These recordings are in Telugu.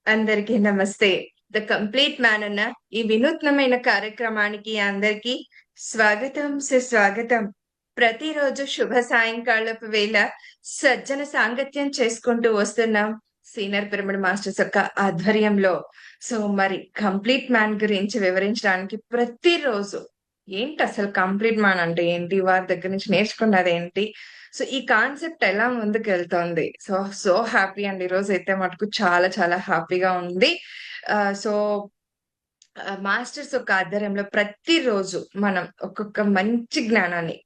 అందరికీ నమస్తే. ద కంప్లీట్ మ్యాన్ అన్న ఈ వినూత్నమైన కార్యక్రమానికి అందరికీ స్వాగతం, సుస్వాగతం. ప్రతిరోజు శుభ సాయంకాలపు వేళ సజ్జన సాంగత్యం చేసుకుంటూ వస్తున్నాం సీనియర్ పిరమిడ్ మాస్టర్స్ యొక్క ఆధ్వర్యంలో. సో మరి కంప్లీట్ మ్యాన్ గురించి వివరించడానికి ప్రతిరోజు ఏంటి అసలు కంప్లీట్ మ్యాన్ అంటే ఏంటి? వారి దగ్గర నుంచి నేర్చుకున్నదేంటి? సో ఈ కాన్సెప్ట్ ఎలా ముందుకెళ్తోంది? సో హ్యాపీ అండి. ఈరోజైతే మటుకు చాలా చాలా హ్యాపీగా ఉంది. సో మాస్టర్స్ యొక్క ఆధ్వర్యంలో ప్రతిరోజు మనం ఒక్కొక్క మంచి జ్ఞానాన్ని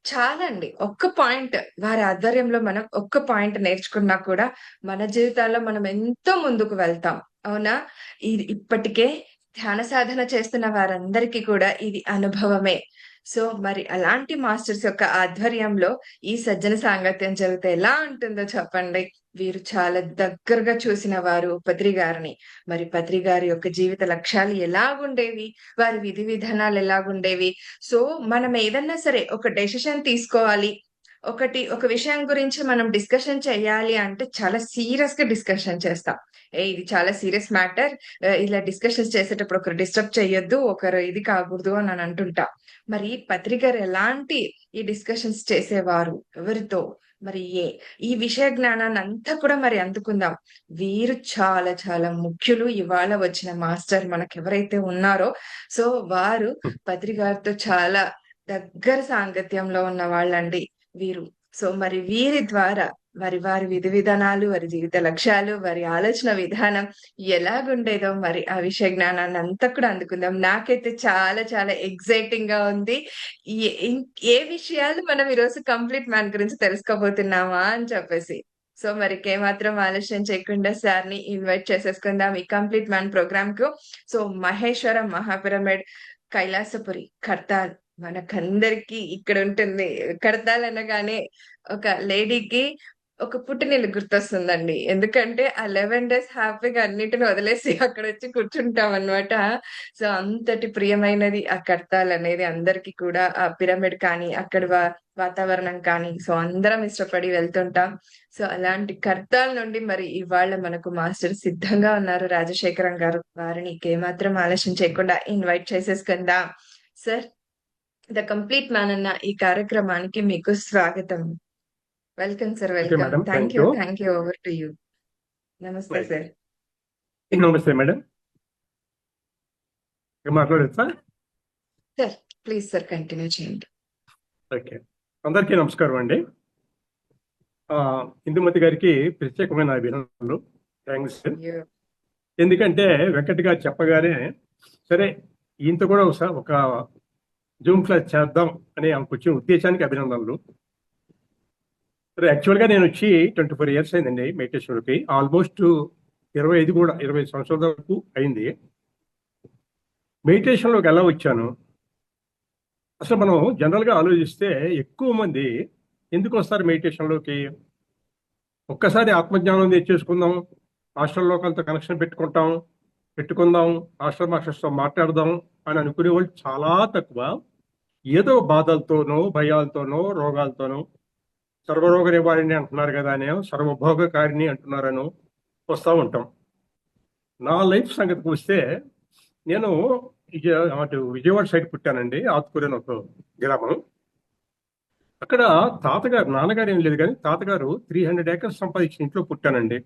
చాలా అండి. ఒక్క పాయింట్ వారి ఆధ్వర్యంలో మనం ఒక్క పాయింట్ నేర్చుకున్నా కూడా మన జీవితాల్లో మనం ఎంతో ముందుకు వెళ్తాం. అవునా? ఇది ఇప్పటికే ధ్యాన సాధన చేస్తున్న వారందరికీ కూడా ఇది అనుభవమే. సో మరి అలాంటి మాస్టర్స్ యొక్క ఆధ్వర్యంలో ఈ సజ్జన సాంగత్యం జరిగితే ఎలా ఉంటుందో చెప్పండి. వీరు చాలా దగ్గరగా చూసిన వారు పత్రి గారిని. మరి పత్రి గారి యొక్క జీవిత లక్ష్యాలు ఎలాగుండేవి? వారి విధి విధానాలు ఎలాగుండేవి? సో మనం ఏదన్నా సరే ఒక డెసిషన్ తీసుకోవాలి. ఒక విషయం గురించి మనం డిస్కషన్ చేయాలి అంటే చాలా సీరియస్‌గా డిస్కషన్ చేస్తాం. ఇది చాలా సీరియస్ మ్యాటర్. ఇలా డిస్కషన్స్ చేసేటప్పుడు ఒకరు డిస్టర్బ్ చేయొద్దు. ఒకరు ఇది కాకూడదు అని అంటుంటా. మరి పత్రి గారు ఎలాంటి ఈ డిస్కషన్స్ చేసేవారు? ఎవరితో? మరి ఈ విషయ జ్ఞానాన్నంతా కూడా మరి అందుకుందాం. వీరు చాలా చాలా ముఖ్యులు. ఇవాళ వచ్చిన మాస్టర్ మనకెవరైతే ఉన్నారో, సో వారు పత్రి గారితో చాలా దగ్గర సాంగత్యంలో ఉన్న వాళ్ళండి వీరు. సో మరి వీరి ద్వారా వారి విధి విధానాలు, వారి జీవిత లక్ష్యాలు, వారి ఆలోచన విధానం ఎలాగుండేదో మరి ఆ విషయ జ్ఞానాన్నంతా కూడా అందుకుందాం. నాకైతే చాలా చాలా ఎక్సైటింగ్‌గా ఉంది. ఏ ఇం ఏ విషయాలు మనం ఈరోజు కంప్లీట్ మ్యాన్ గురించి తెలుసుకోబోతున్నామా అని చెప్పేసి. సో మరికేమాత్రం ఆలస్యం చేయకుండా సార్‌ని ఇన్వైట్ చేసేసుకుందాం ఈ కంప్లీట్ మ్యాన్ ప్రోగ్రామ్‌కు. సో మహేశ్వరం మహాపిరమిడ్ కైలాసపురి కర్తాల్ మనకందరికి ఇక్కడ ఉంటుంది. కడతాల్ అనగానే ఒక లేడీకి ఒక పుట్టినిల్లు గుర్తొస్తుందండి. ఎందుకంటే ఆ 11 డేస్ హ్యాపీగా అన్నిటిని వదిలేసి అక్కడొచ్చి కూర్చుంటామనమాట. సో అంతటి ప్రియమైనది ఆ కడతాల్ అనేది అందరికీ కూడా. ఆ పిరమిడ్ కానీ, అక్కడి వాతావరణం కానీ, సో అందరం ఇష్టపడి వెళ్తుంటాం. సో అలాంటి కర్తాల్ నుండి మరి ఇవాళ మనకు మాస్టర్ సిద్ధంగా ఉన్నారు రాజశేఖరం గారు. వారిని ఏమాత్రం ఆలస్యం చేయకుండా ఇన్వైట్ చేసేసుకుందాం. సార్, ద కంప్లీట్ మ్యాన్ అన్న ఈ కార్యక్రమానికి మీకు స్వాగతం. Welcome sir. Okay welcome. Madam, thank thank you. You. Thank you. Over to you. నమస్తే రైట్. సార్. నమస్తే మేడం, మాట్లాడచ్చా? సార్ ప్లీజ్ సార్ కంటిన్యూ చేయండి. ఓకే, అందరికీ నమస్కారం అండి. ఇందుమతి గారికి ప్రత్యేకమైన అభినందనలు. థ్యాంక్స్. యూ. ఎందుకంటే వెంకట్ గారు చెప్పగానే సరే ఈయనతో కూడా ఒక జూమ్ క్లాస్ చేద్దాం అనే ఆమెకు వచ్చిన ఉద్దేశానికి అభినందనలు. సరే, యాక్చువల్గా నేను వచ్చి 24 ఇయర్స్ అయిందండి మెడిటేషన్కి. ఆల్మోస్ట్ 25 సంవత్సరాల వరకు అయింది. మెడిటేషన్లోకి ఎలా వచ్చాను, అసలు మనం జనరల్గా ఆలోచిస్తే ఎక్కువ మంది ఎందుకు వస్తారు మెడిటేషన్లోకి? ఒక్కసారి ఆత్మజ్ఞానం తెచ్చేసుకుందాం, హాస్టల్ లోకల్తో కనెక్షన్ పెట్టుకుందాం, హాస్టల్ మాస్టర్స్తో మాట్లాడదాం అని అనుకునే వాళ్ళు చాలా తక్కువ. ఏదో బాధలతోనో, భయాలతోనో, రోగాలతోనో, సర్వరోగ నివారిణి అంటున్నారు కదా అని, సర్వభోగకారిణి అంటున్నారనో వస్తూ ఉంటాం. నా లైఫ్ సంగతికి వస్తే, నేను అటు విజయవాడ సైడ్ పుట్టానండి, ఆత్కూరు అని ఒక గ్రామం. అక్కడ నాన్నగారు ఏం లేదు కానీ తాతగారు 300 ఏకర్స్ సంపాదించిన ఇంట్లో పుట్టానండి.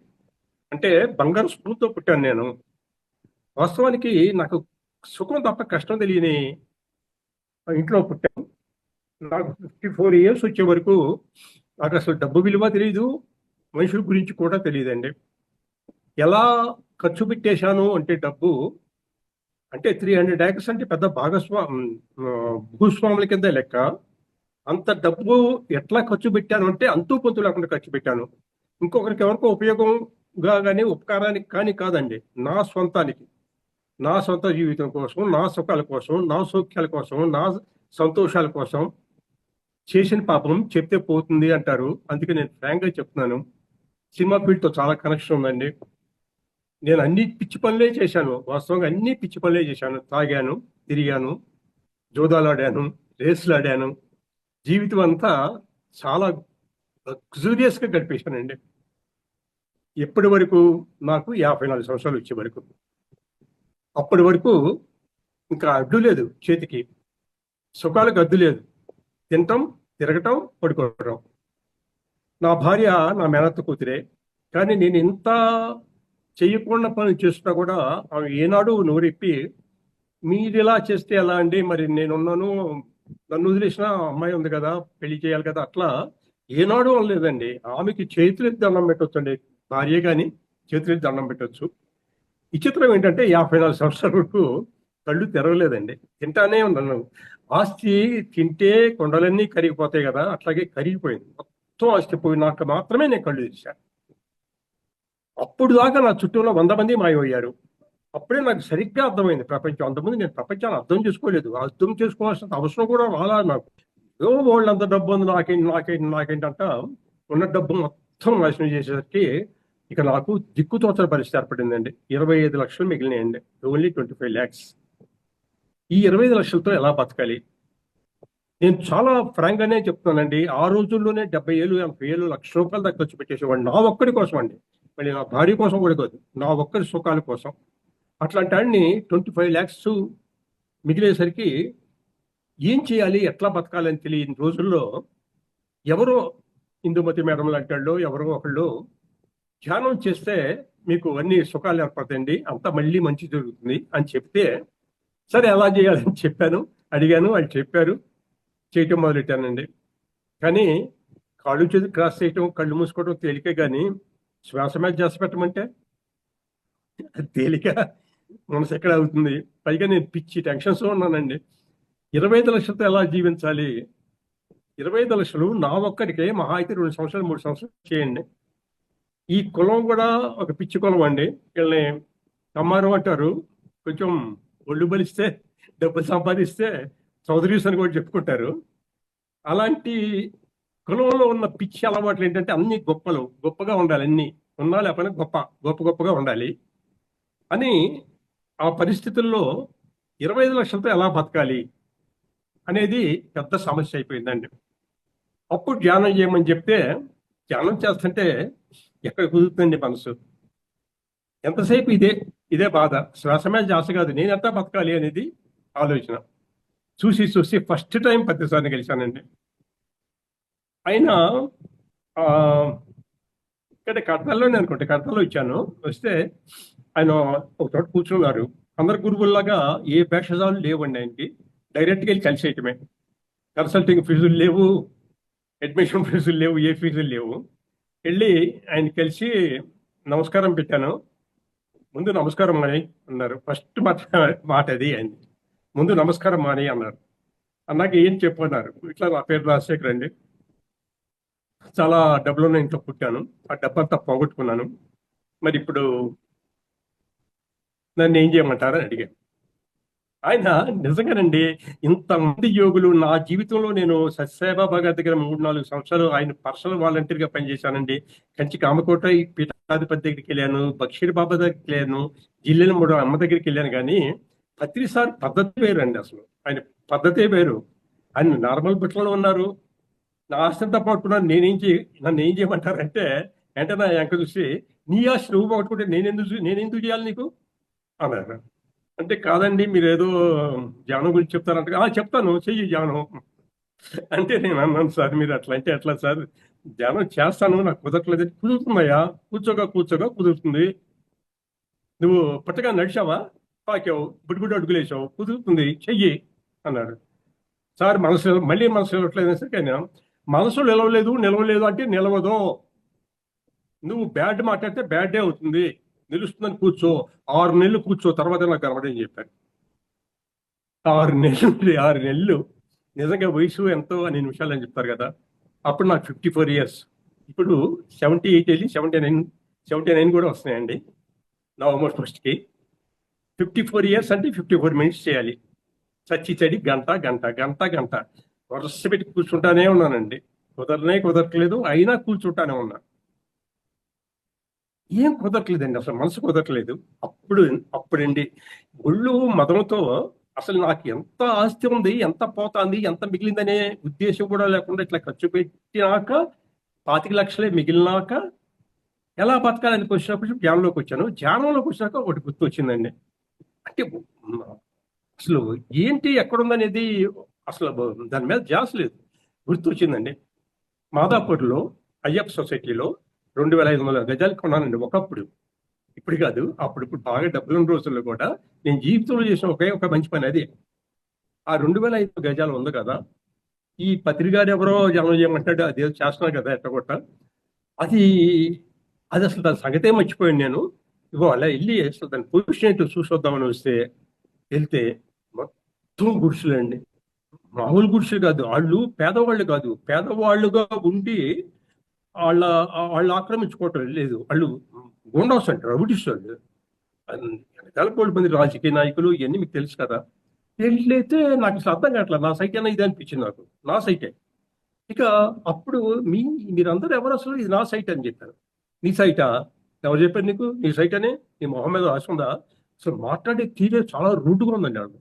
అంటే బంగారు స్పూన్తో పుట్టాను నేను. వాస్తవానికి నాకు సుఖం తప్ప కష్టం తెలియని ఇంట్లో పుట్టాను. నాకు 54 ఇయర్స్ వచ్చే వరకు నాకు అసలు డబ్బు విలువ తెలియదు, మనుషుల గురించి కూడా తెలియదండి. ఎలా ఖర్చు పెట్టేశాను అంటే డబ్బు, అంటే 300 ఏకర్స్ అంటే పెద్ద భూస్వాముల కింద లెక్క. అంత డబ్బు ఎట్లా ఖర్చు పెట్టాను అంటే అంతూ పొంతు లేకుండా ఖర్చు పెట్టాను. ఇంకొకరికి ఎవరికో ఉపయోగంగా కానీ ఉపకారానికి కానీ కాదండి, నా స్వంతానికి, నా సొంత జీవితం కోసం, నా సుఖాల కోసం, నా సౌఖ్యాల కోసం, నా సంతోషాల కోసం. చేసిన పాపం చెప్తే పోతుంది అంటారు, అందుకే నేను ఫ్రాంక్గా చెప్తున్నాను. సినిమా ఫీల్డ్తో చాలా కనెక్షన్ ఉందండి. నేను అన్ని పిచ్చి పనులే చేశాను, వాస్తవంగా అన్ని పిచ్చి పనులే చేశాను. తాగాను, తిరిగాను, జోదాలు ఆడాను, రేసులు ఆడాను. జీవితం అంతా చాలా లగ్జూరియస్గా గడిపేశానండి. ఎప్పటి వరకు? నాకు 54 సంవత్సరాలు వచ్చే వరకు. అప్పటి వరకు ఇంకా అడ్డు లేదు చేతికి, సుఖాలకు అడ్డు లేదు. తినటం, తిరగటం, పడుకోవటం. నా భార్య నా మేనత్త కూతురే, కానీ నేను ఇంత చెయ్యకుండా పనులు చేస్తున్నా కూడా ఆమె ఏనాడు నోరెప్పి మీరు ఇలా చేస్తే ఎలా అండి, మరి నేనున్నాను, నన్ను వదిలేసిన అమ్మాయి ఉంది కదా, పెళ్లి చేయాలి కదా, అట్లా ఏనాడు అనలేదండి. ఆమెకి చేతులెత్తి దండం పెట్టొచ్చండి, భార్య కానీ చేతులెత్తి దండం పెట్టొచ్చు. విచిత్రం ఏంటంటే 54 సంవత్సరాల వరకు కళ్ళు తెరవలేదండి, తింటానే ఉన్నాను. ఆస్తి తింటే కొండలన్నీ కరిగిపోతాయి కదా, అట్లాగే కరిగిపోయింది. మొత్తం ఆస్తి పోయినాక మాత్రమే నేను కళ్ళు తెరిచాను. అప్పుడు దాకా నా చుట్టూలో 100 మంది మాయమయ్యారు. అప్పుడే నాకు సరిగ్గా అర్థమైంది ప్రపంచం. అంతకుముందు నేను ప్రపంచాన్ని అర్థం చేసుకోలేదు, అర్థం చేసుకోవాల్సిన అవసరం కూడా రాలా నాకు. ఏదో వాళ్ళంత డబ్బు ఉంది, నాకేంటంట ఉన్న డబ్బు మొత్తం నాశనం చేసేసరికి ఇక నాకు దిక్కుతోచని పరిస్థితి ఏర్పడిందండి. 25 లక్షలు మిగిలినాయండి, ఓన్లీ 25 lakhs. ఈ 25 లక్షలతో ఎలా బతకాలి? నేను చాలా ఫ్రాంక్ గానే చెప్తున్నానండి. ఆ రోజుల్లోనే 70,000, 80,000, లక్ష రూపాయలు దాకా ఖర్చు పెట్టేసేవాడిని నా ఒక్కడి కోసం అండి. మళ్ళీ నా భార్య కోసం కూడా కాదు, నా ఒక్కరి సుఖాల కోసం. అట్లాంటి వాడిని 25 lakhs మిగిలేసరికి ఏం చేయాలి, ఎట్లా బతకాలని తెలియని రోజుల్లో ఎవరో ఇందుమతి మేడం లాంటి వాళ్ళు ఎవరో ఒకళ్ళు ధ్యానం చేస్తే మీకు అన్ని సుఖాలు ఏర్పడతాయండి, అంతా మళ్ళీ మంచి జరుగుతుంది అని చెప్తే, సరే ఎలా చేయాలని చెప్పాను, అడిగాను, వాళ్ళు చెప్పారు, చేయటం మొదలెట్టానండి. కానీ కాళ్ళు చేతి క్రాస్ చేయటం, కళ్ళు మూసుకోవడం తేలికే, కానీ శ్వాస మీద ధ్యాస పెట్టమంటే అది తేలిక, మనసు ఎక్కడ అవుతుంది? పైగా నేను పిచ్చి టెన్షన్స్ ఉన్నానండి. 25 లక్షలతో ఎలా జీవించాలి? 25 లక్షలు నా ఒక్కడికే మహా అయితే 2 సంవత్సరాలు 3 సంవత్సరాలు చేయండి. ఈ కులం కూడా ఒక పిచ్చి కులం అండి. వీళ్ళని కమ్మారం అంటారు. కొంచెం ఒళ్ళు బలిస్తే, డబ్బులు సంపాదిస్తే చౌదరీస్ అని కూడా చెప్పుకుంటారు. అలాంటి కులంలో ఉన్న పిచ్చి అలవాట్లు ఏంటంటే అన్ని గొప్పగా ఉండాలి, అన్ని ఉన్నా లేకపోయినా గొప్పగా ఉండాలి అని. ఆ పరిస్థితుల్లో 25 లక్షలతో ఎలా బతకాలి అనేది పెద్ద సమస్య అయిపోయిందండి. అప్పుడు ధ్యానం చేయమని చెప్తే, ధ్యానం చేస్తుంటే ఎక్కడ కుదురుతుంది మనసు? ఎంతసేపు ఇదే బాధ, శ్వాస మీద ధ్యాస కాదు, నేను ఎంత బతకాలి అనేది ఆలోచన. చూసి ఫస్ట్ టైం ప్రతిసారిని కలిశానండి. అయినా ఇక్కడ కడతల్లోనే అనుకుంటే, కడతల్లో ఇచ్చాను. వస్తే ఆయన ఒక చోట కూర్చున్నారు. అందరు గురువుల్లాగా ఏ భేషజాలు లేవండి ఆయనకి. డైరెక్ట్గా వెళ్ళి కలిసేయటమే. కన్సల్టింగ్ ఫీజులు లేవు, అడ్మిషన్ ఫీజులు లేవు, ఏ ఫీజులు లేవు. వెళ్ళి ఆయన కలిసి నమస్కారం పెట్టాను. ముందు నమస్కారం మాని అన్నారు. ఫస్ట్ మాట అది అయింది. ముందు నమస్కారం మాని అన్నారు. అన్నాక ఏం చెప్పన్నారు, ఇట్లా నా పేరు రాజశేఖర్ అండి, చాలా డబ్బులున్న ఇంట్లో పుట్టాను, ఆ డబ్బంతా పోగొట్టుకున్నాను, మరి ఇప్పుడు నన్ను ఏం చేయమంటారు అని అడిగాను. ఆయన నిజంగానండి, ఇంతమంది యోగులు నా జీవితంలో, నేను సత్యసాయిబాబా గారి దగ్గర 3-4 సంవత్సరాలు ఆయన పర్సనల్ వాలంటీర్గా పనిచేశానండి. కంచి కామకోట ఈ పీఠాధిపతి దగ్గరికి వెళ్ళాను, బక్షీర్ బాబా దగ్గరికి వెళ్ళాను, జిల్లెల మూడో అమ్మ దగ్గరికి వెళ్ళాను. కానీ ప్రతిసారి పద్ధతి వేరండి, అసలు ఆయన పద్ధతే వేరు. ఆయన నార్మల్ బట్టలలో ఉన్నారు, నా ఆస్తింతా పట్టుకున్నాను. నన్ను ఏం చేయమంటారంటే, వెంటనే నా వెంక చూసి, నీ ఆస్తి నువ్వు పట్టుకుంటే నేనెందుకు చేయాలి నీకు అన్నారు. అంటే కాదండి, మీరు ఏదో ధ్యానం గురించి చెప్తారంట. చెప్తాను, చెయ్యి ధ్యానం అంటే. నేను అన్నాను, సార్ మీరు అట్లా అంటే ఎట్లా సార్, ధ్యానం చేస్తాను, నాకు కుదరట్లేదు. కుదురుతుందయ్యా, కూర్చోగా కుదురుతుంది. నువ్వు పుట్టగా నడిచావా, పాకావు, బుడ్డి అడుగులేసావు, కుదురుతుంది, చెయ్యి అన్నాడు. సార్ మళ్ళీ మనసు నిలవట్లేదు సరికి, ఆయన మనసు నిలవలేదు అంటే నిలవదు, నువ్వు బ్యాడ్ మాట్లాడితే బ్యాడే అవుతుంది, నిలుస్తుందని కూర్చో, 6 నెలలు కూర్చో, తర్వాత నాకు కనబడని చెప్పారు. 6 నెలలు నిజంగా వయసు ఎంతో అనే నిమిషాలు అని చెప్తారు కదా. అప్పుడు నాకు 54 years. ఇప్పుడు 78 వెళ్ళి 79 కూడా వస్తున్నాయండి నవంబర్ 1st. 54 years అంటే 54 minutes చేయాలి. చడి గంట వరుస పెట్టి కూర్చుంటానే ఉన్నానండి. కుదరట్లేదు, అయినా కూర్చుంటానే ఉన్నా. ఏం కుదరట్లేదండి, అసలు మనసు కుదరట్లేదు. అప్పుడండి ఒళ్ళు మదనతో, అసలు నాకు ఎంత ఆస్తి ఉంది, ఎంత పోతాంది, ఎంత మిగిలిందనే ఉద్దేశం కూడా లేకుండా ఇట్లా ఖర్చు పెట్టినాక 25 లక్షలే మిగిలినాక ఎలా బతకాలని వచ్చినప్పుడు ధ్యానంలోకి వచ్చాను. ధ్యానంలోకి వచ్చినాక ఒకటి గుర్తు వచ్చిందండి. అంటే అసలు ఏంటి ఎక్కడుందనేది అసలు దాని మీద ధ్యాస లేదు. గుర్తు వచ్చిందండి. మాదాపూర్లో అయ్యప్ప సొసైటీలో 2500 గజాలు కొన్నానండి ఒకప్పుడు. ఇప్పుడు కాదు, అప్పుడు బాగా డబ్బులున్న రోజుల్లో కూడా నేను జీవితంలో చేసిన ఒకే ఒక మంచి పని అది. ఆ 2500 గజాలు ఉంది కదా, ఈ పత్రికారు ఎవరో జనం చేయమంటాడు, అదేదో చేస్తున్నారు కదా ఎట్టగొట్ట, అది అది అసలు దాని సంగతే మర్చిపోయాను నేను. ఇగో అలా వెళ్ళి అసలు దాని పొజిషన్ ఏంటో చూసొద్దామని వస్తే వెళ్తే మొత్తం గుడిసెలండి. మామూలు గుడిసెలు కాదు, వాళ్ళు పేదవాళ్ళు కాదు, పేదవాళ్ళుగా ఉండి వాళ్ళ వాళ్ళు ఆక్రమించుకోవటం లేదు, వాళ్ళు గుండాస్ అంటారు, రౌడీస్ వాళ్ళు. వెనకాల కోటి మంది రాజకీయ నాయకులు, ఇవన్నీ మీకు తెలుసు కదా. వెళ్ళైతే నాకు అసలు అర్థం కావట్లేదు, నా సైట్ అయినా ఇది అనిపించింది నాకు, నా సైటే. ఇక అప్పుడు మీరందరూ ఎవరు అసలు, ఇది నా సైట్ అని చెప్పారు. నీ సైటా? ఎవరు చెప్పారు నీకు నీ సైట్ అని? నీ మొహం మీద రాసి ఉందా? అసలు మాట్లాడే తీరే చాలా రూడ్గా ఉందండి ఆవిడ.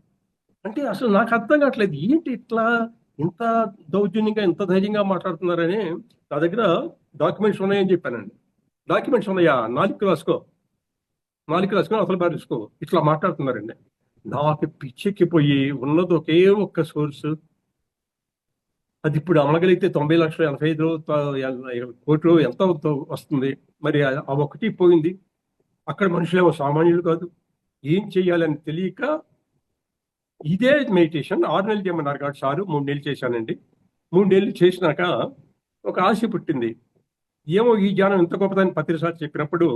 అంటే అసలు నాకు అర్థం కావట్లేదు, ఏంటి ఇట్లా ఇంత దౌర్జన్యంగా ఇంత ధైర్యంగా మాట్లాడుతున్నారని. నా దగ్గర డాక్యుమెంట్స్ ఉన్నాయని చెప్పానండి. డాక్యుమెంట్స్ ఉన్నాయా? నాలుగు రాసుకొని అసలు బారేసుకో, ఇట్లా మాట్లాడుతున్నారండి. నాకు పిచ్చెక్కిపోయి ఉన్నది ఒకే ఒక్క సోర్సు, అది ఇప్పుడు అమలగలిగితే 90,85 కోట్లు ఎంత వస్తుంది. మరి ఆ ఒక్కటి పోయింది. అక్కడ మనుషులేమో సామాన్యులు కాదు. ఏం చెయ్యాలని తెలియక ఇదే మెడిటేషన్ 6 నెలలు చేయమన్నారు కాబట్టి సారు 3 నెలలు చేశానండి. 3 నెలలు చేసినాక ఒక ఆశ పుట్టింది. ఏమో ఈ ధ్యానం ఎంత గొప్పదని పత్రిసారి చెప్పినప్పుడు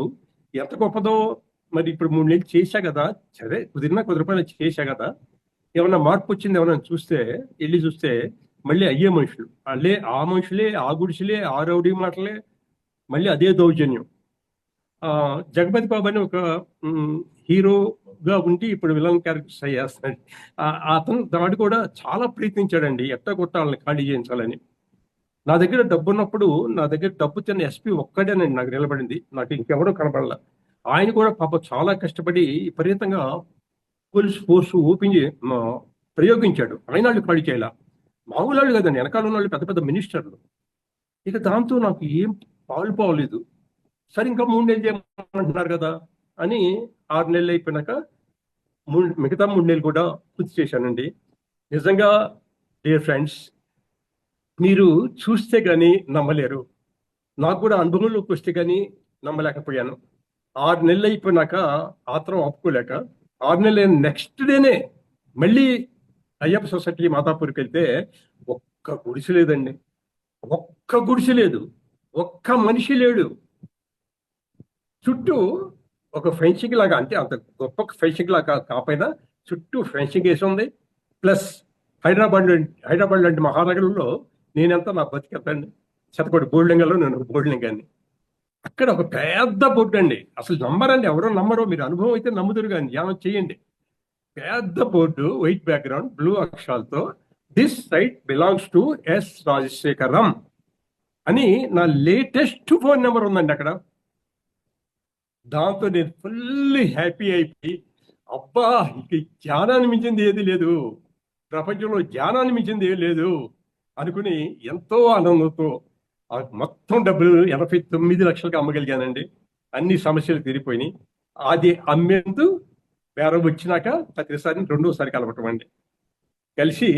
ఎంత గొప్పదో. మరి ఇప్పుడు 3 నెలలు చేశా కదా, సరే కుదిరినా కుదిరిపోయినా చేశా కదా, ఏమన్నా మార్పు వచ్చింది ఏమన్నా చూస్తే, వెళ్ళి చూస్తే మళ్ళీ అయ్యే మనుషులు, ఆ మనుషులే, ఆ గుడిసెలే, ఆ రౌడీ మాటలే, మళ్ళీ అదే దౌర్జన్యం. జగపతి బాబు అని ఒక హీరోగా ఉండి ఇప్పుడు విలన్ క్యారెక్టర్స్ చేస్తాడు. అతను దాడు కూడా చాలా ప్రయత్నించాడండి, ఎట్ట కొట్టాలని ఖాళీ చేయించాలని. నా దగ్గర డబ్బు ఉన్నప్పుడు, నా దగ్గర డబ్బు తిన్న ఎస్పీ ఒక్కడేనండి నాకు నిలబడింది, నాకు ఇంకెవరో కనపడలా. ఆయన కూడా పాప చాలా కష్టపడి విపరీతంగా పోలీస్ ఫోర్స్ ప్రయోగించాడు. ఆయన వాళ్ళు ఖాళీ చేయాల, మామూలు వాళ్ళు కదండి, వెనకాల ఉన్న వాళ్ళు పెద్ద పెద్ద మినిస్టర్లు. ఇక దాంతో నాకు ఏం పాలుపోలేదు. సరే ఇంకా 3 నెలలు చేయమంటున్నారు కదా అని 6 నెలలు అయిపోయినాక మిగతా 3 నెలలు కూడా పూర్తి చేశానండి. నిజంగా డియర్ ఫ్రెండ్స్, మీరు చూస్తే కానీ నమ్మలేరు. నాకు కూడా అనుభవంలోకి వస్తే కానీ నమ్మలేకపోయాను. 6 నెలలు అయిపోయినాక ఆత్రం ఆపుకోలేక 6 నెలలు నెక్స్ట్ డేనే మళ్ళీ అయ్యప్ప సొసైటీ మాతాపూర్కి వెళ్తే ఒక్క గుడిసె లేదండి, ఒక్క గుడిసె లేదు, ఒక్క మనిషి లేడు. చుట్టూ ఒక ఫెన్సింగ్ లాగా, అంటే అంత గొప్ప ఫెన్సింగ్ లాగా కాకపోయినా చుట్టూ ఫెన్సింగ్ వేసి ఉంది. ప్లస్ హైదరాబాద్ లాంటి మహానగరంలో నేనెంత నా బతికెత్తండి, శతకోటి బోర్డింగల్లో నేను బోర్డింగాన్ని. అక్కడ ఒక పెద్ద బోర్డు అండి, అసలు నమ్మరండి, ఎవరో నమ్మరో, మీరు అనుభవం అయితే నమ్ముదురు కానీ ధ్యానం చేయండి. పెద్ద బోర్డు, వైట్ బ్యాక్గ్రౌండ్, బ్లూ అక్షరాలతో this site belongs to S Rajasekharam అని నా లేటెస్ట్ ఫోన్ నెంబర్ ఉందండి అక్కడ. దాంతో నేను ఫుల్ హ్యాపీ అయిపోయి, అబ్బా ఇక ధ్యానాన్ని మించింది ఏది లేదు, ప్రపంచంలో ధ్యానాన్ని మించింది ఏది లేదు అనుకుని ఎంతో ఆనందంతో ఆ మొత్తం డబ్బులు 89 లక్షలకు అమ్మగలిగానండి. అన్ని సమస్యలు తీరిపోయినాయి. అది అమ్మేందు బేరం వచ్చినాక ప్రతిసారి రెండోసారి కలవటం అండి. కలిసి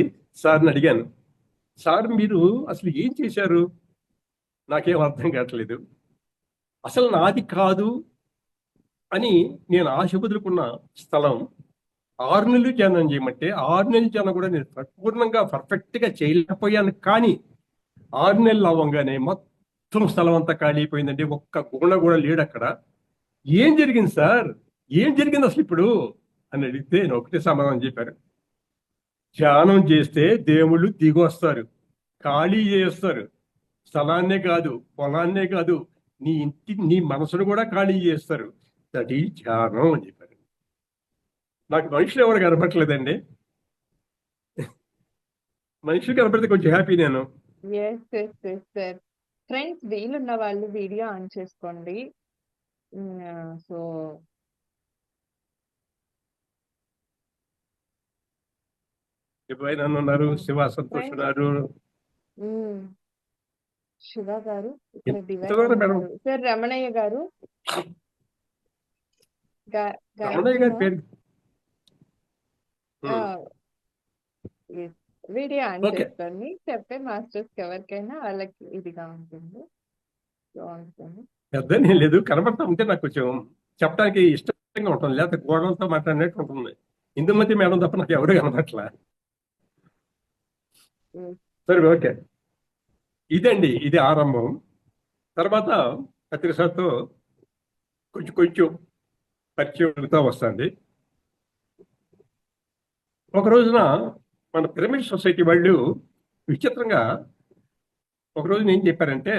సార్ని అడిగాను, సార్ మీరు అసలు ఏం చేశారు, నాకేం అర్థం కావట్లేదు, అసలు నాది కాదు అని నేను ఆశ వదులుకున్న స్థలం 6 నెలలు ధ్యానం చేయమంటే 6 నెలలు ధ్యానం కూడా నేను పరిపూర్ణంగా పర్ఫెక్ట్గా చేయలేకపోయాను. కానీ 6 నెలలు అవ్వగానే మొత్తం స్థలం అంతా ఖాళీ అయిపోయిందండి, ఒక్క గుణ కూడా లేడు అక్కడ. ఏం జరిగింది సార్, ఏం జరిగింది అసలు ఇప్పుడు అని అడిగితే నేను ఒకటే సమాధానం చెప్పారు, ధ్యానం చేస్తే దేవుళ్ళు దిగి వస్తారు, ఖాళీ చేస్తారు, స్థలాన్నే కాదు పొలాన్నే కాదు నీ మనసును కూడా ఖాళీ చేస్తారు, దట్ ఈ ధ్యానం అని చెప్పారు. నాకు మనుషులు ఎవరు కనపట్లేదండి, మనుషులు కనపడితే కొంచెం హ్యాపీ నేను. సార్ ఫ్రెండ్స్, వీలున్న వాళ్ళు వీడియో ఆన్ చేసుకోండి. సో ఉన్నారు, శివ సంతోష్ ఉన్నారు. శివ గారు, ఇక్కడ డివైన్ ఎంతవరకు మేడం ఉన్నారు. సార్ రమణయ్య గారు, రమణయ్య గారి గాయత్రి పేరు వీడియో ఆన్ ఓకే చేసుకోండి. చెప్పే మాస్టర్స్ ఎవరికైనా వాళ్ళకి ఇదిగా ఉంటుంది, బాగుంటుంది. పెద్దని లేదు, కనబడతా ఉంటే నాకు కొంచెం చెప్పడానికి ఇష్టంగా ఉంటుంది, లేకపోతే గోడలతో మాట్లాడినట్టు ఉంటుంది. ఇందుమతి మేడం తప్ప నాకు ఎవరు కనబడట్లా. సరే ఓకే, ఇదండి, ఇది ఆరంభం. తర్వాత పత్రికతో కొంచెం కొంచెం పరిచయం అవుతా వస్తుంది. ఒక రోజున మన పిరమిడ్ సొసైటీ వాళ్ళు విచిత్రంగా ఒక రోజున ఏం చెప్పారంటే,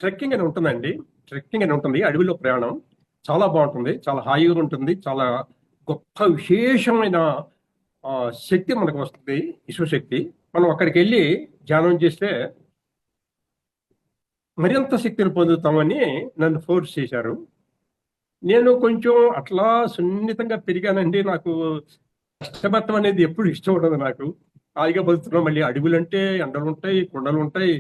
ట్రెక్కింగ్ అని ఉంటుందండి, ట్రెక్కింగ్ అని ఉంటుంది, అడవిలో ప్రయాణం చాలా బాగుంటుంది, చాలా హాయిగా ఉంటుంది, చాలా గొప్ప విశేషమైన శక్తి మనకు వస్తుంది, విశ్వశక్తి. మనం అక్కడికి వెళ్ళి ధ్యానం చేస్తే మరింత శక్తిని పొందుతామని నన్ను ఫోర్స్ చేశారు. నేను కొంచెం అట్లా సున్నితంగా పెరిగానండి, నాకు కష్టపడటం అనేది ఎప్పుడు ఇష్టం ఉండదు నాకు. హాయిగా బతుకుతున్నాం, మళ్ళీ అడవులంటే ఎండలు ఉంటాయి, కొండలు ఉంటాయి,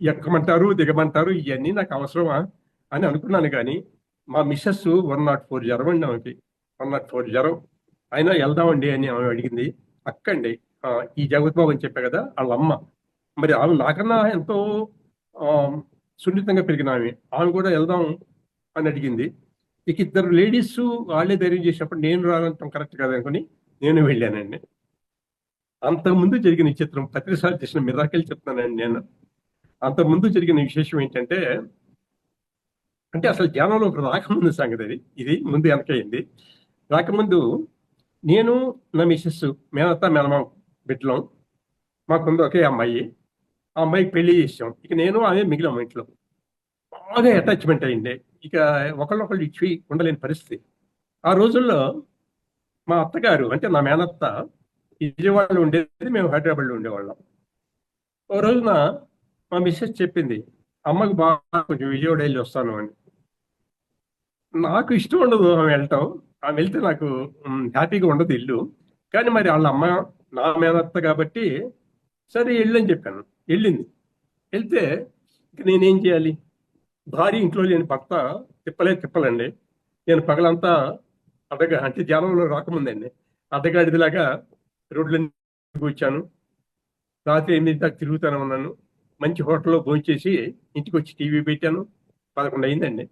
ఎక్కమంటారు దిగమంటారు, ఇవన్నీ నాకు అవసరమా అని అనుకున్నాను. కానీ మా మిస్సెస్ 104 జ్వరం అండి ఆమెకి, 104 జ్వరం అయినా వెళ్దామండి అని ఆమె అడిగింది. అక్కండి, ఈ జగత్బాబు అని చెప్పా కదా, వాళ్ళ అమ్మ. మరి ఆమె నాకన్నా ఎంతో సున్నితంగా పెరిగిన ఆమె కూడా వెళ్దాం అని అడిగింది. ఇక ఇద్దరు లేడీస్ వాళ్ళే ధైర్యం చేసినప్పుడు నేను రావడం కరెక్ట్ కాదనుకుని నేను వెళ్ళానండి. అంతకుముందు జరిగిన ఈ చిత్రం ప్రతిసారి చేసిన మిరాకిల్ చెప్తున్నానండి నేను. అంతకుముందు జరిగిన విశేషం ఏంటంటే, అంటే అసలు ధ్యానంలోకి రాకముందు సంగతి ఇది ముందు వెనకైంది. రాకముందు నేను నా మిస్సెస్ మేనత్త మేనమామ బిడ్డలం, మాకుంది ఒకే అమ్మాయి. ఆ అమ్మాయికి పెళ్లి చేసాం. ఇక నేను అదే మిగిలిన ఇంట్లో బాగా అటాచ్మెంట్ అయింది. ఇక ఒకళ్ళొకళ్ళు ఇచ్చి ఉండలేని పరిస్థితి. ఆ రోజుల్లో మా అత్తగారు అంటే నా మేనత్త విజయవాడలో ఉండేది, మేము హైదరాబాద్లో ఉండేవాళ్ళం. ఓ రోజున మా మిస్సెస్ చెప్పింది, అమ్మకి బాగా కొంచెం విజయవాడ వెళ్ళి వస్తాను అని. నాకు ఇష్టం ఉండదు ఆమె వెళ్ళటం, ఆమె వెళ్తే నాకు హ్యాపీగా ఉండదు ఇల్లు. కానీ మరి వాళ్ళ అమ్మ నా మేనత్త కాబట్టి సరే వెళ్ళని చెప్పాను. వెళ్ళింది. వెళ్తే ఇక నేనేం చేయాలి, భార్య ఇంట్లో లేని భర్త తిప్పలండి. నేను పగలంతా అంటే ధ్యానంలో రాకముందండి అడ్డగాడిదిలాగా రోడ్లన్నీ కూర్చాను. రాత్రి 8 దాకా తిరుగుతాను ఉన్నాను. మంచి హోటల్లో భోంచేసి ఇంటికి వచ్చి టీవీ పెట్టాను. 11 అయిందండి.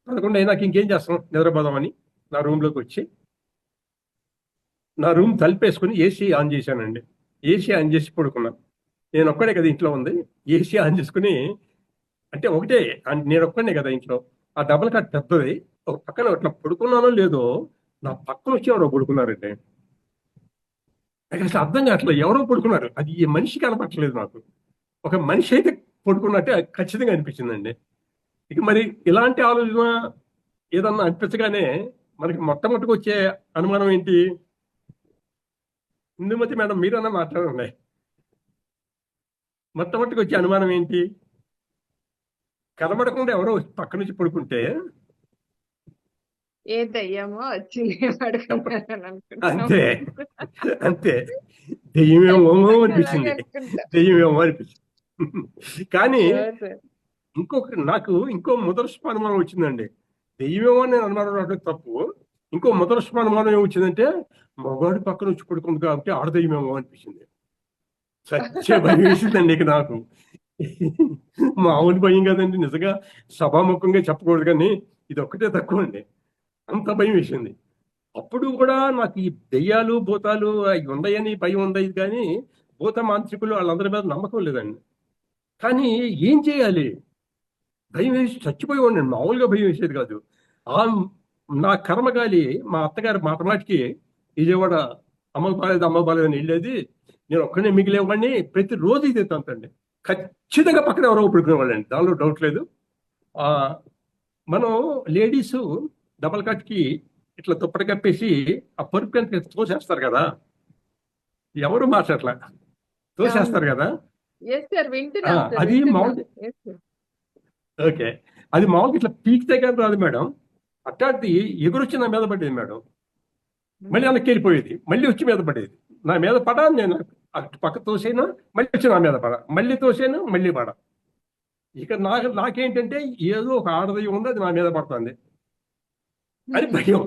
11 అయినాక ఇంకేం చేస్తాం, నిద్రపోదామని నా రూమ్లోకి వచ్చి నా రూమ్ తలుపేసుకుని ఏసీ ఆన్ చేశానండి. ఏసీ ఆన్ చేసి పడుకున్నాను. నేను ఒక్కడే కదా ఇంట్లో ఉంది. ఏసీ ఆన్ చేసుకుని, అంటే ఒకటే నేను ఒక్కడే కదా ఇంట్లో, ఆ డబల్ కాట్ పెద్దది, ఒక పక్కన అట్లా పడుకున్నానో లేదో నా పక్కన వచ్చి ఎవరో పడుకున్నారండి. నాకు అసలు అర్థం కావట్లేదు, ఎవరో పడుకున్నారు, అది ఈ మనిషి కనపట్టలేదు నాకు. ఒక మనిషి అయితే పడుకున్నట్టే ఖచ్చితంగా అనిపించిందండి. ఇక మరి ఇలాంటి ఆలోచన ఏదన్నా అనిపించగానే మనకి మొట్టమొదటికి వచ్చే అనుమానం ఏంటి? ఇందుమతి మేడం మీరన్నా మాట్లాడండి. మొట్టమొదటికి వచ్చే అనుమానం ఏంటి? కనబడకుండా ఎవరో పక్క నుంచి పడుకుంటే ఏ దయ్యమో వచ్చింది అంతే అంతే, దెయ్యమేమో అనిపించింది, దెయ్యమేమో అనిపించింది. కానీ నాకు ఇంకో మొదటి అనుమానం వచ్చిందండి. దెయ్యమేమో నేను అనుమానం రావడం తప్పు. ఇంకో మొదటి అనుమానం ఏమొచ్చిందంటే, మగవాడి పక్కన వచ్చి పడుకుంది కాబట్టి ఆడదయ్యమేమో అనిపించింది. సత్య భయం వేసిందండి ఇక నాకు. మామూలు భయం కదండి, నిజంగా సభాముఖంగా చెప్పకూడదు, కానీ ఇది ఒక్కటే తక్కువ అండి, అంత భయం వేసింది. అప్పుడు కూడా నాకు ఈ దెయ్యాలు భూతాలు అవి ఉన్నాయని భయం ఉంది, కానీ భూత మాంత్రికులు వాళ్ళందరి మీద నమ్మకం లేదండి. కానీ ఏం చేయాలి, భయం వేసి చచ్చిపోయి ఉండండి, మామూలుగా భయం వేసేది కాదు. నా కర్మగాలి మా అత్తగారు మాటమాటికి విజయవాడ అమ్మ బాలేదు అని వెళ్ళేది. నేను ఒక్కనే మిగిలేవాడిని, ప్రతిరోజు ఇది తంతండి, ఖచ్చితంగా పక్కన ఎవరో పడుకునేవాళ్ళండి, దానిలో డౌట్ లేదు. మనం లేడీస్ డబల్ కట్కి ఇట్లా దుప్పటి కప్పేసి ఆ పరుపు కనుక తోసేస్తారు కదా, ఎవరు మాట్లాడట్లా, తోసేస్తారు కదా, అది మామూలు. ఓకే, అది మామూలుగా ఇట్లా పీకితే కానీ రాదు మేడం, అట్లాంటిది ఎగురొచ్చి నా మీద పడ్డది మేడం. మళ్ళీ వెనక్కి వెళ్ళిపోయేది, మళ్ళీ వచ్చి మీద పడేది. నా మీద పడా, నేను అటు పక్క తోసేను, మళ్ళీ వచ్చి నా మీద పడ, మళ్ళీ తోసాను, మళ్ళీ పడ. ఇక నాకేంటంటే ఏదో ఒక ఆడదయ్య ఉంది, అది నా మీద పడుతుంది అని భయం.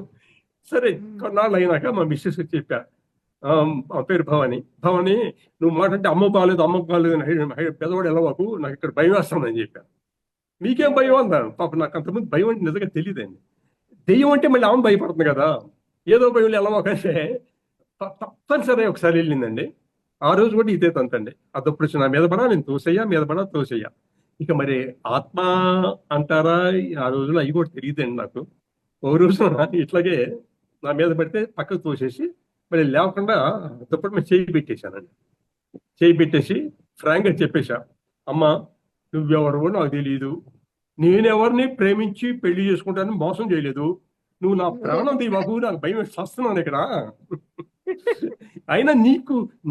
సరే, కొన్నాళ్ళు అయినాక మా మిస్సెస్ చెప్పా, ఆ పేరు భవాని, భవాని నువ్వు మాట్లాడితే అమ్మ బాగాలేదు, అమ్మ బాగాలేదు అని పెదవాడు వెళ్ళవాకు, నాకు ఇక్కడ భయం వేస్తానని చెప్పా. మీకేం భయం అన్నాను. పాప నాకు అంతకుముందు భయం అంటే నిజంగా తెలియదండి. దెయ్యం అంటే మళ్ళీ ఆమె భయపడుతుంది కదా, ఏదో భయం వెళ్ళవాకంటే తప్పనిసరి ఒకసారి వెళ్ళిందండి. ఆ రోజు కూడా ఇదే తంతండి. అదప్పుడు వచ్చి నా మీద పడా, నేను తోసయ్యా. ఇక మరి ఆత్మ అంటారా, ఆ రోజుల్లో అవి కూడా తెలియదండి నాకు. ఓ రోజు ఇట్లాగే నా మీద పడితే పక్కకు తోసేసి మరి లేకుండా అప్పుడు మేము చేయి పెట్టేసి ఫ్రాంక్గా చెప్పేశా, అమ్మ నువ్వెవరో నాకు తెలియదు, నేనెవరిని ప్రేమించి పెళ్లి చేసుకుంటానని మోసం చేయలేదు, నువ్వు నా ప్రాణం తీవాకు, నాకు భయం వస్తున్నాను ఇక్కడ. అయినా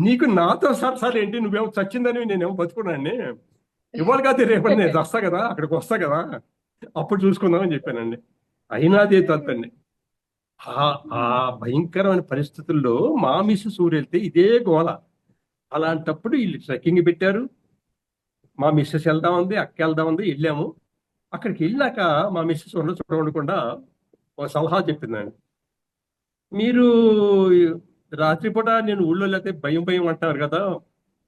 నీకు నాతో సరసాలు ఏంటి, నువ్వేమో చచ్చిందని నేనేమో బతుకున్నాను, ఇవాళ కాదు రేపటి నేను వస్తా కదా, అక్కడికి వస్తా కదా, అప్పుడు చూసుకుందామని చెప్పానండి. అయినా అదే తంతండి. ఆ భయంకరమైన పరిస్థితుల్లో మా మిస్సెస్ ఊరు వెళ్తే ఇదే గోల. అలాంటప్పుడు వీళ్ళు ట్రెక్కింగ్ పెట్టారు, మా మిస్సెస్ వెళ్దా ఉంది, అక్క వెళ్దా ఉంది, వెళ్ళాము. అక్కడికి వెళ్ళాక మా మిస్సెస్ ఉన్న చూడకుండా ఒక సలహా చెప్పిందండి. మీరు రాత్రిపూట నేను ఊళ్ళో లేకపోతే భయం అంటారు కదా,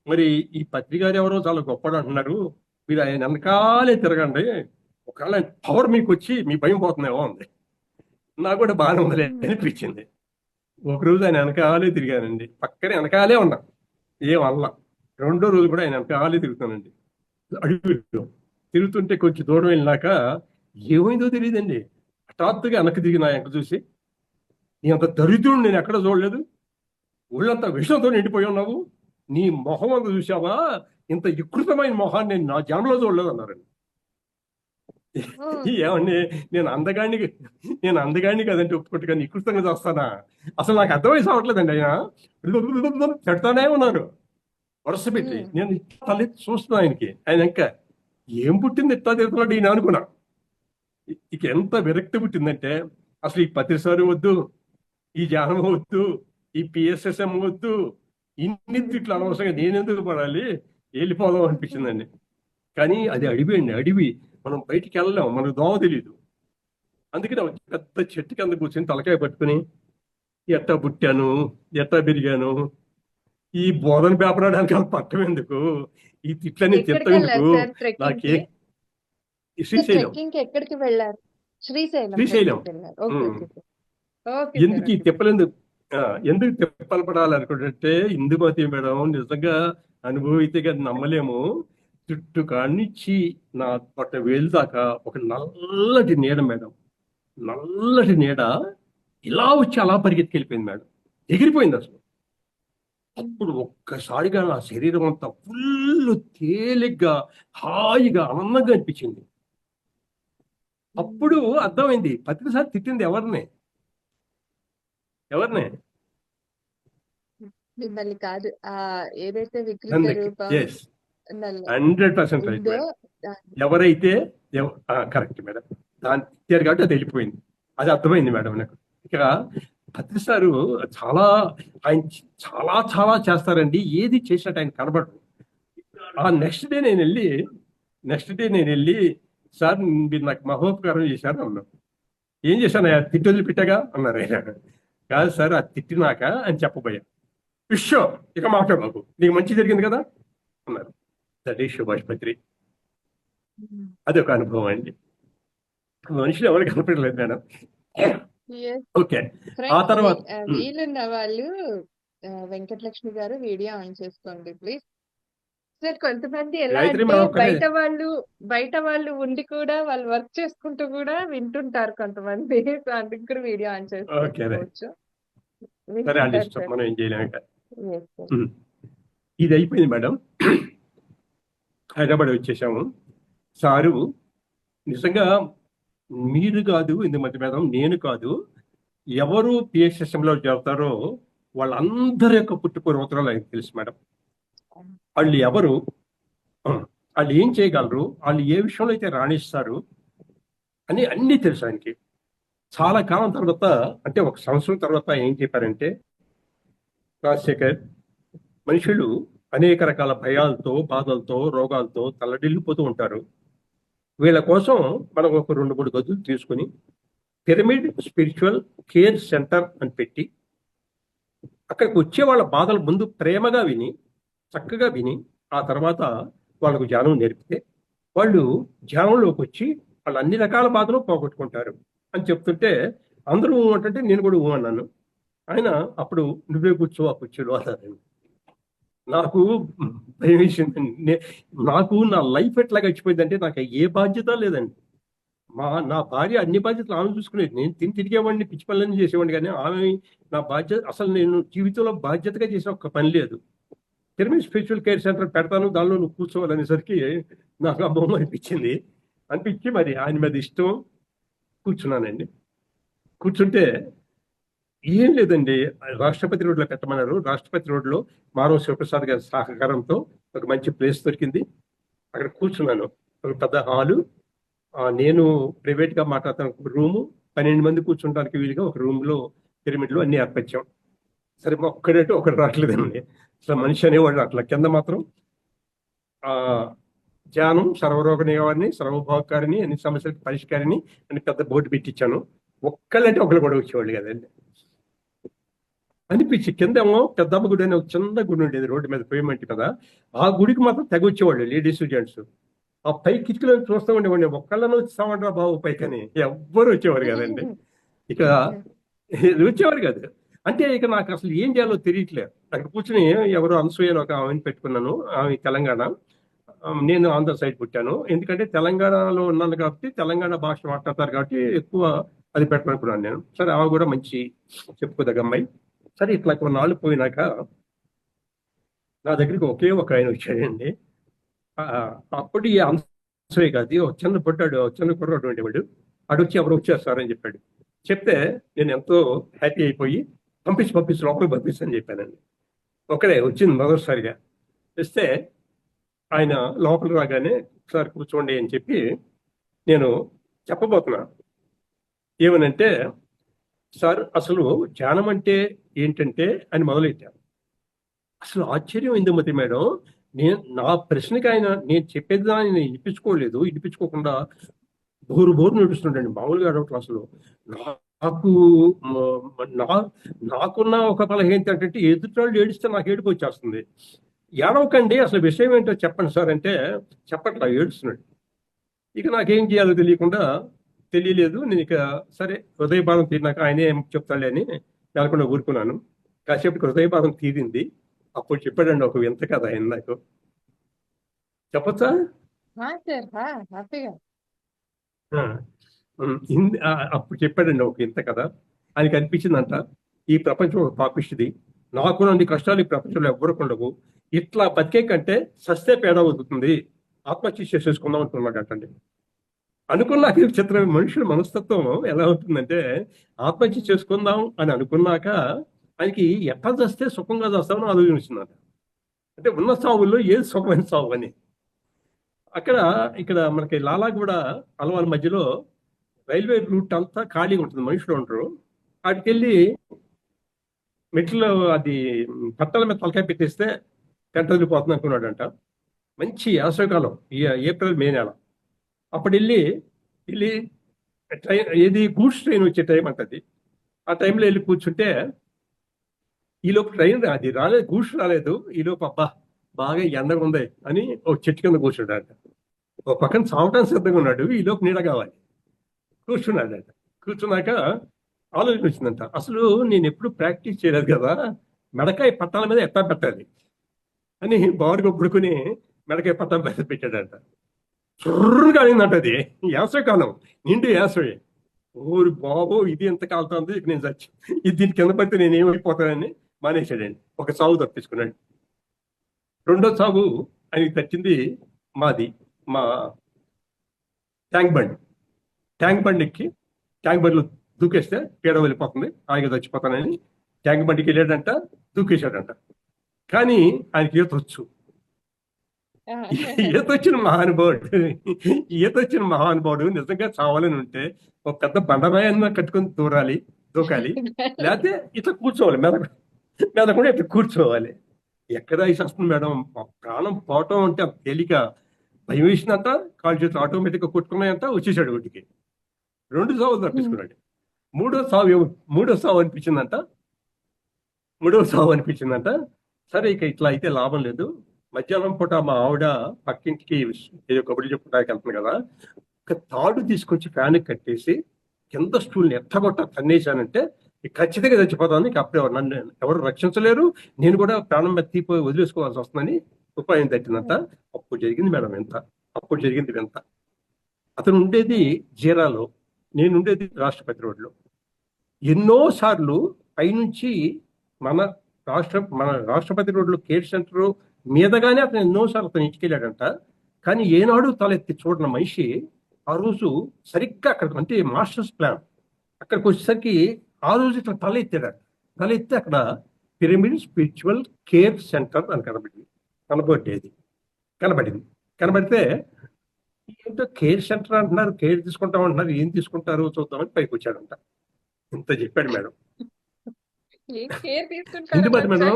మరి ఈ పత్రికారు ఎవరో చాలా గొప్పడు అంటున్నారు, మీరు ఆయన వెనకాలే తిరగండి, ఒకవేళ పవర్ మీకు వచ్చి మీ భయం పోతుందేమో ఉంది. నాకు కూడా బాగానే ఉందిలే అనిపించింది. ఒకరోజు ఆయన వెనకాలే తిరిగానండి, పక్కనే వెనకాలే ఉన్నా, ఏం అల్లా. రెండో రోజు కూడా ఆయన వెనకాలే తిరుగుతానండి. అడుగులో తిరుగుతుంటే కొంచెం దూరం వెళ్ళినాక ఏమైందో తెలియదండి, హఠాత్తుగా వెనక్కి తిరిగి నా వెనక చూసి, నీ అంత దరిద్రుడు నేను ఎక్కడ చూడలేదు, ఒళ్ళంతా విషంతో నిండిపోయి ఉన్నావు, నీ మొహం అంత చూసావా, ఇంత వికృతమైన మొహాన్ని నేను నా జన్మలో చూడలేదు అన్నారండి. ఏమండి, నేను అందగాడిని కదంటే ఒప్పుకుంటే కానీ వికృతంగా చేస్తానా, అసలు నాకు అర్థమైతే అవట్లేదండి. ఆయన పెడతానే ఉన్నారు వరుస పెట్టి. నేను తలెత్తి చూస్తున్నా ఆయన ఇంకా ఏం పుట్టింది ఇట్లా తిరుగుతున్నాడు ఈయన అనుకున్నా. ఇక ఎంత విరక్తి పుట్టిందంటే, అసలు ఈ పత్రిసారి వద్దు, ఈ జానం వద్దు, ఈ పిఎస్ఎస్ఎం వద్దు, ఇన్ని తిట్లు అనవసరంగా నేనెందుకు పడాలి, వెళ్ళిపోదాం అనిపించిందండి. కానీ అది అడవి, మనం బయటికి వెళ్ళలేము, మనకు దోమ తెలియదు. అందుకని పెద్ద చెట్టు కింద కూర్చొని తలకాయ పట్టుకుని ఎట్టా పుట్టాను, ఎట్టా పెరిగాను, ఈ బోధన పేపర్ ఆడడానికి వాళ్ళ పట్టం ఎందుకు, ఈ తిట్లని తిట్టేందుకు, నాకే శ్రీశైలం ఎక్కడికి వెళ్ళారు? శ్రీశైలం. ఎందుకు ఈ ఎందుకు తిప్పలు పడాలనుకుంటే, ఇందుమతి మేడం నిజంగా అనుభవితే నమ్మలేము. చుట్టూ కానిచ్చి నా పొట్ట వేలు దాకా ఒక నల్లటి నీడ మేడం, నల్లటి నీడ ఇలా వచ్చి అలా పరిగెత్తికెళ్ళిపోయింది మేడం, ఎగిరిపోయింది అసలు. అప్పుడు ఒక్కసారిగా నా శరీరం అంతా ఫుల్ తేలిగ్గా, హాయిగా, ఆనందంగా అనిపించింది. అప్పుడు అర్థమైంది ప్రతిసారి తిట్టింది ఎవరినే మిమ్మల్ని కాదు, ఏదైతే వికృత రూపం 100% రైట్ మేడం. ఎవరైతే కరెక్ట్ మేడం, దాన్ని తిట్టారు కాబట్టి అది వెళ్ళిపోయింది, అది అర్థమైంది మేడం నాకు. ఇక పత్రిసారు ఆయన చాలా చేస్తారండి, ఏది చేసినట్టు ఆయన కనబడరు. ఆ నెక్స్ట్ డే నేను వెళ్ళి సార్ మీరు నాకు మహోపకారం చేశారు అన్నా. ఏం చేశాను, తిట్టి వదిలిపెట్టాగా అన్నారు ఆయన. కాదు సార్, అది తిట్టినాక అని చెప్పబోయా, విషయం ఇక మాట్లాడబాబు, నీకు మంచి జరిగింది కదా అన్నారు. దట్ ఈస్ సుభాష్ పత్రి. అదొక అనుభవం అండి. మనుషులు ఎవరు కనపడలేదు మేడం. ఓకే, ఆ తర్వాత వీలున్న వాళ్ళు వెంకటలక్ష్మి గారు వీడియో ఆన్ చేసుకోండి ప్లీజ్. సార్, కొంతమంది ఎలా అంటే బయట వాళ్ళు ఉండి కూడా వాళ్ళు వర్క్ చేసుకుంటూ కూడా వింటుంటారు కొంతమంది, అందుకు కూడా వీడియో ఆన్ చేసుకోవచ్చు. మనం ఏం చేయలేము. ఇది అయిపోయింది మేడం, హైదరాబాద్ వచ్చేసాము. సారు నిజంగా మీరు కాదు ఇందుమతి మేడం, నేను కాదు, ఎవరు పిఎస్ఎస్ఎంలో చేరుతారో వాళ్ళందరి యొక్క పుట్టుపూర్వోత్తరాలు ఆయనకు తెలుసు మేడం. వాళ్ళు ఎవరు, వాళ్ళు ఏం చేయగలరు, వాళ్ళు ఏ విషయంలో అయితే రాణిస్తారు అని అన్నీ తెలుసు ఆయనకి. చాలా కాలం తర్వాత, అంటే ఒక సంవత్సరం తర్వాత ఏం చెప్పారంటే, రాజశేఖర్, మనుషులు అనేక రకాల భయాలతో, బాధలతో, రోగాలతో తల్లడిల్లిపోతూ ఉంటారు. వీళ్ళ కోసం మనం ఒక 2-3 గదులు తీసుకుని పిరమిడ్ స్పిరిచువల్ కేర్ సెంటర్ అని పెట్టి, అక్కడికి వచ్చే వాళ్ళ బాధలు ముందు ప్రేమగా విని, చక్కగా విని, ఆ తర్వాత వాళ్ళకు ధ్యానం నేర్పితే వాళ్ళు ధ్యానంలోకి వచ్చి వాళ్ళు అన్ని రకాల బాధలు పోగొట్టుకుంటారు అని చెప్తుంటే అందరూ అంటే నేను కూడా అన్నాను. ఆయన అప్పుడు నువ్వే కూర్చో ఆ కూర్చోలో అన్నారండి. నాకు భయం వేసిందండి. నాకు నా లైఫ్ ఎట్లా గడిచిపోయిందంటే నాకు ఏ బాధ్యత లేదండి. నా భార్య అన్ని బాధ్యతలు ఆమె చూసుకునేది. నేను తిరిగేవాడిని, పిచ్చి పనులన్నీ చేసేవాడిని, కానీ ఆమె నా బాధ్యత. అసలు నేను జీవితంలో బాధ్యతగా చేసిన ఒక్క పని లేదు. పిరమిడ్ స్పిరిచువల్ కేర్ సెంటర్ పెడతాను, దానిలో నువ్వు కూర్చోవాలనేసరికి నాకు అమ్మమ్మ అనిపించి మరి ఆయన మీద ఇష్టం కూర్చున్నానండి. కూర్చుంటే ఏం లేదండి, రాష్ట్రపతి రోడ్లో పెట్టమన్నారు. రాష్ట్రపతి రోడ్లో మానవ శివప్రసాద్ గారి సహకారంతో ఒక మంచి ప్లేస్ దొరికింది. అక్కడ కూర్చున్నాను. ఒక పెద్ద హాలు, నేను ప్రైవేట్గా మాట్లాడతాను ఒక రూము, 12 మంది కూర్చుంటానికి వీలుగా ఒక రూమ్లో పిరమిడ్లో అన్ని ఏర్పరిచాం. సరే ఒక్కడంటే ఒకటి రావట్లేదండి. అసలు మనిషి అనేవాడు అట్లా. కింద మాత్రం ధ్యానం సర్వరోగ నివారణి, సర్వభోగకారిని, అన్ని సమస్యలకు పరిష్కారిని అని పెద్ద బోర్డు పెట్టించాను. ఒక్కళ్ళంటే ఒకళ్ళు కూడా వచ్చేవాళ్ళు కదండి అనిపించి. కిందేమో పెద్దమ్మ గుడి అనే ఒక చిన్న గుడి ఉండేది రోడ్డు మీద, పేమెంట్ కదా. ఆ గుడికి మాత్రం తెగ వచ్చేవాళ్ళు లేడీస్ జెంట్స్. ఆ పై కిటికీలో చూస్తూ ఉండేవాడిని. ఒక్కళ్ళను వచ్చామంటారా బాబు పైకని. ఎవ్వరు వచ్చేవారు కదండి. ఇక వచ్చేవారు కాదు. అంటే ఇక నాకు అసలు ఏం చేయాలో తెలియట్లేదు. అక్కడ కూర్చుని ఎవరో అనసూయ ఒక ఆమెను పెట్టుకున్నాను. ఆమె తెలంగాణ, నేను ఆంధ్ర సైడ్ పుట్టాను. ఎందుకంటే తెలంగాణలో ఉన్నాను కాబట్టి తెలంగాణ భాష మాట్లాడతారు కాబట్టి ఎక్కువ అది పెట్టనుకున్నాను నేను. సరే ఆమె కూడా మంచి చెప్పుకోదగ్గ అమ్మాయి. సరే ఇట్లా కొన్నాళ్ళు పోయినాక నా దగ్గరికి ఒకే ఒక ఆయన వచ్చాడండి. అప్పుడు ఈ అనసూయ కాదు, ఒక చిన్న పుట్టాడు, చిన్న కుర్రాడు ఉండేవాడు. అటు వచ్చి ఎవరు వచ్చేస్తారని చెప్పాడు. చెప్తే నేను ఎంతో హ్యాపీ అయిపోయి పంపించి లోపలికి పంపిస్తాను చెప్పానండి. ఒకడే వచ్చింది మొదటిసారిగా. ఇస్తే ఆయన లోపల రాగానే ఒకసారి కూర్చోండి అని చెప్పి నేను చెప్పబోతున్నా. ఏమనంటే, సార్ అసలు ధ్యానం అంటే ఏంటంటే అని మొదలెట్టాను. అసలు ఆశ్చర్యం అయింది మేడం. నా ప్రశ్నకి ఆయన నేను చెప్పేది దాన్ని నేను ఇనిపించుకోకుండా బోరు నడుస్తుంటండి. మామూలుగా అడగటం అసలు. నాకు నాకున్న ఒక బలహీనత ఏంటంటే ఎదుటి ఏడిస్తే నాకు ఏడుపు వచ్చేస్తుంది. ఏడవకండి, అసలు విషయం ఏంటో చెప్పండి సార్ అంటే చెప్పట్లా, ఏడుస్తున్నాడు. ఇక నాకేం చేయాలో తెలియలేదు. నేను ఇక సరే హృదయభారం తీరినాక ఆయనే ఏం చెప్తాడే అని నెలకొండ ఊరుకున్నాను. కాసేపటికి హృదయభారం తీరింది. అప్పుడు చెప్పాడండి ఒక వింత కథ ఆయన నాకు. చెప్పచ్చా? అప్పుడు చెప్పాడండి ఒక ఇంత కదా. ఆయనకి అనిపించిందంట, ఈ ప్రపంచం ఒక పాపిష్టిది, నాకున్న కష్టాలు ఈ ప్రపంచంలో ఎవ్వరికి ఉండవు, ఇట్లా బతికే కంటే సస్తే పేడ అవుతుంది, ఆత్మహత్య చేసేసుకుందాం అంటున్నాడంటండి. అనుకున్నాక చిత్రం, మనుషుల మనస్తత్వం ఎలా ఉంటుందంటే ఆత్మహత్య చేసుకుందాం అని అనుకున్నాక ఆయనకి ఎట్లా చేస్తే సుఖంగా చేస్తామని ఆలోచించిందంట. అంటే ఉన్న సావుల్లో ఏది సుఖమైన సావు అని. ఇక్కడ మనకి లాలాగూడ అలవాల మధ్యలో రైల్వే రూట్ అంతా ఖాళీగా ఉంటుంది, మనుషులు ఉంటారు. వాటికి వెళ్ళి మెట్లో అది పట్టల మీద తలకాయ పెట్టేస్తే గంట వదిలిపోతుంది అనుకున్నాడంట. మంచి వేసవికాలం, ఏప్రిల్ మే నెల. అప్పుడు వెళ్ళి ట్రైన్, ఏది గూడ్స్ ట్రైన్ వచ్చే టైం అంటది. ఆ టైంలో వెళ్ళి కూర్చుంటే ఈలోపు ట్రైన్ అది రాలేదు, గూడ్స్ రాలేదు. ఈలోపు అబ్బా బాగా ఎండగా ఉంది అని ఒక చెట్టు కింద కూర్చుంటాడంట. ఒక పక్కన చావటానికి సిద్ధంగా ఉన్నాడు, ఈలోపు నీడ కావాలి. కూర్చున్నాడంట. కూర్చున్నాక ఆలోచన వచ్చిందంట, అసలు నేను ఎప్పుడు ప్రాక్టీస్ చేయలేదు కదా, మెడకాయ పట్టాల మీద ఎట్టా పెట్టాలి అని బారుగా పడుకుని మెడకాయ పట్టాల మీద పెట్టాడంట. చుర్రుగా అయిందంట. అది వేసవికాలం, నిండు వేసవి. ఊరు బాబో ఇది ఎంత కాలుతుంది, ఇక నేను చచ్చి దీని కింద పడితే నేను ఏమైపోతానని మానేశాడండి. ఒక సాగు తప్పించుకున్నాడు. రెండో సాగు ఆయనకి తచ్చింది మా ట్యాంక్ బండ్ ఎక్కి ట్యాంక్ బండ్లో దూకేస్తే పీడ వెళ్ళిపోతుంది, ఆయన చచ్చిపోతానని ట్యాంక్ బండికి వెళ్ళాడంట, దూకేశాడంట. కానీ ఆయనకి ఈత వచ్చు. ఈతొచ్చిన మహానుభావుడు ఈతొచ్చిన మహానుభావుడు నిజంగా చావాలని ఉంటే ఒక పెద్ద బండరాయన్న కట్టుకొని దూకాలి. లేకపోతే ఇట్లా కూర్చోవాలి, మెదకుండా ఇట్లా కూర్చోవాలి. ఎక్కడ ఐస్ వస్తుంది మేడం, ప్రాణం పోవటం అంటే అంత తేలిక. భయం వేసినంత కాళ్ళు చేతులు ఆటోమేటిక్ గా కొట్టుకున్నాయంట, వచ్చేసాడు ఒడ్డుకి. 2 సావులు తప్పించుకున్నాడు. మూడో సావు అనిపించిందంట. సరే ఇక ఇట్లా అయితే లాభం లేదు. మధ్యాహ్నం పూట మా ఆవిడ పక్కింటికి ఏదో కబుర్లు చెప్పుకోవడానికి వెళ్తుంది కదా, ఒక తాడు తీసుకొచ్చి ఫ్యాన్ కట్టేసి కింద స్టూల్ని ఎత్తగొట్ట తన్నేశానంటే ఖచ్చితంగా చచ్చిపోతాను. ఇక అప్పుడు నన్ను ఎవరు రక్షించలేరు, నేను కూడా ప్రాణం మీద తీపోయి వదిలేసుకోవాల్సి వస్తుందని ఉపాయం తట్టినంత. అప్పుడు జరిగింది మేడం వింత. అతను ఉండేది జీరాలో, నేను ఉండేది రాష్ట్రపతి రోడ్లో. ఎన్నో సార్లు పైనుంచి మన రాష్ట్రపతి రోడ్లో కేర్ సెంటర్ మీదగానే అతను ఎన్నోసార్లు అతను ఇంటికి వెళ్ళాడంట. కానీ ఏనాడు తలెత్తి చూడని మనిషి ఆ రోజు సరిగ్గా అక్కడ, అంటే మాస్టర్స్ ప్లాన్ అక్కడికి వచ్చేసరికి ఆ రోజు ఇట్లా తలెత్తి అక్కడ పిరమిడ్ స్పిరిచువల్ కేర్ సెంటర్ అని కనబడితే ఏంటో కేర్ సెంటర్ అంటున్నారు, కేర్ తీసుకుంటాం అంటున్నారు, ఏం తీసుకుంటారు చూద్దామని పైకి వచ్చాడంట. ఇంత చెప్పాడు మేడం. ఎందుకంటే మేడం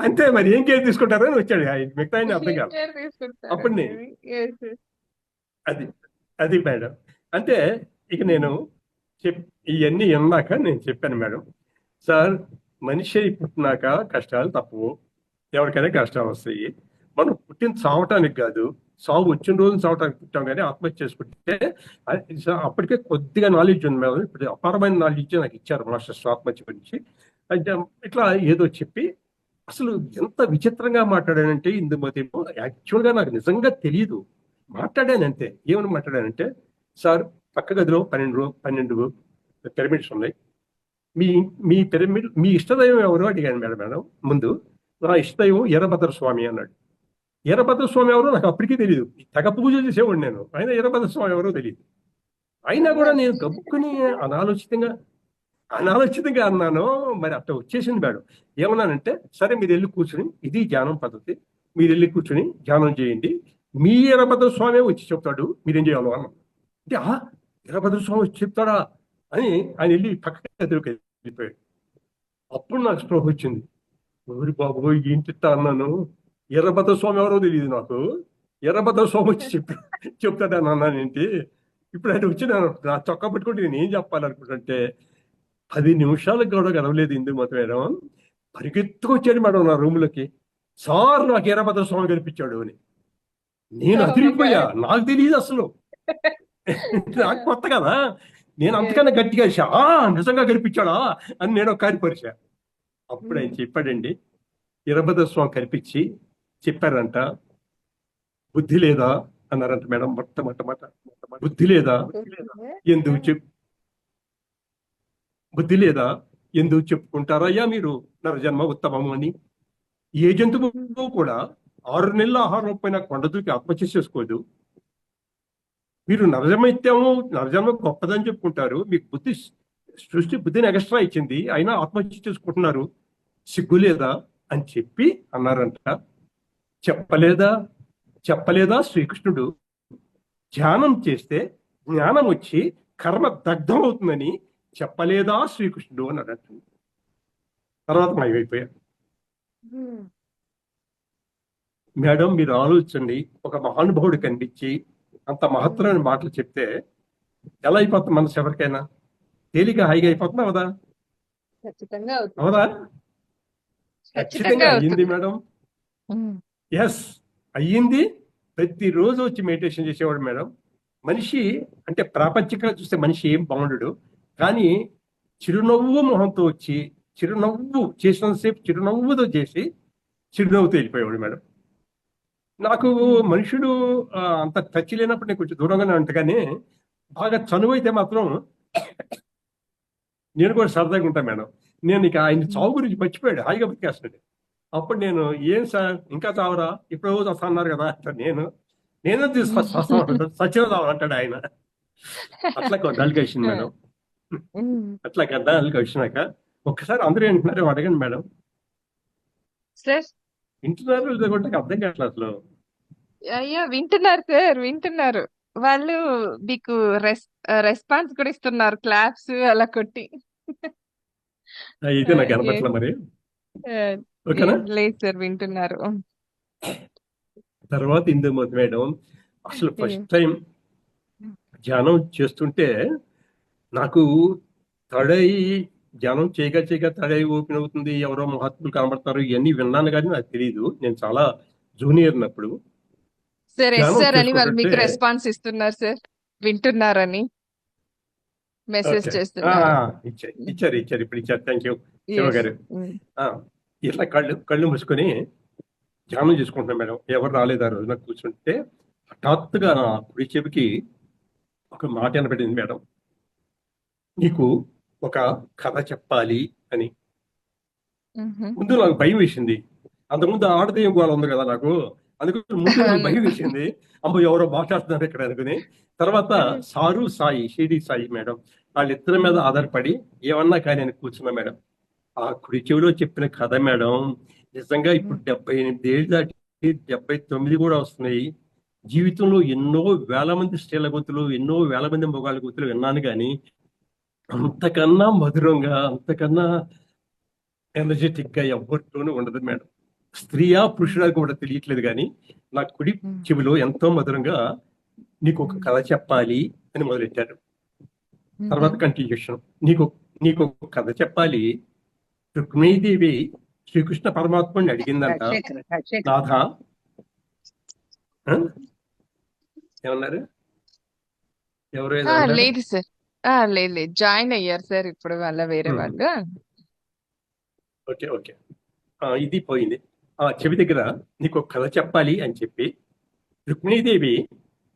అంతే, మరి ఏం కేర్ తీసుకుంటారని వచ్చాడు. మిగతా అర్థం కాదు. అప్పుడు అది మేడం. అంటే ఇక నేను ఇవన్నీ విన్నాక నేను చెప్పాను మేడం, సార్ మనిషి పుట్టినాక కష్టాలు తప్పవు, ఎవరికైనా కష్టాలు వస్తాయి. మనం పుట్టిన చావటానికి కాదు, సాగు వచ్చిన రోజు చావటానికి పుట్టాం. కానీ ఆత్మహత్య చేసుకుంటే అప్పటికే కొద్దిగా నాలెడ్జ్ ఉంది మేడం. ఇప్పుడు అపారమైన నాలెడ్జ్ నాకు ఇచ్చారు మాస్టర్స్ ఆత్మహత్య గురించి. అయితే ఇట్లా ఏదో చెప్పి అసలు ఎంత విచిత్రంగా మాట్లాడానంటే, ఇందుమతేమో యాక్చువల్గా నాకు నిజంగా తెలియదు, మాట్లాడానంతే. ఏమని మాట్లాడానంటే, సార్ పక్క గదిలో 12 పిరమిడ్స్ ఉన్నాయి, మీ పిరమిడ్ మీ ఇష్టదైవం ఎవరు అడిగాను మేడం. ముందు నా ఇష్టదైవం ఎర్రభద్ర స్వామి అన్నాడు. ఎర్రభద్ర స్వామి ఎవరో నాకు అప్పటికీ తెలియదు. తెగ పూజ చేసేవాడు నేను, అయినా ఎర్రభద్ర స్వామి ఎవరో తెలియదు. అయినా కూడా నేను గబుక్కుని అనాలోచితంగా అన్నాను. మరి అట్లా వచ్చేసింది మేడం. ఏమన్నానంటే, సరే మీరు వెళ్ళి కూర్చుని, ఇది ధ్యానం పద్ధతి, మీరు వెళ్ళి కూర్చుని ధ్యానం చేయండి, మీ ఎర్రభద్ర స్వామి వచ్చి చెప్తాడు మీరేం చేయాలో అన్నాను. అంటే ఎర్రభద్ర స్వామి వచ్చి చెప్తాడా అని ఆయన వెళ్ళి పక్కకి ఎదురుకి వెళ్ళిపోయాడు. అప్పుడు నాకు స్పృహ వచ్చింది. ఊరి బాబు ఏంటి అన్నాను, ఎర్రభద్ర స్వామి ఎవరో తెలియదు నాకు, ఎర్రభద్ర స్వామి వచ్చి చెప్తాడని అన్నానేంటి. ఇప్పుడు ఆయన వచ్చి నా చొక్కా పెట్టుకుంటే నేను ఏం చెప్పాలనుకుంటుంటే, 10 నిమిషాలకు కూడా గడవలేదు ఇందుమతి మేడం. పరిగెత్తుకొచ్చాడు మేడం నా రూమ్లోకి, సార్ నాకు ఎర్రభద్ర స్వామి కనిపించాడు అని. నేను అదిరిపోయా, నాకు తెలియదు అసలు, నాకు కొత్త కదా. నేను అంతకన్నా గట్టిగా నిజంగా కనిపించాడా అని నేను కారిపరిచా. అప్పుడు ఆయన చెప్పాడండి, ఎర్రభద్ర స్వామి కనిపించి చెప్పారంట, బుద్ధి లేదా అన్నారంట మేడం. మొట్టమొదట బుద్ధి లేదా ఎందుకు చెప్పుకుంటారయ్యా మీరు నరజన్మ ఉత్తమము అని. ఏ జంతువు కూడా 6 నెలల ఆహారం పైన కొండదూకి ఆత్మహత్య చేసుకోదు. మీరు నరజన్మ గొప్పదని చెప్పుకుంటారు, మీకు సృష్టి బుద్ధిని ఎక్స్ట్రా ఇచ్చింది, అయినా ఆత్మహత్య చేసుకుంటున్నారు, సిగ్గు లేదా అని చెప్పి అన్నారంట. చెప్పలేదా శ్రీకృష్ణుడు, ధ్యానం చేస్తే జ్ఞానం వచ్చి కర్మ దగ్ధం అవుతుందని చెప్పలేదా శ్రీకృష్ణుడు అన్నాడంట. తర్వాత మాయమైపోయాడు. మేడం మీరు ఆలోచించండి, ఒక మహానుభావుడు కనిపించి అంత మహత్తరమైన మాటలు చెప్తే ఎలా అయిపోతుంది మనసు ఎవరికైనా? తేలిక హాయిగా అయిపోతుందా అవదా? ఖచ్చితంగా అయ్యింది మేడం. ఎస్ అయ్యింది. ప్రతిరోజు వచ్చి మెడిటేషన్ చేసేవాడు మేడం. మనిషి అంటే ప్రాపంచికంగా చూస్తే మనిషి ఏం బాగుండడు, కానీ చిరునవ్వు మొహంతో వచ్చి చిరునవ్వు చేసినంతసేపు చిరునవ్వుతో చేసి చిరునవ్వుతో వెళ్ళిపోయేవాడు మేడం. నాకు మనుషుడు అంత టచ్ లేనప్పుడు నేను కొంచెం దూరంగానే ఉంటాగానే, బాగా చనువైతే మాత్రం నేను కూడా సరదాగా ఉంటాను మేడం. నేను ఇక ఆయన చావు గురించి మర్చిపోయాడు, హాయిగా బతికేస్తున్నాడు. అప్పుడు నేను, ఏం సార్ ఇంకా చావరా, ఇప్పుడు వస్తా అన్నారు కదా, నేను సచిన చావంటాడు ఆయన. అట్లా కొన్నాళ్ళకి వచ్చింది మేడం. అట్లా కొన్నాళ్ళకి వచ్చినాక ఒక్కసారి అందరూ ఏంటున్నారు అడగండి మేడం. సార్ వింటున్నారు లేకపోతే నాకు అర్థం కావట్లేదు అసలు. అయ్యో వింటున్నారు సార్ వింటున్నారు. వాళ్ళు మీకు రెస్పాన్స్ కూడా ఇస్తున్నారు, క్లాప్స్ అలా కొట్టి. అయితే నాకు కనపట్లే మరి. ఓకేనా? లేదు సార్ వింటున్నారు. తర్వాత ఇందుమతి మేడం అసలు ఫస్ట్ టైం ధ్యానం చేస్తుంటే నాకు తడై ధ్యానం చేయగా తడై ఓపెన్ అవుతుంది, ఎవరో మహాత్ములు కనబడతారు, ఇవన్నీ విన్నాను కానీ నాకు తెలియదు. నేను చాలా జూనియర్ అప్పుడు. సార్ ఎస్ ధ్యానం సార్ అని వాళ్ళు మీకు చేసుకుంటుంటే రెస్పాన్స్ ఇస్తున్నారు సార్, వింటున్నారని మెసేజ్ ఓకే చేస్తున్నారు. ఇచ్చారు ఇప్పుడు ఇచ్చారు. Thank you Shiva Yes. గారు. Mm. ఇట్లా కళ్ళు మూసుకొని ధ్యానం చేసుకుంటున్నాం మేడం. ఎవరు రాలేదు ఆ రోజు. నాకు కూర్చుంటే హఠాత్తుగా నా కుడి చెవికి ఒక మాట వినపడింది మేడం, నీకు ఒక కథ చెప్పాలి అని. Mhm. ముందు నాకు భయం వేసింది. అంతకుముందు ఆడదేం గోళ ఉంది కదా నాకు, అందుకని ముందు నాకు భయం వేసింది. అమ్మో ఎవరో మాట్లాడుతున్నారు ఇక్కడ అనుకుని. తర్వాత సారు సాయి, షిరిడి సాయి మేడం, వాళ్ళిద్దరి మీద ఆధారపడి ఏమన్నా కానీ నేను కూర్చున్నా మేడం. ఆ కుడి చెవిలో చెప్పిన కథ మేడం నిజంగా ఇప్పుడు 78 ఏళ్ళు దాటి 79 కూడా వస్తున్నాయి. జీవితంలో ఎన్నో వేల మంది స్త్రీల గొంతులు, ఎన్నో వేల మంది మగవాళ్ళ గొంతులు విన్నాను కానీ అంతకన్నా మధురంగా, అంతకన్నా ఎనర్జెటిక్ గా ఎవరితోనూ ఉండదు మేడం. స్త్రీయా పురుషుడా కూడా తెలియట్లేదు కానీ నా కుడి చెవిలో ఎంతో మధురంగా నీకు ఒక కథ చెప్పాలి అని మొదలెట్టారు. తర్వాత కంటిన్యూషన్, నీకు ఒక కథ చెప్పాలి. రుక్మిణీదేవి శ్రీకృష్ణ పరమాత్మని అడిగిందంట, నాథ ఏమన్నారు? ఎవరు ఏదో అన్నారు? లేదు సార్, లేదు జాయిన్ అయ్యారు సార్ ఇప్పుడు వాళ్ళ వేరే వాళ్ళు. ఓకే ఇది పోయింది. చెవి దగ్గర నీకు ఒక కథ చెప్పాలి అని చెప్పి రుక్మిణీదేవి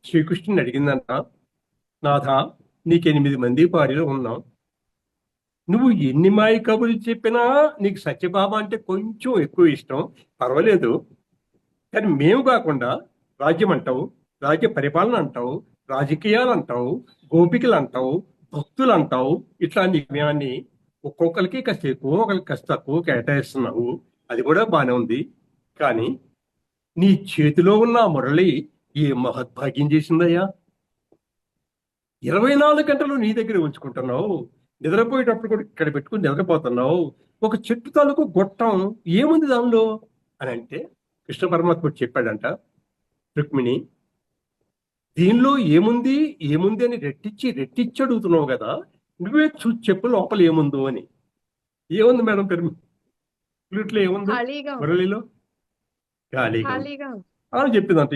శ్రీకృష్ణుని అడిగిందంట, నాథ నీకు 8 మంది భార్యలు ఉన్నాం, నువ్వు ఎన్ని మాయ కబుర్లు చెప్పినా నీకు సత్యభామ అంటే కొంచెం ఎక్కువ ఇష్టం, పర్వాలేదు, కానీ మేము కాకుండా రాజ్యం అంటావు, రాజ్య పరిపాలన అంటావు, రాజకీయాలు అంటావు, గోపికలు అంటావు, భక్తులు అంటావు, ఇట్లా నీకు ఒక్కొక్కరికి కాస్త ఎక్కువ, ఒకరికి కాస్త తక్కువ కేటాయిస్తున్నావు. అది కూడా బాగానే ఉంది, కానీ నీ చేతిలో ఉన్న మురళి ఏ మహద్భాగ్యం చేసిందయ్యా. 24 గంటలు నీ దగ్గర ఉంచుకుంటున్నావు, నిద్రపోయేటప్పుడు కూడా ఇక్కడ పెట్టుకుని నిద్రపోతున్నావు, ఒక చెట్టు తాలూకు గొట్టం ఏముంది దానిలో అని అంటే కృష్ణ పరమాత్మ చెప్పాడంట, రుక్మిణి దీనిలో ఏముంది అని రెట్టించి అడుగుతున్నావు కదా, నువ్వే చూసి చెప్పు లోపల ఏముందో అని. ఏముంది మేడం ఫ్లూట్లో ఏముంది? మురళిలో ఖాళీగా అని చెప్పిందంట.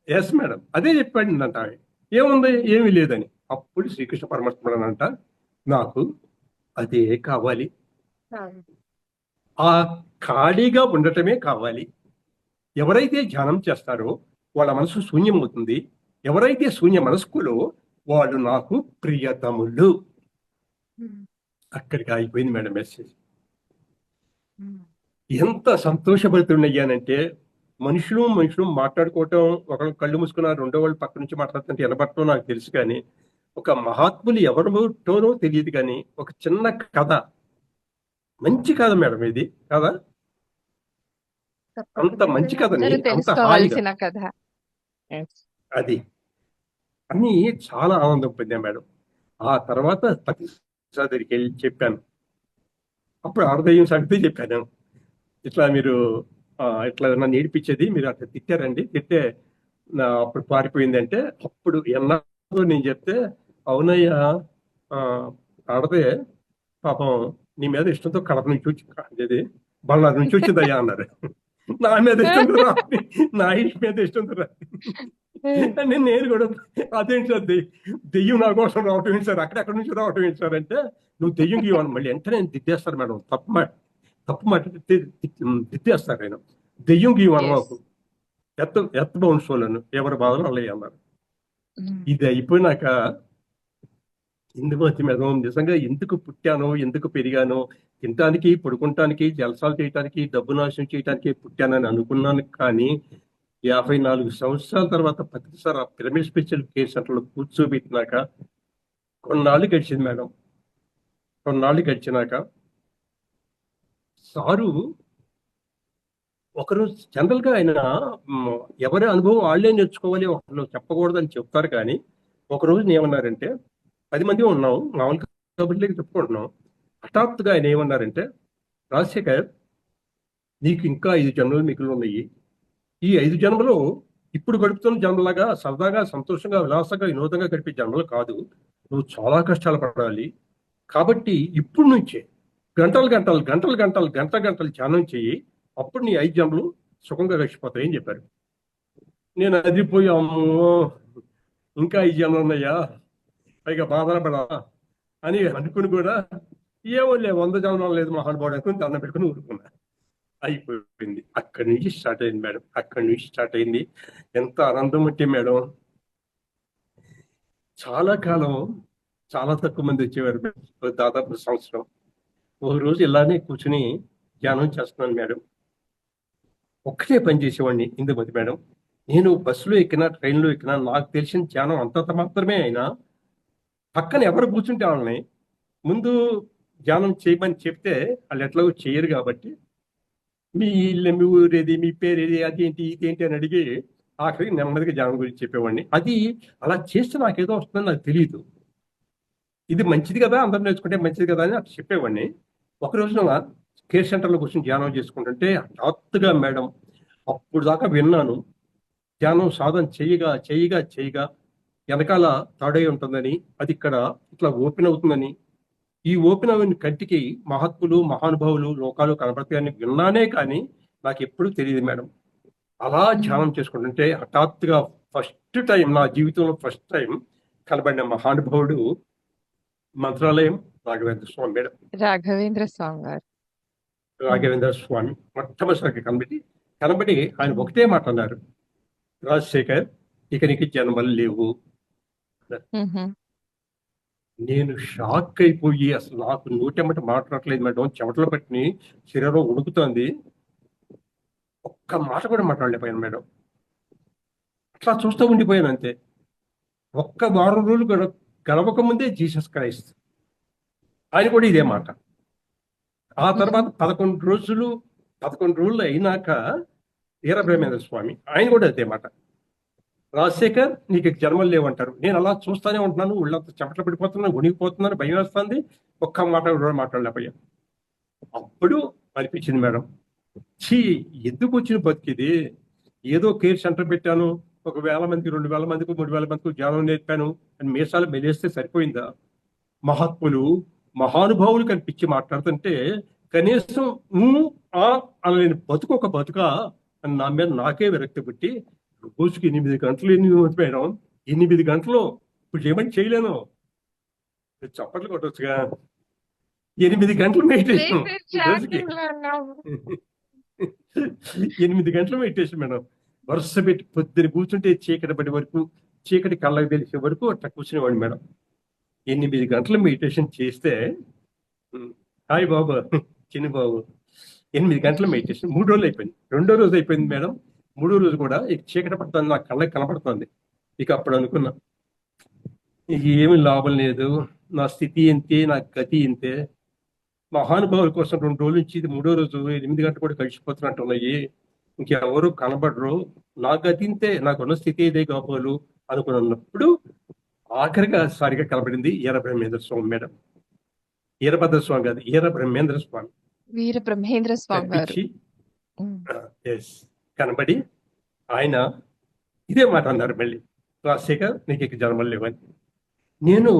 ఎస్ మేడం అదే చెప్పాడంట. ఏముంది? ఏమీ లేదని. అప్పుడు శ్రీకృష్ణ పరమాత్మ అంట, నాకు అదే కావాలి, ఆ ఖాళీగా ఉండటమే కావాలి. ఎవరైతే ధ్యానం చేస్తారో వాళ్ళ మనసు శూన్యమవుతుంది. ఎవరైతే శూన్య మనస్కులో వాళ్ళు నాకు ప్రియతములు. అక్కడికి ఆగిపోయింది మేడం మెసేజ్. ఎంత సంతోషపడుతున్నాయ్యానంటే, మనుషులు మాట్లాడుకోవటం, ఒకళ్ళు కళ్ళు మూసుకున్న రెండో వాళ్ళు పక్క నుంచి మాట్లాడుతుంటే వినపడటం నాకు తెలుసు, కానీ ఒక మహాత్ములు ఎవరితోనో తెలియదు, కానీ ఒక చిన్న కథ, మంచి కథ మేడం ఇది కదా, అంత మంచి కథని అంత హాయిగా కథ అది అని చాలా ఆనందం పొందాం మేడం. ఆ తర్వాత పతి దగ్గరికి వెళ్ళి చెప్పాను. అప్పుడు ఆడదయ్యం సంగతి చెప్పాను. ఇట్లా మీరు ఇట్లా నన్ను ఏడిపించేది మీరు అట్లా తిట్టారండి, తిట్టే అప్పుడు పారిపోయింది అంటే, అప్పుడు ఎన్నాదో నేను చెప్తే, అవునయ్యా ఆడదే పాపం నీ మీద ఇష్టంతో కడప నుంచి వచ్చి బళ్ళారి నుంచి వచ్చిందయ్యా అన్నారు. నా మీద ఇష్టంతో రా, నా ఇంటి మీద ఇష్టంతో రా. నేను కూడా అదేంటి సార్, దెయ్యం నా కోసం రావటం ఏంటి సార్, అక్కడెక్కడి నుంచి రావటం ఏంటి సార్ అంటే, నువ్వు దెయ్యంకి ఇవ్వను మళ్ళీ వెంటనే దిద్దేస్తారు మేడం, తప్పు మాట దిద్దేస్తారు. ఆయన దెయ్యంకి ఇవ్వను మాకు, ఎత్తబౌన్సోలను ఎవరి బాధలు అలా అన్నారు. ఇది అయిపోయినాక ఇందుమతి మీద నిజంగా ఎందుకు పుట్టానో, ఎందుకు పెరిగానో, తినటానికి, పడుకుంటానికి, జలసాలు చేయటానికి, డబ్బు నాశనం చేయటానికి పుట్టానని అనుకున్నాను. కానీ 54 సంవత్సరాల తర్వాత ప్రతిసారి ఆ పిరమిడ్ స్పెషల్ కేర్ సెంటర్లో కూర్చోబెట్టినాక కొన్నాళ్ళు గడిచింది మేడం. కొన్నాళ్ళు గడిచినాక సారు ఒకరోజు జనరల్గా ఆయన మ్, ఎవరి అనుభవం వాళ్ళే నేర్చుకోవాలి, ఒకళ్ళు చెప్పకూడదని చెప్తారు. కానీ ఒకరోజు ఏమన్నారంటే, 10 మంది ఉన్నాం మామూలుగా కబుర్లకి చెప్పుకుంటున్నాం. హఠాత్తుగా ఆయన ఏమన్నారంటే, రాజశేఖర్, నీకు ఇంకా 5 జన్మలు మిగిలి ఉన్నాయి. ఈ 5 జన్మలు ఇప్పుడు గడుపుతున్న జన్మలాగా సరదాగా సంతోషంగా విలాసంగా వినోదంగా గడిపే జన్మలు కాదు. నువ్వు చాలా కష్టాలు పడాలి. కాబట్టి ఇప్పుడు నుంచే గంటలు గంటలు గంటలు గంటలు గంట గంటలు ధ్యానం చెయ్యి. అప్పుడు నీ 5 జన్మలు సుఖంగా గడిచిపోతాయని చెప్పారు. నేను అదిపోయి, అమ్మో ఇంకా 5 జన్మలు ఉన్నాయా, పైగా బాధన పడా అని అనుకుని కూడా ఏమో లే, 100 జన్మలు లేదు మహానుభావుడు అనుకుని దండం పెట్టుకుని ఊరుకున్నా. అయిపోయింది. అక్కడి నుంచి స్టార్ట్ అయింది మేడం. అక్కడి నుంచి స్టార్ట్ అయింది. ఎంత ఆనందం అంటే మేడం, చాలా కాలం చాలా తక్కువ మంది వచ్చేవారు. దాదాపు సంవత్సరం ఒక రోజు ఇలానే కూర్చుని ధ్యానం చేస్తున్నాను మేడం. ఒక్కటే పని చేసేవాడిని ఇందుమతి మేడం. నేను బస్సులో ఎక్కినా ట్రైన్లో ఎక్కినా నాకు తెలిసిన ధ్యానం అంతంత మాత్రమే అయినా పక్కన ఎవరు కూర్చుంటే వాళ్ళని ముందు ధ్యానం చేయమని చెప్తే వాళ్ళు ఎట్లాగో చేయరు. కాబట్టి మీ ఇల్లు, మీ ఊరేది, మీ పేరేది, అదేంటి ఇదేంటి అని అడిగి ఆఖరికి నెమ్మదిగా ధ్యానం గురించి చెప్పేవాడిని. అది అలా చేస్తే నాకేదో వస్తుందని నాకు తెలియదు. ఇది మంచిది కదా, అందరూ నేర్చుకుంటే మంచిది కదా అని అట్లా చెప్పేవాడిని. ఒక రోజున కేర్ సెంటర్లో కూర్చొని ధ్యానం చేసుకుంటుంటే హఠాత్తుగా మేడం, అప్పుడు దాకా విన్నాను ధ్యానం సాధన చేయగా చేయగా చేయగా వెనకాల తాడై ఉంటుందని, అది ఇక్కడ ఇట్లా ఓపెన్ అవుతుందని, ఈ ఓపెన్ అయిన కంటికి మహాత్ములు మహానుభావులు లోకాలు కనపడతాయని విన్నానే కానీ నాకు ఎప్పుడు తెలియదు మేడం. అలా ధ్యానం చేసుకుంటుంటే హఠాత్తుగా ఫస్ట్ టైం నా జీవితంలో ఫస్ట్ టైం కనబడిన మహానుభావుడు మంత్రాలయం రాఘవేంద్ర స్వామి మేడం. రాఘవేంద్ర స్వామి గారు. రాఘవేంద్ర స్వామి మొట్టమొదటిసారి కనబడి ఆయన ఒకటే మాట అన్నారు, రాజశేఖర్, ఇక నీకు జన్మలు లేవు. మ్హూ. నేను షాక్ అయిపోయి అసలు నాకు నోటెమ్మట మాట్లాడలేదు మేడం. చెమటలు పట్టిని శరీరం ఉడుకుతోంది. ఒక్క మాట కూడా మాట్లాడలేకపోయాను మేడం. అట్లా చూస్తూ ఉండిపోయాను అంతే. ఒక్క వారం రోజులు గడవక ముందే జీసస్ క్రైస్ట్ ఆయన కూడా ఇదే మాట. ఆ తర్వాత 11 రోజులు అయినాక వీరబ్రహ్మేంద్ర స్వామి ఆయన కూడా అదే మాట, రాజశేఖర్ నీకు జన్మలు లేవంటారు. నేను అలా చూస్తానే ఉంటున్నాను, ఒళ్ళంతా చెమటలు పడిపోతున్నాను, వణిగిపోతున్నాను, భయం వేస్తుంది. ఒక్క మాట కూడా మాట్లాడలేకపోయాను. అప్పుడు అనిపించింది మేడం, ఛీ ఎందుకు వచ్చిన బతికిది. ఏదో కేర్ సెంటర్ పెట్టాను, 1,000 మందికి 2,000 మందికి 3,000 మందికి ధ్యానం నేర్పాను అని మీసాలు మెలేస్తే సరిపోయిందా? మహాత్ములు మహానుభావులు కనిపించి మాట్లాడుతుంటే కనీసం అనలేని బతుకు ఒక బతుక అని నా మీద నాకే విరక్తి పుట్టి, రోజుకి 8 గంటలు మేడం. 8 గంటలు ఇప్పుడు ఏమని చేయలేను, చప్పట్లు కొట్టొచ్చుగా. 8 గంటలు మెడిటేషన్ రోజుకి. 8 గంటలు మెడిటేషన్ మేడం. వరుస పెట్టి పొద్దున కూర్చుంటే చీకటి పడే వరకు, చీకటి కళ్ళకి తెలిసే వరకు అట్లా కూర్చునేవాడు మేడం. 8 గంటలు మెడిటేషన్ చేస్తే, హాయ్ బాబు, చిన్న బాబు, 8 గంటల మెడిటేషన్ 3 రోజులు అయిపోయింది. 2వ రోజు అయిపోయింది మేడం. 3వ రోజు కూడా ఇక చీకటి పడుతుంది, నా కళ్ళకి కనపడుతుంది. ఇక అప్పుడు అనుకున్నా, ఇక ఏమి లాభం లేదు, నా స్థితి ఇంతే, నా గతి ఇంతే. మహానుభావుల కోసం 2 రోజుల నుంచి ఇది 3వ రోజు 8 గంటలు కూడా గడిచిపోతున్నట్టు ఉన్నాయి. ఇంకెవరు కనబడరు, నా గతి ఇంతే, నాకున్న స్థితి ఇదే గోపాలు అనుకున్నప్పుడు ఆఖరిగా సారిగా కనబడింది వీరబ్రహ్మేంద్ర స్వామి మేడం. వీరభద్ర స్వామి కాదు, వీరబ్రహ్మేంద్ర స్వామి. వీర బ్రహ్మేంద్ర స్వామి గారు కనిపించి కనబడి ఆయన ఇదే మాట అన్నారు మళ్ళీ, రాజశేఖర్ నీకు ఇక జన్మలు లేవని. నేను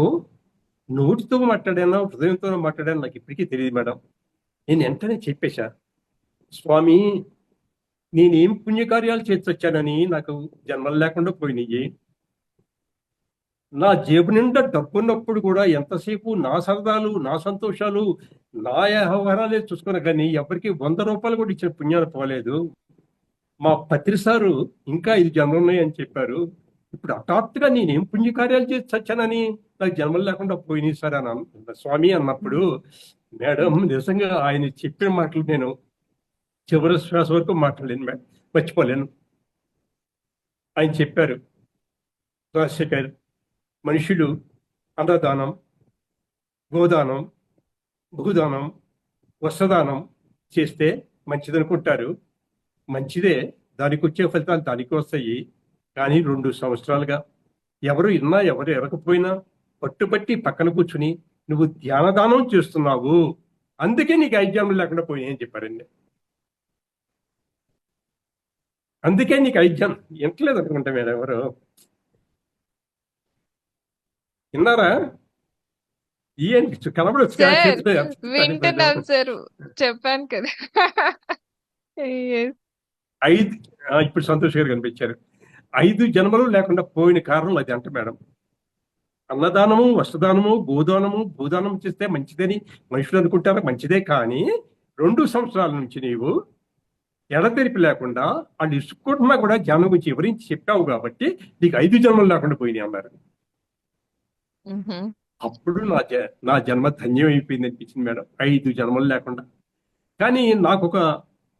నోటితో మాట్లాడానో హృదయంతో మాట్లాడానో నాకు ఇప్పటికీ తెలియదు మేడం. నేను వెంటనే చెప్పేశా, స్వామి నేనేం పుణ్యకార్యాలు చేసి వచ్చానని నాకు జన్మలు లేకుండా పోయినాయి. నా జేబు నిండా డబ్బున్నప్పుడు కూడా ఎంతసేపు నా సరదాలు, నా సంతోషాలు, నా వ్యవహారాలే చూసుకున్నా కానీ ఎవరికి 100 రూపాయలు కూడా ఇచ్చిన పుణ్యాలు పోలేదు. మా పత్రి సారు ఇంకా 5 జన్మలు ఉన్నాయని చెప్పారు. ఇప్పుడు హఠాత్తుగా నేనేం పుణ్యకార్యాలు చేసి చచ్చానని నాకు జన్మలు లేకుండా పోయినాయి సార్ అని స్వామి అన్నప్పుడు, మేడం నిజంగా ఆయన చెప్పిన మాటలు నేను చివరి శ్వాస వరకు మాట్లాడలేను మేడం, మర్చిపోలేను. ఆయన చెప్పారు, రాజశేఖర్, మనుషులు అన్నదానం, గోదానం, భూదానం, వస్త్రదానం చేస్తే మంచిదనుకుంటారు. మంచిదే, దానికి వచ్చే ఫలితాలు దానికి వస్తాయి. కానీ 2 సంవత్సరాలుగా ఎవరు విన్నా ఎవరు ఎరకపోయినా పట్టుబట్టి పక్కన కూర్చుని నువ్వు ధ్యానదానం చేస్తున్నావు, అందుకే నీకు ఐద్యాములు లేకుండా పోయాయి అని చెప్పారండి. అందుకే నీకు ఐద్యం ఎంటలేదు అనుకుంటా మేడం. ఎవరు విన్నారా? ఈ కనబడొచ్చు కదా సార్ చేతిలో ఎంత పని వింటున్నాం మేడం. సార్, చెప్పాను కదా. Yes. 5 ఇప్పుడు సంతోష్ గారు కనిపించారు. 5 జన్మలు లేకుండా పోయిన కారణం అది అంట మేడం. అన్నదానము, వస్త్రదానము, భూదానం చేస్తే మంచిదని మనుషులు అనుకుంటారు, మంచిదే. కానీ 2 సంవత్సరాల నుంచి నీవు ఎడతెరిపి లేకుండా వాళ్ళు ఇసుకుంటున్నా కూడా జ్ఞానం గురించి వివరించి చెప్పావు కాబట్టి నీకు 5 జన్మలు లేకుండా పోయినాయి అన్నారు. Mhm. అప్పుడు నా జన్మ ధన్యం అయిపోయింది అనిపించింది మేడం, 5 జన్మలు లేకుండా. కానీ నాకు ఒక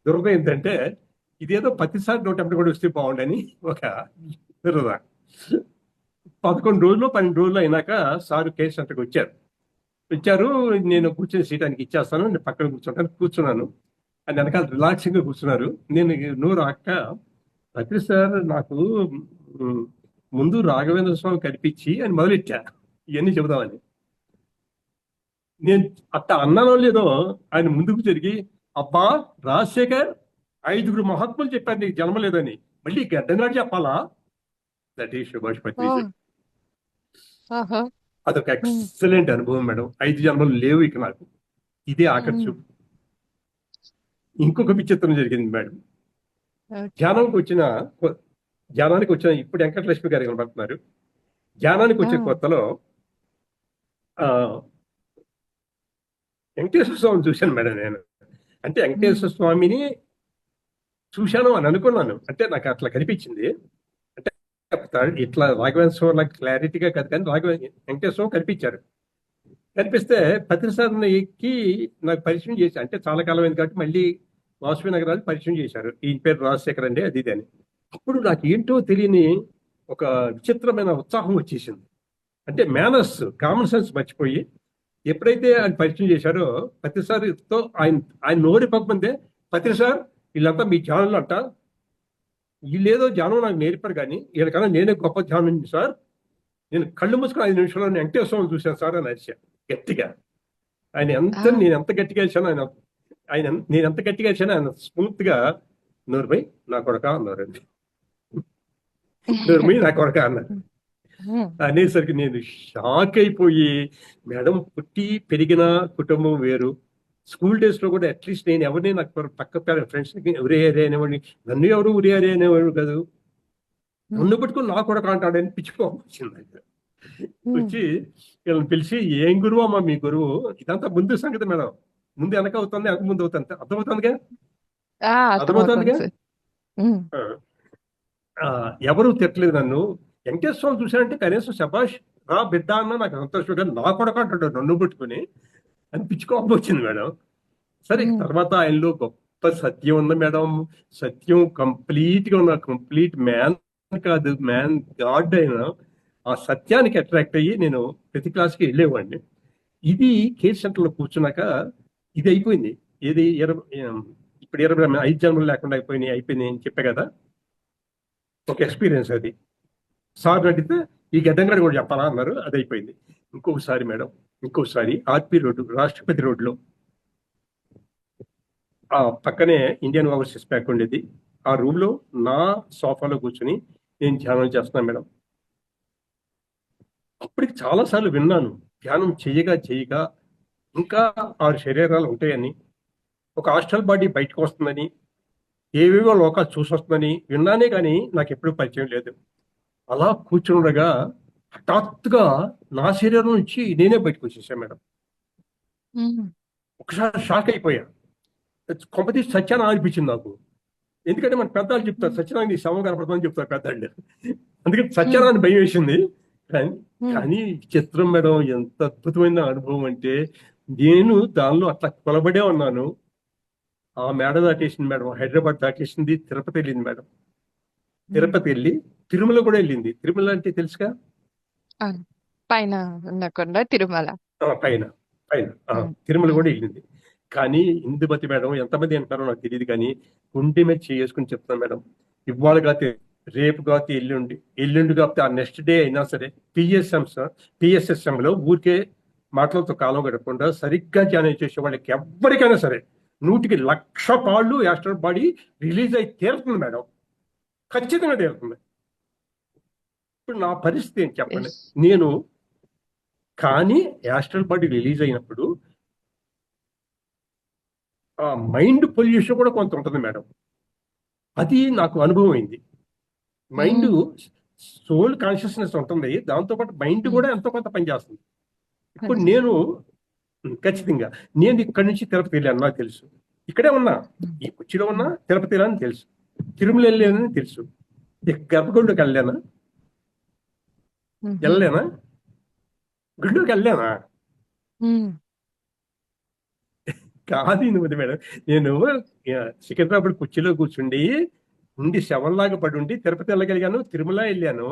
దురద ఏంటంటే ఇదేదో ప్రతిసారి 180 కూడా వస్తే బాగుండని ఒక దురద. 11 రోజులు 12 రోజులు అయినాక సారు కేర్ సెంటర్కి వచ్చారు. నేను కూర్చొని సీట్ ఆయనకి ఇచ్చేస్తాను, నేను పక్కన కూర్చున్నాను. ఆయన వెనకాల రిలాక్సింగ్ గా కూర్చున్నారు. నేను నోరు అక్క ప్రతి సార్ నాకు ముందు రాఘవేంద్ర స్వామి కనిపించి అని మొదలెట్టా ఇవన్నీ చెబుదామని. నేను అట్ట అన్నానో లేదో ఆయన ముందుకు జరిగి, అబ్బా రాజశేఖర్ 5 మహాత్ములు చెప్పారు నీకు జన్మ లేదని, మళ్ళీ గడ్డనాడు చెప్పాలా? That is Subhash Patri. Oh. Uh-huh. అదొక ఎక్సలెంట్ అనుభవం మేడం. 5 జన్మలు లేవు ఇక నాకు, ఇదే ఆఖరి చూపు. ఇంకొక విచిత్రం జరిగింది మేడం. Okay. ధ్యానానికి వచ్చిన ఇప్పుడు వెంకటలక్ష్మి గారు కనబడుతున్నారు. ధ్యానానికి వచ్చే కొత్తలో వెంకటేశ్వర స్వామిని చూశాను మేడం నేను. అంటే వెంకటేశ్వర స్వామిని చూశాను అని అనుకున్నాను, అంటే నాకు అట్లా కనిపించింది. అంటే ఇట్లా రాఘవేంద్ర స్వామి క్లారిటీగా కాదు, కానీ వెంకటేశ్వర స్వామి కనిపించారు. కనిపిస్తే ప్రతిసారి ఎక్కి నాకు పరిచయం చేశారు. అంటే చాలా కాలం అయింది కాబట్టి మళ్ళీ వాసవి నగరాలు పరిచయం చేశారు. ఈయన పేరు రాజశేఖర్ అండి, అది అని. అప్పుడు నాకు ఏంటో తెలియని ఒక విచిత్రమైన ఉత్సాహం వచ్చేసింది. అంటే మేనర్స్, కామన్ సెన్స్ మర్చిపోయి ఎప్పుడైతే ఆయన పరిచయం చేశారో ప్రతిసారితో ఆయన నోరి పక్కమందే, ప్రతిసారి వీళ్ళంతా మీ ధ్యానంలో అంట, వీళ్ళేదో ధ్యానం నాకు నేర్పారు కానీ వీళ్ళకన్నా నేనే గొప్ప ధ్యానం సార్, నేను కళ్ళు మూసుకుని 5 నిమిషాల్లో వెంకటేశ్వర స్వామిని చూశాను సార్ అని అరిచా గట్టిగా. నేను ఎంత గట్టిగా వేసాను నేను ఎంత గట్టిగా వేసాను ఆయన స్మూత్ గా నోరుమై నా కొడక అన్నారండి. నోరుమై నా కొడక అన్నారు. అనేసరికి నేను షాక్ అయిపోయి, మేడం పుట్టి పెరిగిన కుటుంబం వేరు, స్కూల్ డేస్ లో కూడా అట్లీస్ట్ నేను ఎవరిని నాకు పక్క ఫ్రెండ్స్ ఉరే అరే అనేవాడిని, నన్ను ఎవరు ఉరే అరే అనేవాడు కాదు, నన్ను పట్టుకుని నా కొడక అంటాడని పిచ్చిపోవచ్చింది. వచ్చి వీళ్ళని పిలిచి, ఏం గురువు అమ్మా మీ గురువు? ఇదంతా ముందు సంగతి మేడం, ముందు వెనక అవుతుంది, వెనక ముందు అవుతుంది, అర్థమవుతుందిగా? అర్థమవుతుందిగా? ఎవరు తిట్టలేదు నన్ను. వెంకటేశ్వర స్వామి చూశానంటే కనీసం శబాష్ రా బిడ్డ అన్న నాకు సంతోషంగా, నా కొడక అంటాడు నన్ను పట్టుకుని అని పిచ్చుకోపం వచ్చింది మేడం. సరే, తర్వాత ఆయనలో గొప్ప సత్యం ఉంది మేడం. సత్యం కంప్లీట్ గా ఉన్న, కంప్లీట్ మ్యాన్ కాదు, మ్యాన్ గాడ్ అయిన ఆ సత్యానికి అట్రాక్ట్ అయ్యి నేను ప్రతి క్లాస్కి వెళ్ళేవాడిని. ఇది కేర్ సెంటర్లో కూర్చున్నాక ఇది అయిపోయింది. ఏది ఇప్పుడు 5 జన్మలు లేకుండా అయిపోయింది అని చెప్పే కదా, ఒక ఎక్స్పీరియన్స్ అది. సార్ అడిగితే ఈ గడ్డంగాడు కూడా చెప్పాలా అన్నారు, అది అయిపోయింది. ఇంకోసారి ఆర్పి రోడ్డు, రాష్ట్రపతి రోడ్లో ఆ పక్కనే ఇండియన్ ఓవర్సీస్ బ్యాంక్ ఉండేది. ఆ రూమ్ లో నా సోఫాలో కూర్చుని నేను ధ్యానం చేస్తున్నాను మేడం. అప్పటికి చాలాసార్లు విన్నాను, ధ్యానం చేయగా ఇంకా 6 శరీరాలు ఉంటాయని, ఒక హాస్టల్ బాడీ బయటకు వస్తుందని, ఏవేవో లోకాలు చూసొస్తుందని విన్నానే కానీ నాకు ఎప్పుడూ పరిచయం లేదు. అలా కూర్చుండగా హఠాత్తుగా నా శరీరం నుంచి నేనే బయటకు వచ్చేసాను మేడం. ఒకసారి షాక్ అయిపోయా. కొంపతీసి సత్యాన్ని అనిపించింది నాకు. ఎందుకంటే మన పెద్దలు చెప్తారు సత్యనారాయణ నీ శవం కనపడుతుందని చెప్తారు పెద్దలు, అందుకని సత్యనారాయణ భయం వేసింది. కానీ చిత్రం మేడం, ఎంత అద్భుతమైన అనుభవం అంటే నేను దానిలో అట్లా కొలబడే ఉన్నాను. ఆ మేడ దాటేసింది మేడం, హైదరాబాద్ దాటేసింది, తిరుపతి వెళ్ళింది మేడం. తిరుపతి వెళ్ళి తిరుమల కూడా వెళ్ళింది. తిరుమల అంటే తెలుసుగా, పైన ఉండకుండా తిరుమల, పైన తిరుమల కూడా వెళ్ళింది. కానీ ఇందుమతి మేడం ఎంతమంది అంటారో నాకు తెలియదు, కానీ గుండె మీద చేసుకుని చెప్తాను మేడం. ఇవాళ కాతే రేపు కాతే ఎల్లుండి కాకపోతే ఆ నెక్స్ట్ డే అయినా సరే పిఎస్ఎస్ఎం లో ఊరికే మాటలతో కాలం గడపకుండా సరిగ్గా ధ్యానం చేసే వాళ్ళకి ఎవరికైనా సరే 100,00,000 పాళ్ళు యాస్ట్రల్ బాడీ రిలీజ్ అయి తీరుతుంది మేడం, ఖచ్చితంగా తీరుతుంది. ఇప్పుడు నా పరిస్థితి ఏంటి చెప్పండి. ఎస్. నేను కానీ యాస్ట్రల్ బాడీ రిలీజ్ అయినప్పుడు ఆ మైండ్ పొల్యూషన్ కూడా కొంత ఉంటుంది మేడం. అది నాకు అనుభవం అయింది. మైండ్ సోల్ కాన్షియస్నెస్ ఉంటుంది, దాంతోపాటు మైండ్ కూడా ఎంతో కొంత పనిచేస్తుంది. ఇప్పుడు నేను ఖచ్చితంగా నేను ఇక్కడి నుంచి తిరుపతి వెళ్ళాను, నాకు తెలుసు. ఇక్కడే ఉన్నా, ఈ కుర్చీలో ఉన్నా తిరుపతి వెళ్ళాలని తెలుసు, తిరుమల వెళ్ళానని తెలుసు. గర్భగుడిలోకి వెళ్ళలేనా, గుడిలోకి వెళ్ళానా? కాదు ఇది మేడం. నేను సికింద్రాబాద్ కుర్చీలో కూర్చుండి ఉండి శవంలాగా పడి ఉండి తిరుపతి వెళ్ళగలిగాను, తిరుమల వెళ్ళాను,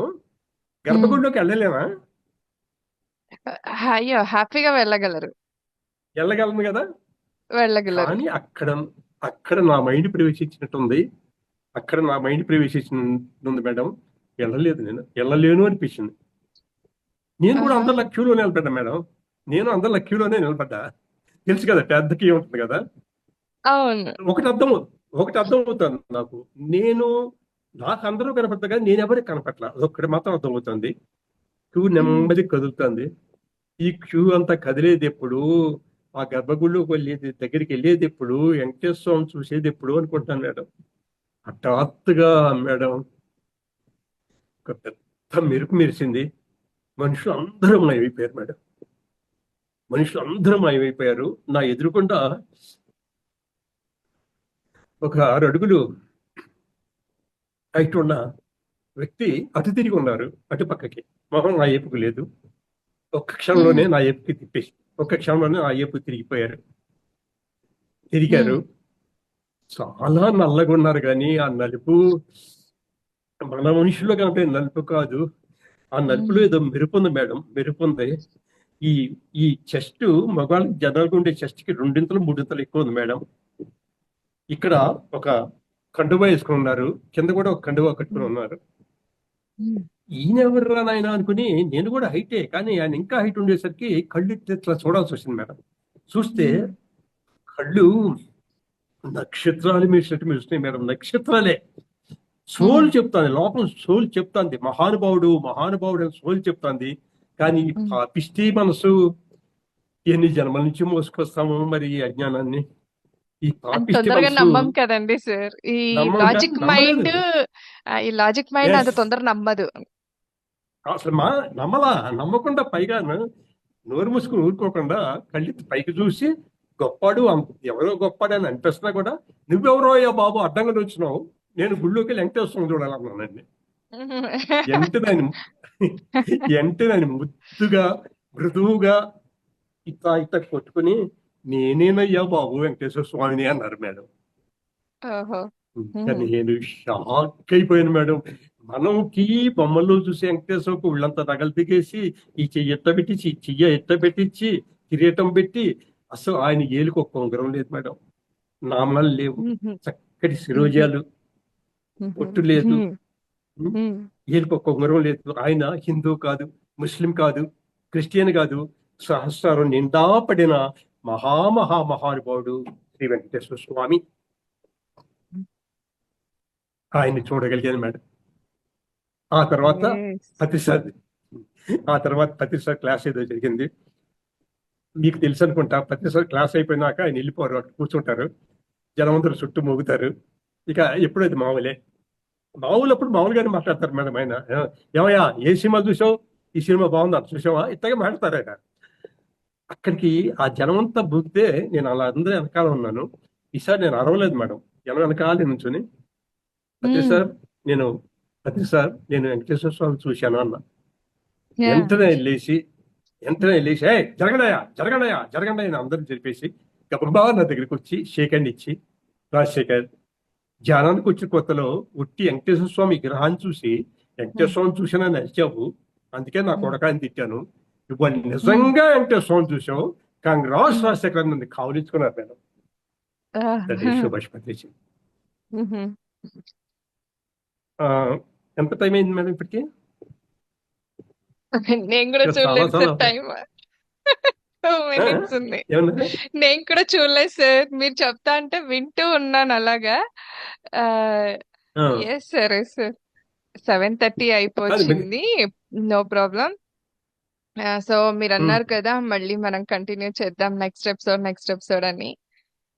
గర్భగుడిలోకి వెళ్ళలేనా? అయ్యో, హ్యాపీగా వెళ్ళగలరు. వెళ్ళగలను కదా. వెళ్ళగలరు. కానీ అక్కడ నా మైండ్ ప్రవేశించినట్టుంది, అక్కడ నా మైండ్ ప్రవేశించింది మేడం. వెళ్ళలేను అనిపించింది. నేను కూడా అందరిలో క్యూలో నిలబడ్డా మేడం, నేను అందరిలో క్యూలోనే నిలబడ్డా. తెలుసు కదా పెద్ద క్యూ ఉంటుంది కదా. అవును. ఒకటి అర్థం అవుతుంది నాకు అందరూ కనపడతా కానీ నేను ఎవరికి కనపట్ల, అదొక్కటి మాత్రం అర్థమవుతుంది. క్యూ నెమ్మది కదులుతుంది. ఈ క్యూ అంతా కదిలేది ఎప్పుడు, ఆ గర్భగుడిలోకి దగ్గరికి వెళ్ళేది ఎప్పుడు, వెంకటేశ్వర స్వామి చూసేది ఎప్పుడు అనుకుంటాను మేడం. హఠాత్తుగా మేడం ఒక పెద్ద మెరుపు మెరిసింది. మనుషులు అందరూ మాయమైపోయారు మేడం, మనుషులు అందరూ మాయమైపోయారు. నా ఎదురుకుండా ఒక 6 అడుగులు హైట్ ఉన్న వ్యక్తి అటు తిరిగి ఉన్నారు, అటు పక్కకి. మొహం నా ఏపుకు లేదు. ఒక్క క్షణంలోనే నా ఏపుకి తిప్పేసి ఒక్క క్షణంలోనే నా ఏపు తిరిగారు. చాలా నల్లగా ఉన్నారు, కానీ ఆ నలుపు మన మనుషుల్లో కనిపే నలుపు కాదు. ఆ నలుపులో ఏదో మెరుపు ఉంది మేడం, మెరుపు ఉంది. ఈ చెస్ట్ మగవాళ్ళకి జనాలకు ఉండే చెస్ట్ కి 2 3 ఎక్కువ ఉంది మేడం. ఇక్కడ ఒక కండువా వేసుకుని ఉన్నారు, కింద కూడా ఒక కండువా కట్టుకుని ఉన్నారు. ఈయన ఎవర్రా నాయన అనుకుని నేను కూడా హైటే, కానీ ఆయన ఇంకా హైట్ ఉండేసరికి కళ్ళు ఇట్లా చూడాల్సి వచ్చింది మేడం. చూస్తే కళ్ళు నక్షత్రాలు మెరిసినాయి మేడం, నక్షత్రాలే. సోల్ చెప్తాంది, లోపల సోల్ చెప్తాంది, మహానుభావుడు అని సోల్ చెప్తాంది. కానీ పిష్టి మనసు ఎన్ని జన్మల నుంచి మోసుకొస్తాము మరి ఈ అజ్ఞానాన్ని. ఈ తొందరగా నమ్మం కదండి సార్. ఈ లాజిక్ మైండ్ అంత తొందర నమ్మదు అసలు. నమ్మకుండా పైగా నోరు మూసుకుని ఊరుకోకుండా కళ్ళెత్తి పైకి చూసి గొప్పాడు, ఎవరో గొప్పాడు అని అనిపిస్తున్నా కూడా నువ్వెవరో అయ్యా బాబు అడ్డంగా వచ్చినావు, నేను గుళ్ళోకి వెళ్ళి వెంకటేశ్వరం చూడాలన్నానండి. అంటే దాన్ని ముద్దుగా మృదువుగా ఇట్లా కొట్టుకుని నేనేనయ్యా బాబు వెంకటేశ్వర స్వామిని అన్నారు మేడం. నేను షాక్ అయిపోయాను మేడం. మనకి బొమ్మల్లో చూసి వెంకటేశ్వరకు వీళ్ళంతా నగలు దిగేసి ఈ చెయ్యి ఎట్ట పెట్టించి కిరీటం పెట్టి, అసలు ఆయన ఏలుకు ఒక్క ఉంగరం లేదు మేడం, నామాలు లేవు, చక్కటి శిరోజాలు, పొట్టు లేదు, ఏలుకు ఒక్క ఉంగరం లేదు. ఆయన హిందూ కాదు, ముస్లిం కాదు, క్రిస్టియన్ కాదు, సహస్రారం నిండా పడిన మహానుభావుడు శ్రీ వెంకటేశ్వర స్వామి. ఆయన్ని చూడగలిగాను మేడం. ఆ తర్వాత ప్రతిసారి క్లాస్ ఏదో జరిగింది, మీకు తెలుసు అనుకుంటా. ప్రతిసారి క్లాస్ అయిపోయినాక ఆయన వెళ్ళిపోరు, అటు కూర్చుంటారు, జనమందరూ చుట్టూ మోగుతారు. ఇక ఎప్పుడైతే మామూలప్పుడు మామూలుగానే మాట్లాడతారు మేడం. ఆయన ఏమయ్యా ఏ సినిమా చూసావు, ఈ సినిమా బాగుందా చూసావా, ఇట్లాగే మాట్లాడతారు ఆయన. అక్కడికి ఆ జనమంతా బూగితే నేను అలా అందరూ వెనకాల ఉన్నాను. ఈసారి నేను అరవలేదు మేడం, జనం వెనకాల నుంచుని ప్రతిసారి నేను వెంకటేశ్వర స్వామి చూశాను అన్న. వెంటనే వెళ్ళేసి జరగండి అందరూ జరిపేసి గబా నా దగ్గరికి వచ్చి షేక్ హ్యాండ్ ఇచ్చి, రాజశేఖర్ ధ్యానానికి వచ్చిన కొత్తలో ఉట్టి వెంకటేశ్వర స్వామి విగ్రహాన్ని చూసి వెంకటేశ్వర స్వామి చూసినా నడిచావు, అందుకే నా కొడకాన్ని తిట్టాను. ఇప్పుడు నిజంగా వెంకటేశ్వర స్వామి చూసావు, కాంగ్రెస్ రాజశేఖర్ నన్ను కావలించుకున్నారు madam. That is Subhash Patriji. ఎంత టైం అయింది మేడం ఇప్పటికి? నేను కూడా ఇంకా చాలా చూడలేదు చాలా సార్, టైం 2 ఆ? minutes ఉంది. ఏమన్నారు? నేను కూడా చూడలేదు సార్, మీరు చెప్తా అంటే వింటూ ఉన్నాను అలాగా. ఆ, ఎస్ సార్, ఎస్ సార్. 7:30 కాదు అయిపోయింది, నో ప్రాబ్లం. సో మీరు ఉమ్, అన్నారు కదా మళ్ళీ మనం కంటిన్యూ చేద్దాం నెక్స్ట్ ఎపిసోడ్ అని.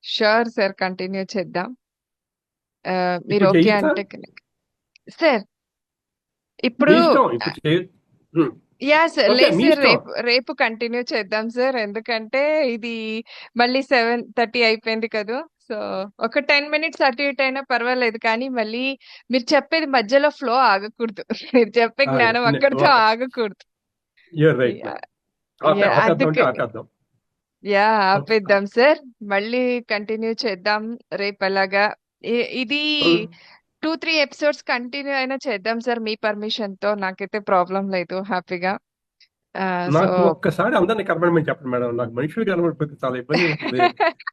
షూర్ సార్, కంటిన్యూ చేద్దాం. మీరు ఇప్పుడు ఓకే చేయొచ్చా? అంటే కనుక సార్ మీ ఇప్పుడు ఇష్టం ఇప్పుడు ఉమ్, యా సార్, ఓకే లేదు మీ సార్, ఇష్టం. రేపు కంటిన్యూ చేద్దాం సార్, ఎందుకంటే ఇది మళ్ళీ 7:30 అయిపోయింది కదా. సో ఒక 10 minutes అటు ఇటు అయినా పర్వాలేదు, కానీ మళ్ళీ మీరు చెప్పేది మధ్యలో ఫ్లో ఆగకూడదు. మీరు చెప్పే జ్ఞానం అక్కడితో ఆగకూడదు. You're right ya, madam. Ya, ఆపేద్దాం అంటే అందుకని ఆపేద్దాం. Ya okay. ఆపేద్దాం సార్, మళ్ళీ కంటిన్యూ చేద్దాం రేపు అలాగా. ఇది ఉమ్, 2-3 ఎపిసోడ్స్ కంటిన్యూ అయినా చేద్దాం సార్, మీ పర్మిషన్ తో. నాకైతే ప్రాబ్లం లేదు, హ్యాపీగా. సో నాకు ఒక్కసారి అందరినీ కనబడమని చెప్పండి మేడం. నాకు మనుషులు కనబడిపోతే చాలా ఇబ్బంది ఉంటుంది.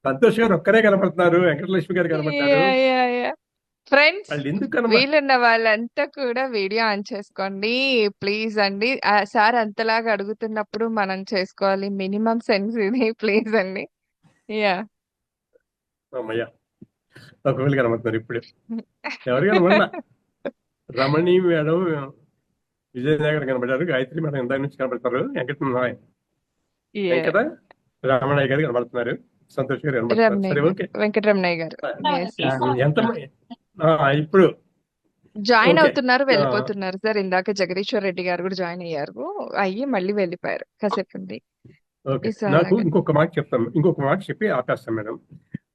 సంతోష్ గారు ఒక్కరే కనబడుతున్నారు, వెంకటలక్ష్మి గారు కనబడ్డారు. ఫ్రెండ్స్, వాళ్ళు ఎందుకు వీలున్న వాళ్ళంతా కూడా వీడియో ఆన్ చేసుకోండి ప్లీజ్ అండి. సార్ అంతలాగా అడుగుతున్నప్పుడు మనం చేసుకోవాలి, మినిమం సెన్స్ ఇది, ప్లీజ్ అండి. యా అమ్మయ్య ఒకవేళ కనబడుతున్నారు ఇప్పుడు. ఎవరు కనబడలా? రమణి మేడం విజయనగర్ కనబడ్డారు, గాయత్రి మేడం ఇందాక నుంచి కనబడతారు, వెంకట రామణయ్య గారు కనబడుతున్నారు, సంతోష్ గారు కనబడుతున్నారు. సరే ఓకే. వెంకటరమణయ్య గారు ఎంత ఇప్పుడు జాయిన్ ఓకే. అవుతున్నారు, వెళ్ళిపోతున్నారు సార్. ఇందాక జగదీశ్వర్ రెడ్డి గారు కూడా జాయిన్ అయ్యి మళ్ళీ వెళ్ళిపోయారు కాసేపు ఉంది. ఓకే, సో నాకు అలాగా ఇంకొక మాట చెప్తాను, ఇంకొక మాట చెప్పి ఆపేస్తాను మేడం.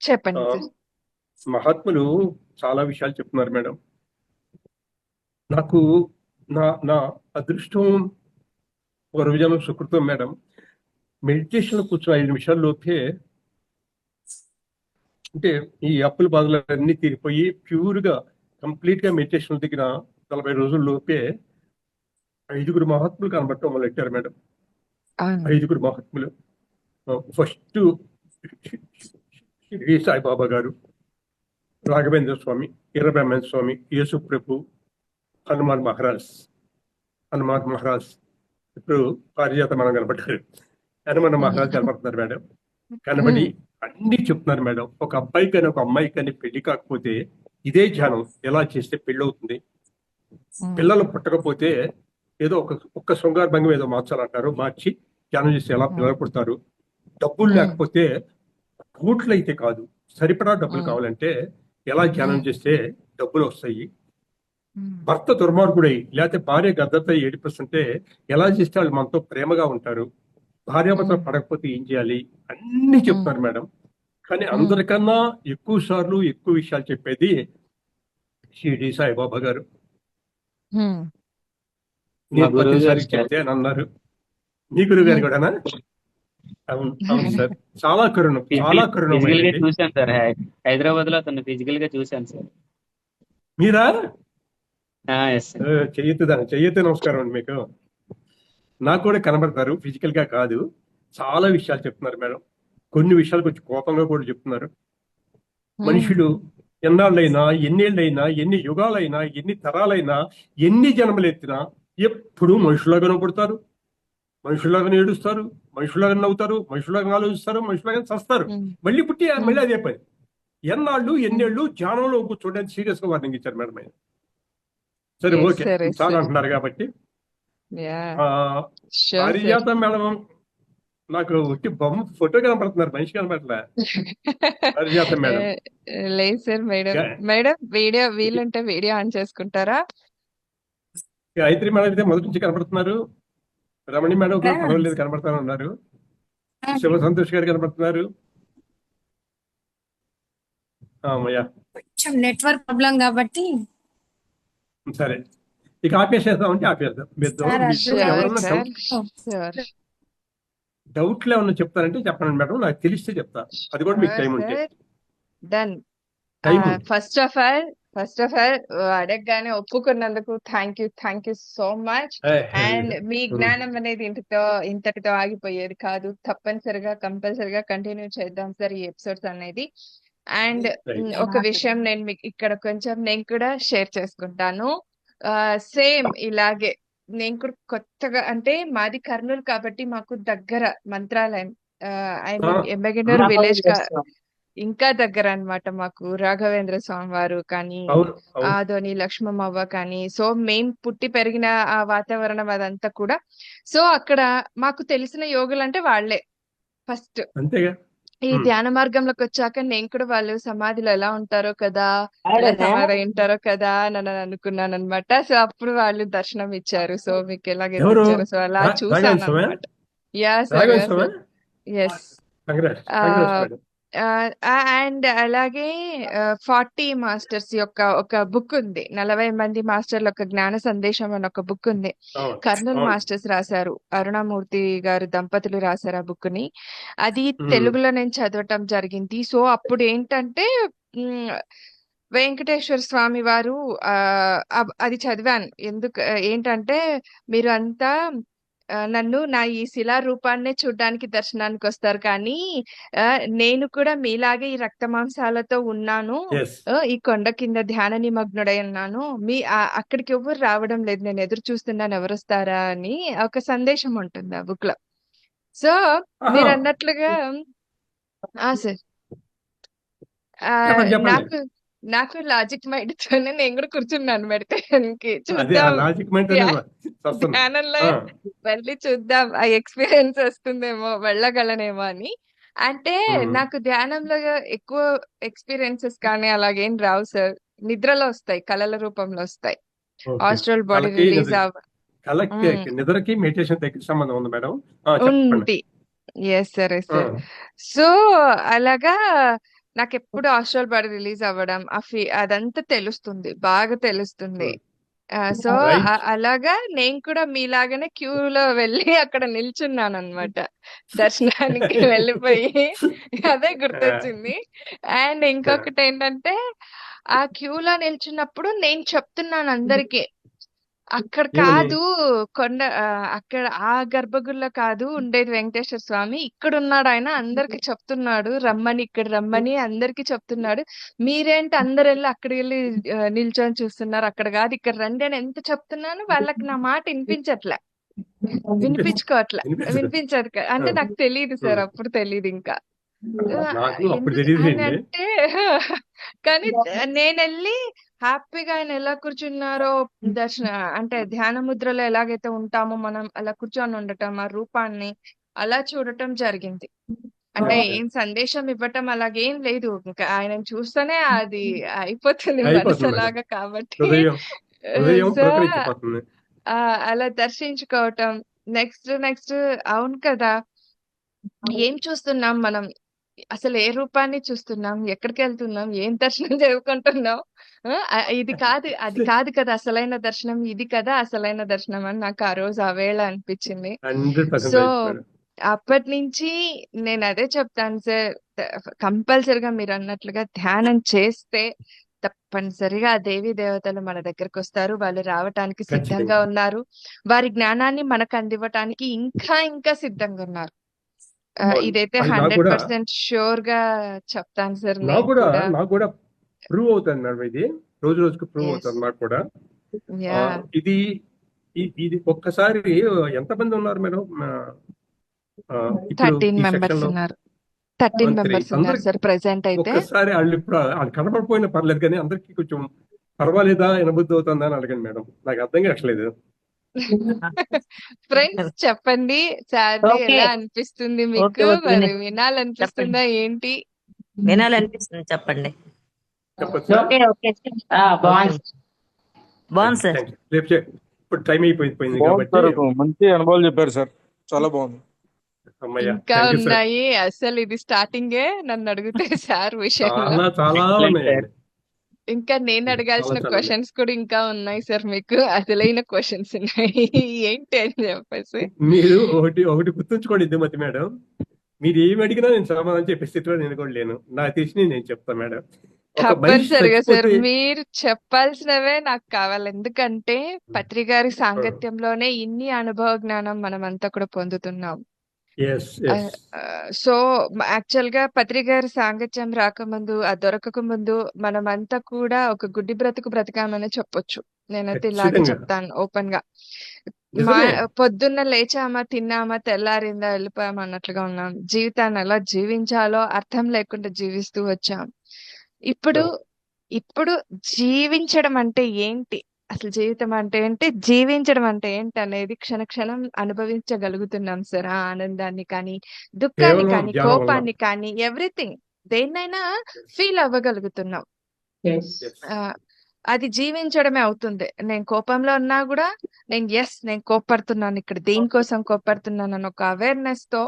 చెప్పండి ఆ, సార్. మహాత్ములు చాలా విషయాలు చెప్తున్నారు మేడం. నాకు నా నా అదృష్టం పూర్వజన్మ సుకృతం మేడం. మెడిటేషన్ కూర్చొని 5 నిమిషాల లోపే అంటే ఈ అప్పుల బాధలు అన్ని తీరిపోయి ప్యూర్ గా కంప్లీట్ గా మెడిటేషన్ దిగిన 40 రోజుల లోపే 5 మహాత్ములు కనబడటం మొదలెట్టారు మేడం. 5 మహాత్ములు. ఫస్ట్ షిరిడి సాయిబాబా గారు, రాఘవేంద్ర స్వామి, వీరబ్రహ్మణ్య స్వామి, యేసు ప్రభు, హనుమాన్ మహారాజ్, ఇప్పుడు పారిజాత మనం కనబడ్డారు, హనుమాన్ మహారాజ్ కనబడుతున్నారు మేడం. కనబడి అన్ని చెప్తున్నారు మేడం. ఒక అబ్బాయి కానీ ఒక అమ్మాయి కానీ పెళ్లి కాకపోతే ఇదే ధ్యానం ఎలా చేస్తే పెళ్లి అవుతుంది. పిల్లలు పుట్టకపోతే ఏదో ఒక్క శృంగార భంగం ఏదో మార్చాలంటారు, మార్చి ధ్యానం చేస్తే ఎలా పిల్లలు పుడతారు. డబ్బులు లేకపోతే కోట్లు అయితే కాదు, సరిపడా డబ్బులు కావాలంటే ఎలా ధ్యానం చేస్తే డబ్బులు వస్తాయి. భర్త దుర్మార్గుడై లేకపోతే భార్య గద్దత ఏడిపిస్తుంటే ఎలా చేస్తే వాళ్ళు మనతో ప్రేమగా ఉంటారు. భార్యాభర్తలు పడకపోతే ఏం చేయాలి, అన్ని చెప్తారు మేడం. కానీ అందరికన్నా ఎక్కువ సార్లు ఎక్కువ విషయాలు చెప్పేది షిరిడి సాయిబాబా గారు. నేను ప్రతిసారి చెప్తే అని అన్నారు. మీ గురువు గారు కూడానా? అవును అవును సార్, చాలా కరుణం, చాలా కరుణం. చూశాను సార్, హైదరాబాద్ లో అతను ఫిజికల్ గా చూశాను సార్. మీరా? Yes sir. చెయ్యొద్దు నమస్కారం అండి మీకు. నాకు కూడా కనబడతారు, ఫిజికల్ గా కాదు. చాలా విషయాలు చెప్తున్నారు మేడం. కొన్ని విషయాలు కొంచెం కోపంగా కూడా చెప్తున్నారు. మనుషులు ఎన్నాళ్ళైనా, ఎన్నేళ్ళైనా, ఎన్ని యుగాలైనా, ఎన్ని తరాలైనా, ఎన్ని జన్మలెత్తినా ఎప్పుడూ మనుషులాగానే పుడతారు, మనుషులాగానే ఏడుస్తారు, మనుషులాగానే నవ్వుతారు, మనుషులాగానే ఆలోచిస్తారు, మనుషులాగానే చస్తారు, మళ్ళీ పుట్టి మళ్ళీ అదే పని. ఎన్నాళ్ళు ఎన్నేళ్ళు ధ్యానంలో కూర్చోండి సీరియస్ గా వార్నింగ్ ఇచ్చారు మేడం ఆయన. సరే ఓకే, చాలా అంటున్నారు కాబట్టి పారిజాత మేడం నాకు ఒట్టి బొమ్మ ఫోటో కనపడుతున్నారు, మనిషి కనపడలే. పారిజాత మేడం లేదు సార్. మేడం వీడియో వీలుంటే వీడియో ఆన్ చేసుకుంటారా? గాయత్రి మేడం అయితే మొదటి నుంచి కనపడుతున్నారు. రమణి మేడం కూడా పర్వాలేదు కనపడతాను ఉన్నారు. శివ సంతోష్ గారు కనపడుతున్నారు. కొంచెం నెట్వర్క్ ప్రాబ్లం కాబట్టి సరే, ఇక ఆపేసేద్దామంటే ఆపేద్దాం. డౌట్లు ఏమన్నా చెప్తారంటే చెప్పండి మేడం, నాకు తెలిస్తే చెప్తా. అది కూడా మీకు టైం ఉంటే. డన్. ఫస్ట్ ఆఫ్ ఆల్ అడగగానే ఒప్పుకున్నందుకు thank you so much. And మీ జ్ఞానం అనేది ఇంతటితో ఆగిపోయేది కాదు. కంపల్సరిగా కంటిన్యూ చేద్దాం సార్ ఈ ఎపిసోడ్స్ అనేది. And right. ఒక విషయం నేను కూడా షేర్ చేసుకుంటాను. సేమ్ ఇలాగే నేను కూడా కొత్తగా అంటే మాది కర్నూలు కాబట్టి మాకు దగ్గర మంత్రాలయం. ఐ ఆ, మీన్ ఎమ్మగినూరు ఉమ్, విలేజ్ ఇంకా దగ్గర అన్నమాట మాకు రాఘవేంద్ర స్వామి వారు కానీ, అవును అవును ఆదోని లక్ష్మమ్మవ్వ కానీ. సో మేం పుట్టి పెరిగిన ఆ వాతావరణం అదంతా కూడా. సో అక్కడ మాకు తెలిసిన యోగులంటే వాళ్ళే ఫస్ట్. అంతేగా. ఈ ఉమ్, ధ్యాన మార్గంలోకి వచ్చాక నేను కూడా వాళ్ళు సమాధిలో ఎలా ఉంటారో కదా, ఎలా సమాధి అయి ఉంటారో కదా అని అనుకున్నాను అనమాట. సో అప్పుడు వాళ్ళు దర్శనం ఇచ్చారు. సో మీకు ఎలాగైతే ఎవరు ఇచ్చారో సో అలా చూసాను రాఘవేంద్రమా అనమాట. యా సార్, యా రాఘవేంద్రమా sir. Yes. Congrats congrats madam. And అలాగే 40 మాస్టర్స్ యొక్క ఒక బుక్ ఉంది. 40 మంది మాస్టర్ల ఒక జ్ఞాన సందేశం అని ఒక బుక్ ఉంది. అవును కర్నూలు అవును. మాస్టర్స్ రాశారు. అరుణమూర్తి గారు దంపతులు రాశారు ఆ బుక్ ని. అది ఉమ్, తెలుగులో నేను చదవటం జరిగింది. సో అప్పుడు ఏంటంటే మ్, వెంకటేశ్వర స్వామి వారు అది చదివాను. ఏంటంటే మీరు అంతా నన్ను నా ఈ శిలా రూపాన్నే చూడ్డానికి దర్శనానికి వస్తారు కానీ నేను కూడా మీలాగే ఈ రక్త మాంసాలతో ఉన్నాను. yes. ఈ కొండ కింద ధ్యాన నిమగ్నుడై ఉన్నాను. అక్కడికి ఎవ్వరు రావడం లేదు. నేను ఎదురు చూస్తున్నాను ఎవరొస్తారా అని ఒక సందేశం ఉంటుంది ఆ బుక్ లో. సో ఆహా, మీరు అన్నట్లుగా సార్ చెప్పండి చెప్పండి. నాకు నాకు లాజిక్ మైండ్ తోనే నేను కూడా కూర్చున్నాను మెడిటేషన్‌కి. అదే ఆ చూద్దాం లాజిక్ మైండ్ ధ్యా వస్తుంది. ధ్యానంలో ఆ, వెళ్ళి చూద్దాం ఆ ఎక్స్‌పీరియన్స్ వస్తుందేమో, వెళ్ళగలనేమో అని. అంటే ఉమ్, నాకు ధ్యానంలో ఎక్కువ ఎక్స్‌పీరియన్సెస్ కానీ అలాగేం రావు సార్. నిద్రలో వస్తాయి. కలల రూపంలో వస్తాయి. ఓకే. ఆస్ట్రల్ బాడీ కళకి రిలీజ్ కళకి హ్మ్. నిద్రకి మెడిటేషన్ దగ్గర సంబంధం ఉంది మేడం. చెప్పండి. ఉంది. Yes sir. యెస్ ఆ, సార్. సో, అలాగా నాకెప్పుడు ఆస్ట్రల్ బాడీ రిలీజ్ అవ్వడం, అదంతా తెలుస్తుంది. బాగా తెలుస్తుంది. ఉమ్, సో, రైట్. అలాగా నేను కూడా మీలాగానే క్యూలో వెళ్ళి అక్కడ నిల్చున్నాననమాట. దర్శనానికి వెళ్ళిపోయి అదే గుర్తొచ్చింది. అండ్ ఇంకొకటేంటంటే, ఆ క్యూలో నిల్చున్నప్పుడు నేను చెప్తున్నాను అందరికి. అక్కడ ఏమని? కాదు అక్కడ ఆ గర్భగుడిలో కాదు ఉండేది వెంకటేశ్వర స్వామి. ఇక్కడున్నాడాయన అందరికి చెప్తున్నాడు. రమ్మని, ఇక్కడ రమ్మని అందరికి చెప్తున్నాడు. మీరేంటి అందరెళ్ళి అక్కడికెళ్ళి నిల్చొని చూస్తున్నారు. అక్కడ కాదు ఇక్కడ రండి అని ఎంత చెప్తున్నాను. వాళ్ళకి నా మాట వినిపించట్లే. వినిపించుకోవట్లే. వినిపించదు. వినిపించదు. అంటే నాకు తెలీదు సార్. అప్పుడు తెలీదింకా. నాకు అప్పుడు ఎందుకు తెలియదు అని అంటే కానీ నేనెళ్ళి హ్యాపీగా ఆయన ఎలా కూర్చున్నారో అంటే ధ్యాన ముద్రలో ఎలాగైతే ఉంటామో మనం అలా కూర్చొని ఉండటం, ఆ రూపాన్ని అలా చూడటం జరిగింది. అంటే ఓకే. ఏం సందేశం ఇవ్వటం అలాగేం లేదు. ఇంకా ఆయనను చూస్తేనే అది అయిపోతుంది మనసు అయిపోతుంది మేడం. అలాగా కాబట్టి. హృదయం హృదయం సో పులకరించిపోతుంది. అలా దర్శించుకోవటం. నెక్స్ట్ అవును కదా! ఏం చూస్తున్నాం మనం? అసలు ఏ రూపాన్ని చూస్తున్నాం? ఎక్కడికెళ్తున్నాం? ఏం దర్శనం చేసుకుంటున్నాం? ఇది కాదు, అది కాదు కదా అసలైన దర్శనం. ఇది కదా అసలైన దర్శనం అని నాకు ఆ రోజు ఆ వేళ అనిపించింది. 100% సో, రైట్ మేడం. అప్పటినుంచి నేనదే చెప్తాను సార్. కంపల్సరీగా మీరన్నట్లుగా ధ్యానం చేస్తే తప్పనిసరిగా ఆ దేవీ దేవతలు మన దగ్గరకొస్తారు. వాళ్ళు రావటానికి సిద్ధంగా ఖచ్చితంగా. ఉన్నారు. వారి జ్ఞానాన్ని మనకు అందివ్వటానికి ఇంకా సిద్ధంగా ఉన్నారు. అవును. ఇదైతే అది నాకు కూడా 100% ష్యూర్‌గా చెప్తాను సార్ నాకు నేను కూడా కూడా. నాకు కూడా ప్రూవ్ అవుతుంది మేడం. ఇది రోజు రోజుకు ప్రూవ్ యెస్. అవుతుంది నాకు కూడా. యాహ్! ఇది ఇది ఒక్కసారి ఎంతమంది ఉన్నారు మేడం? ఇప్పుడు 13 ఈ మెంబర్స్ సెక్షన్ లో ఉన్నారు. 13 13 మెంబర్స్ ఉన్నారు అందరికి సార్ ప్రెజెంట్ అయితే. ఒక్కసారి వాళ్ళు ఇప్పుడు వాళ్ళు కనపడిపోయినా పర్లేదు కానీ అందరికి కొంచెం పర్వాలేదా వినబుద్ధి అవుతుందా అని అడగండి మేడం. నాకు అర్థం కావట్లేదు. ఫ్రెండ్స్ చెప్పండి. సార్‌ది ఓకే ఎలా అనిపిస్తుంది ఓకే మీకు? ఓకే మరి చెప్పండి వినాలనిపిస్తుందా ఏంటి? వినాలనిపిస్తుంది చెప్పండి. చెప్పొచ్చా? ఓకే ఓకే బాగుంది బాగుంది సార్. Thank you. రేపు ఇప్పుడు టైం అయిపోయింది బాగుంది కాబట్టి సార్. మంచి అనుభవాలు చెప్పారు సార్. చాలా బాగుంది. అమ్మయ్య ఇంకా థ్యాంక్ యూ సార్. ఉన్నాయి. అసలు ఇది స్టార్టింగే నన్ను అడిగితే సార్ విషయంలో. చాలా ఎక్సలెంట్ సార్. ఉన్నాయండి. ఇంకా నేను చాలా అడగాల్సిన చాలా ఉన్నాయి. క్వెషన్స్ కూడా ఇంకా ఉన్నాయి సార్ మీకు. అసలైన క్వెషన్స్ ఉన్నాయి. ఏంటి అని చెప్పేసి. మీరు ఒకటి గుర్తుంచుకోండి ఇందుమతి మేడం. మీరు ఏమి అడిగినా నేను సమాధానం చెప్పే స్థితిలో నేను కూడా లేను. నాకు తెలిసి నేను చెప్తాను మేడం. ఒక మనిషి తప్పనిసరిగా సార్. చచ్చిపోతే మీరు చెప్పాల్సినవే నాకు కావాలి. ఎందుకంటే పత్రి గారి సాంగత్యంలోనే ఇన్ని అనుభవ జ్ఞానం మనమంతా కూడా పొందుతున్నాం. ఎస్ ఎస్ సో యాక్చువల్ గా పత్రి గారి సాంగత్యం రాకముందు దొరకక ముందు మనమంతా కూడా ఒక గుడ్డి బ్రతుకు బ్రతికామని చెప్పొచ్చు. నేనైతే ఇలాగే ఖచ్చితంగా చెప్తాను ఓపెన్ గా. మా నిజమే. పొద్దున్న లేచామా, తిన్నామా, తెల్లారిందా, వెళ్ళిపోయామా అన్నట్లుగా ఉన్నాం. జీవితాన్ని ఎలా జీవించాలో అర్థం లేకుండా జీవిస్తూ వచ్చాం. ఇప్పుడు ఇప్పుడు జీవించడం అంటే ఏంటి, అసలు జీవితం అంటే ఏంటి, జీవించడం అంటే ఏంటి అనేది క్షణ క్షణం అనుభవించగలుగుతున్నాం సార్. ఆ ఆనందాన్ని కానీ, దుఃఖాన్ని కేవలం కానీ, ధ్యానం వల్ల. కోపాన్ని కానీ, ఎవ్రీథింగ్ దేన్నైనా ఫీల్ అవ్వగలుగుతున్నాం. Yes. అది జీవించడమే అవుతుంది. నేను కోపంలో ఉన్నా కూడా నేను కోప్పడుతున్నాను, ఇక్కడ దేనికోసం కోప్పడుతున్నాను అని ఒక అవేర్నెస్ తో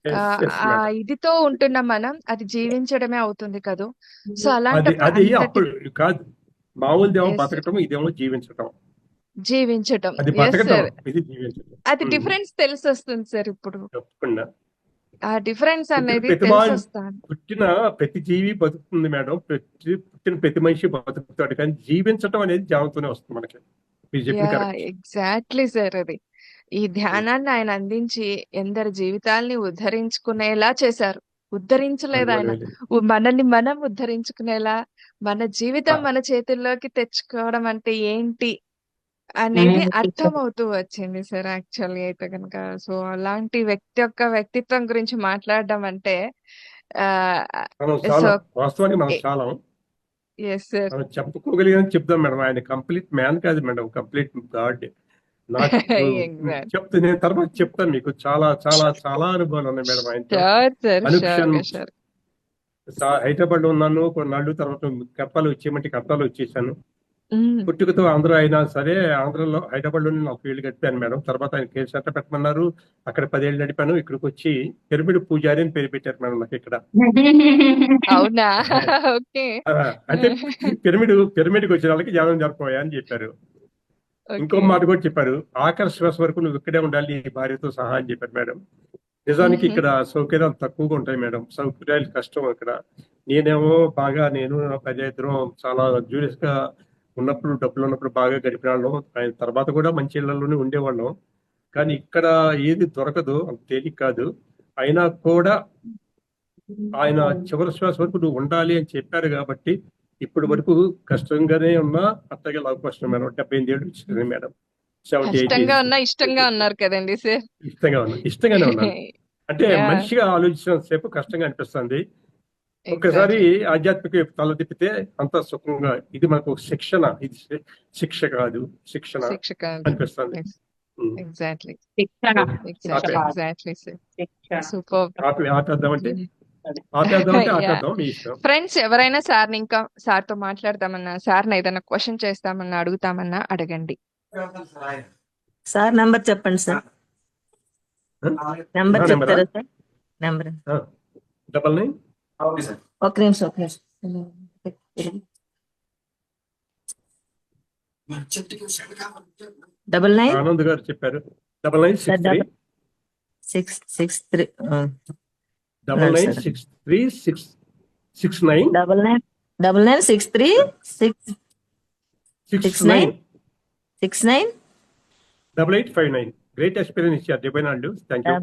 Yes, yes, ఆ madam. ఇదితో ఉంటున్న మనం అది జీవించడమే అవుతుంది కదూ. సో అది అలాంటప్పుడు అది అంతటి అప్పుడు కాదు. మామూలుదేమో Yes, sir. బతకటం, ఇదేమో జీవించటం. జీవించటం. అది ఎస్ బతకటం, సార్, ఇది జీవించటం. అది డిఫరెన్స్ తెలిసి వస్తుంది సార్. ఇప్పుడు తప్పకుండా ఆ డిఫరెన్స్ అనేది ప్రతి తెలిసి మా- వస్తాను. పుట్టిన ప్రతి జీవి బతుకుతుంది మేడం. పుట్టిన ప్రతి మనిషి బతుకుతాడు, కానీ జీవించటం అనేది జ్ఞానంతోనే వస్తుంది మనకి. మీరు చెప్పింది యా కరెక్ట్. Exactly sir. అది ఈ ధ్యానాన్ని ఆయన అందించి ఎందరి జీవితాల్ని ఉద్ధరించుకునేలా చేశారు. ఉద్ధరించలేదు ఆయన, మనల్ని మనం ఉద్ధరించుకునేలా, మన జీవితం మన చేతుల్లోకి తెచ్చుకోవడం అంటే ఏంటి అనేది అర్థం అవుతూ వచ్చింది సార్ యాక్చువల్లీ అయితే కనుక. సో అలాంటి వ్యక్తి యొక్క వ్యక్తిత్వం గురించి మాట్లాడడం అంటే మనం చాలా సో వాస్తవానికి మనం చాలా ఎస్ సార్. మనం చెప్పుకోగలిగిన చెప్తాం మేడం. ఆయన కంప్లీట్ మ్యాన్ కాదు మేడం, కంప్లీట్ గాడ్. నాకు Exactly. చెప్తే నేను తర్వాత చెప్తాను మీకు. చాలా చాలా చాలా అనుభవాలు ఉన్నాయి మేడం ఆయనతో. షూర్ సార్, అనుక్షణం షూర్. హైదరాబాద్ లో ఉన్నాను కొన్నాళ్ళు, తర్వాత కప్పాలు వచ్చేయమంటే కప్పాలు వచ్చేసాను. పుట్టుకతో ఆంధ్ర అయినా సరే, ఆంధ్రలో హైదరాబాద్ లో నాకు వీళ్ళు కట్టాను మేడం. తర్వాత ఆయన కేసు సెంటర్ పెట్టమన్నారు, అక్కడ 10 ఏళ్ళు నడిపాను. ఇక్కడికి వచ్చి పిరమిడ్ పూజారి అని పేరు పెట్టారు మేడం నాకు ఇక్కడ. అవునా? ఓకే. అంటే పిరమిడ్కి వచ్చిన వాళ్ళకి ధ్యానం జరపబోయా అని చెప్పారు. ఇంకో మాట కూడా చెప్పారు, ఆఖరి శ్వాస వరకు నువ్వు ఇక్కడే ఉండాలి నీ భార్యతో సహా అని చెప్పారు మేడం. నిజానికి ఇక్కడ సౌకర్యాలు తక్కువగా ఉంటాయి మేడం, సౌకర్యాలు కష్టం ఇక్కడ. నేనేమో బాగా నేను ఇద్దరం చాలా జూనియస్ గా ఉన్నప్పుడు, డబ్బులు ఉన్నప్పుడు బాగా గడిపిన వాళ్ళం. ఆయన తర్వాత కూడా మంచి ఇళ్లలోనే ఉండేవాళ్ళం. కానీ ఇక్కడ ఏది దొరకదు, అంత తేలిక కాదు. అయినా కూడా ఆయన చివరి శ్వాస వరకు నువ్వు ఉండాలి అని చెప్పారు కాబట్టి ఇప్పటి వరకు కష్టంగానే ఉన్నా అట్టగే అవకాశం మేడం. 78 ఏళ్ళు వచ్చింది మేడం. 78 ఇష్టంగా ఉన్నారు కదండి సార్. ఇష్టంగానే ఉన్నాను. అంటే మనిషిగా ఆలోచించిన సేపు కష్టంగా అనిపిస్తుంది. ఒక్కసారి ఆధ్యాత్మిక తల తిప్పితే అంత సుఖంగా. ఇది మనకు శిక్షణ, ఇది శిక్ష కాదు, శిక్షణ అనిపిస్తుంది. ఎగ్జాక్ట్లీ శిక్షణ సార్. సూపర్. ఆపేద్దామంటే ఆపేద్దాం, మీ ఇష్టం. ఫ్రెండ్స్ ఎవరైనా సార్ని ఇంకా సార్తో మాట్లాడతామన్నా, సార్ని ఏదైనా క్వశ్చన్ చేస్తామన్నా, అడుగుతామన్నా అడగండి. సార్ నంబర్ చెప్పండి సార్. నంబర్ చెప్తారా సార్? నంబర్ 99 ఒక నిమిషం. 99 ఆనంద్ గారు చెప్పారు. 9963 663 9963 9963 69 69 8859. గ్రేట్ ఎక్స్పీరియన్స్ ఇచ్చారు. 70 థ్యాంక్ యూ.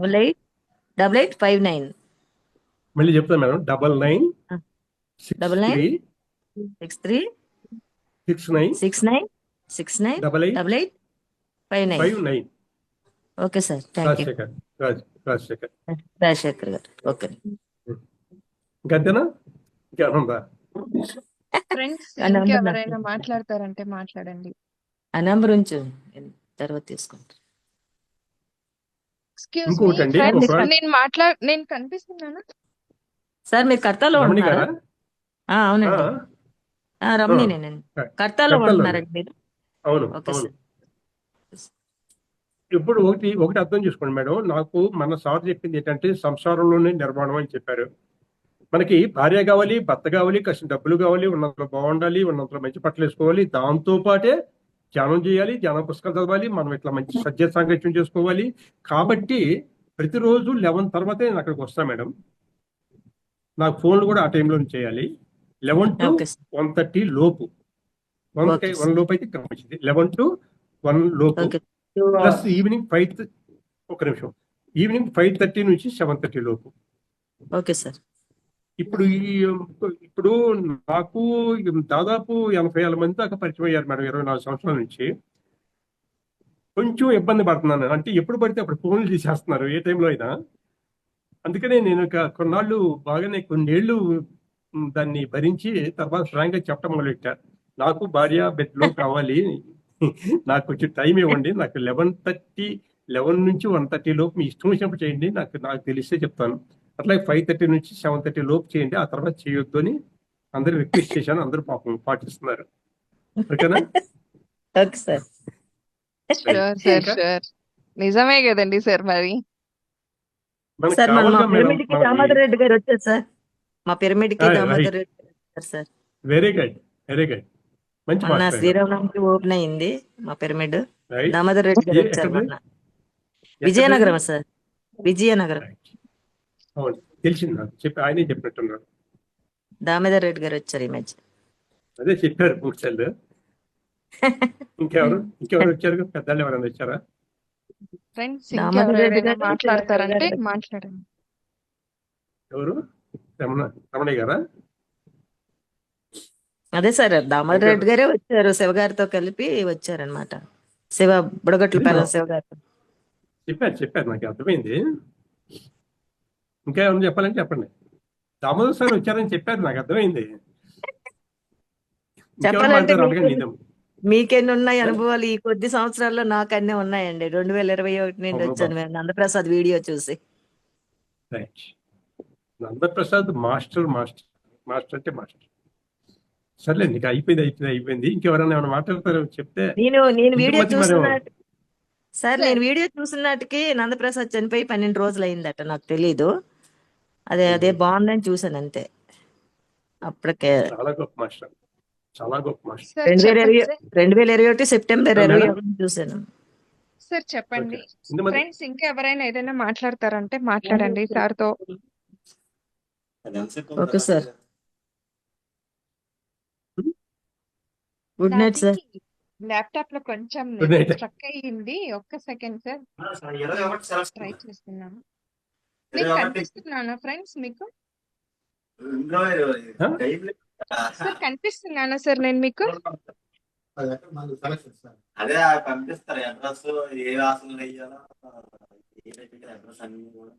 8859 మళ్ళీ చెప్తాను madam. 99 63 63 69 69 69 88 59. 59. Okay sir, thank you. Rajasekhar Rajasekhar గారు. ఓకే. గద్దెనా ఇంకేమన్నా? ఫ్రెండ్స్ number ఎవరైనా మాట్లాడతారంటే మాట్లాడండి. ఆ నంబర్ ఉంచు, తర్వాత తీసుకుంటారు. ఎక్స్క్యూజ్ ఇంకొకటి అండి, మీ నేను కనిపిస్తున్నానా సార్ మీరు కర్తాలో రమణి ఉంటున్నారా? గారా? అవునండి, రమణి నేను కర్తాలో కర్తాలో. ఉంటున్నారండి మీరు? అవును ఓకే అవును. సార్. ఇప్పుడు ఒకటి అర్థం చేసుకోండి మేడం. నాకు మన సార్ చెప్పింది ఏంటంటే సంసారంలోనే నిర్మాణం అని చెప్పారు. మనకి భార్య కావాలి, భర్త కావాలి, కష్టం డబ్బులు కావాలి, ఉన్నంతలో బాగుండాలి, ఉన్నంతలో మంచి బట్టలు వేసుకోవాలి, దాంతో పాటే ధ్యానం చేయాలి, ధ్యాన పుస్తకాలు చదవాలి, మనం ఇట్లా మంచి సత్య సాంగత్యం చేసుకోవాలి. కాబట్టి ప్రతిరోజు 11 తర్వాతే నేను అక్కడికి వస్తాను మేడం. నాకు ఫోన్లు కూడా ఆ టైంలో చేయాలి. 11 to ఓకే సార్. 1:30 లోపు, 1 లోపు అయితే మంచిది. 11 to 1 లోపు ఓకే. ప్లస్ ఈవినింగ్ 5 ఒక నిమిషం ఈవినింగ్ 5:30 నుంచి 7:30 లోపు. Okay sir. ఇప్పుడు ఇప్పుడు నాకు దాదాపు 80,000 మంది దాకా పరిచయం అయ్యారు మేడం 24 సంవత్సరాల నుంచి. కొంచెం ఇబ్బంది పడుతున్నాను. అంటే ఎప్పుడు పడితే అప్పుడు ఫోన్లు తీసేస్తున్నారు ఏ టైంలో అయినా. అందుకనే నేను కొన్నాళ్ళు బాగానే కొన్నేళ్ళు దాన్ని భరించి తర్వాత ఫ్రాంక్ గా చెప్పడం మొదలెట్టా. నాకు భార్య బిడ్డలు కావాలి, నాకు కొంచెం టైం ఇవ్వండి, నాకు 11 నుంచి 1:30 లోపు మీ ఇష్టం వచ్చినప్పుడు చేయండి, నాకు తెలిస్తే చెప్తాను. అట్లాగే 5:30 నుంచి 7:30 లోపు చేయండి, ఆ తర్వాత చేయొద్దు అని అందరూ రిక్వెస్ట్ చేశాను. అందరూ పాపం పాటిస్తున్నారు. ఓకేనా? Okay sir. షూర్. నిజమే కదండి సార్ మరి. మనకు సార్ మన మా కావాలిగా మేడం పిరమిడ్ కి దామోదర్ రెడ్డి గారు వచ్చారు సార్. మా పిరమిడ్ కి దామోదర్ రెడ్డి గారు వచ్చారు sir. Very good, very good. మంచి మొన్న మాట. శ్రీరామనవమికి ఓపెన్ అయింది మా పిరమిడ్. Right. దామోదర్ రెడ్డి గారు వచ్చారు ఎక్కడిది? మొన్న. విజయనగరం సార్, విజయనగరం. అవును, తెలిసింది నాకు. ఆయనే చెప్పినట్టున్నారు. దామోదర్ రెడ్డి గారు వచ్చారు ఈ మధ్య. అదే చెప్పారు 3 సార్లు. ఇంకెవరు వచ్చారు? పెద్దలు ఎవరైనా వచ్చారా? ఫ్రెండ్స్ దామోదర్ రెడ్డి ఇంకెవరైనా గారు మాట్లాడతారంటే గారు. మాట్లాడండి. ఎవరు? రమణయ్య గారా? అదే సార్ దామోదర్ రెడ్డి గారే వచ్చారు, శివ గారితో కలిపి వచ్చారనమాట. శివ బుడగట్ల పిల్లల శివ గారు చెప్పారు నాకు అర్థమైంది. ఇంకా ఏమైనా చెప్పాలని చెప్పండి. దామోదర్ సార్ వచ్చారని చెప్పారు, నాకు అర్థమైంది. చెప్పాలంటే అడగండి. మీకెన్ని ఉన్నాయి అనుభవాలు? ఈ కొద్ది సంవత్సరాల్లో నాకు అన్నీ ఉన్నాయండి. 2021 నుండి వచ్చాను మేము నందప్రసాద్ వీడియో చూసి. నందప్రసాద్ మాస్టర్ అంటే మాస్టర్. సర్లే, నీకు అయిపోయింది. ఇంకెవరైనా ఏమైనా మాట్లాడతారో చెప్తే. నేను వీడియో మధ్య చూస్తున్నట్టు సార్, నేను వీడియో చూసినట్టుకి నందప్రసాద్ చనిపోయి 12 రోజులు అయిందట. నాకు తెలీదు. అదే బాగుందని చూసాను అంతే. అప్పటికే చాలా గొప్ప మాస్టర్. 2021 సెప్టెంబర్ 21 చూసాను. సార్ చెప్పండి. ఇంత మంది- ఫ్రెండ్స్ ఇంకా ఎవరైనా ఏదైనా మాట్లాడతారంటే మాట్లాడండి సార్తో. Okay sir. Good night sir. Laptop లో కొంచెం Good night. స్ట్రక్ అయ్యింది. ఒక్క సెకండ్ సార్, ట్రై చేస్తున్నాను. నేను కనిపిస్తున్నానా ఫ్రెండ్స్ మీకు? సార్ కనిపిస్తున్నానా సార్ నేను మీకు? అదే పంపిస్తారు అడ్రస్, ఏ హాస్టల్ వెయ్యాలో అడ్రస్ అన్ని కూడా.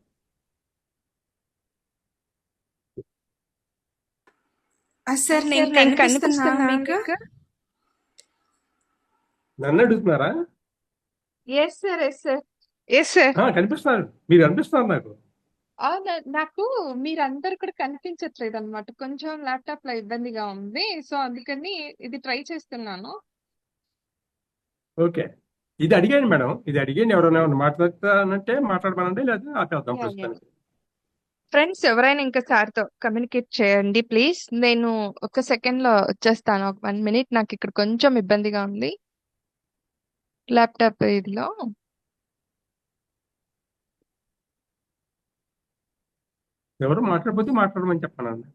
సార్ నేను కనిపిస్తున్నా మీకు? నన్ను అడుగుతున్నారా? Yes sir. కనిపిస్తున్నారు, మీరు కనిపిస్తున్నారు నాకు. నాకు మీరందరు కూడా కనిపించట్లేదు అనమాట. కొంచెం ల్యాప్టాప్ లో ఇబ్బందిగా ఉంది, సో అందుకని ఇది ట్రై చేస్తున్నాను. ఓకే, ఇది అడిగాను మేడం, ఎవరైనా ఏమైనా మాట్లాడతానంటే మాట్లాడమనండి, లేదా ఆపేద్దాం Yeah, ప్రస్తుతానికి. ఫ్రెండ్స్ ఎవరైనా ఇంకా సార్తో కమ్యూనికేట్ చేయండి ప్లీజ్. నేను ఒక సెకండ్ లో వచ్చేస్తాను, ఒక 1 minute. నాకు ఇక్కడ కొంచెం ఇబ్బందిగా ఉంది ల్యాప్టాప్ ఇదిలో. ఎవరు మాట్లాడకపోతే మాట్లాడమని చెప్పానండి.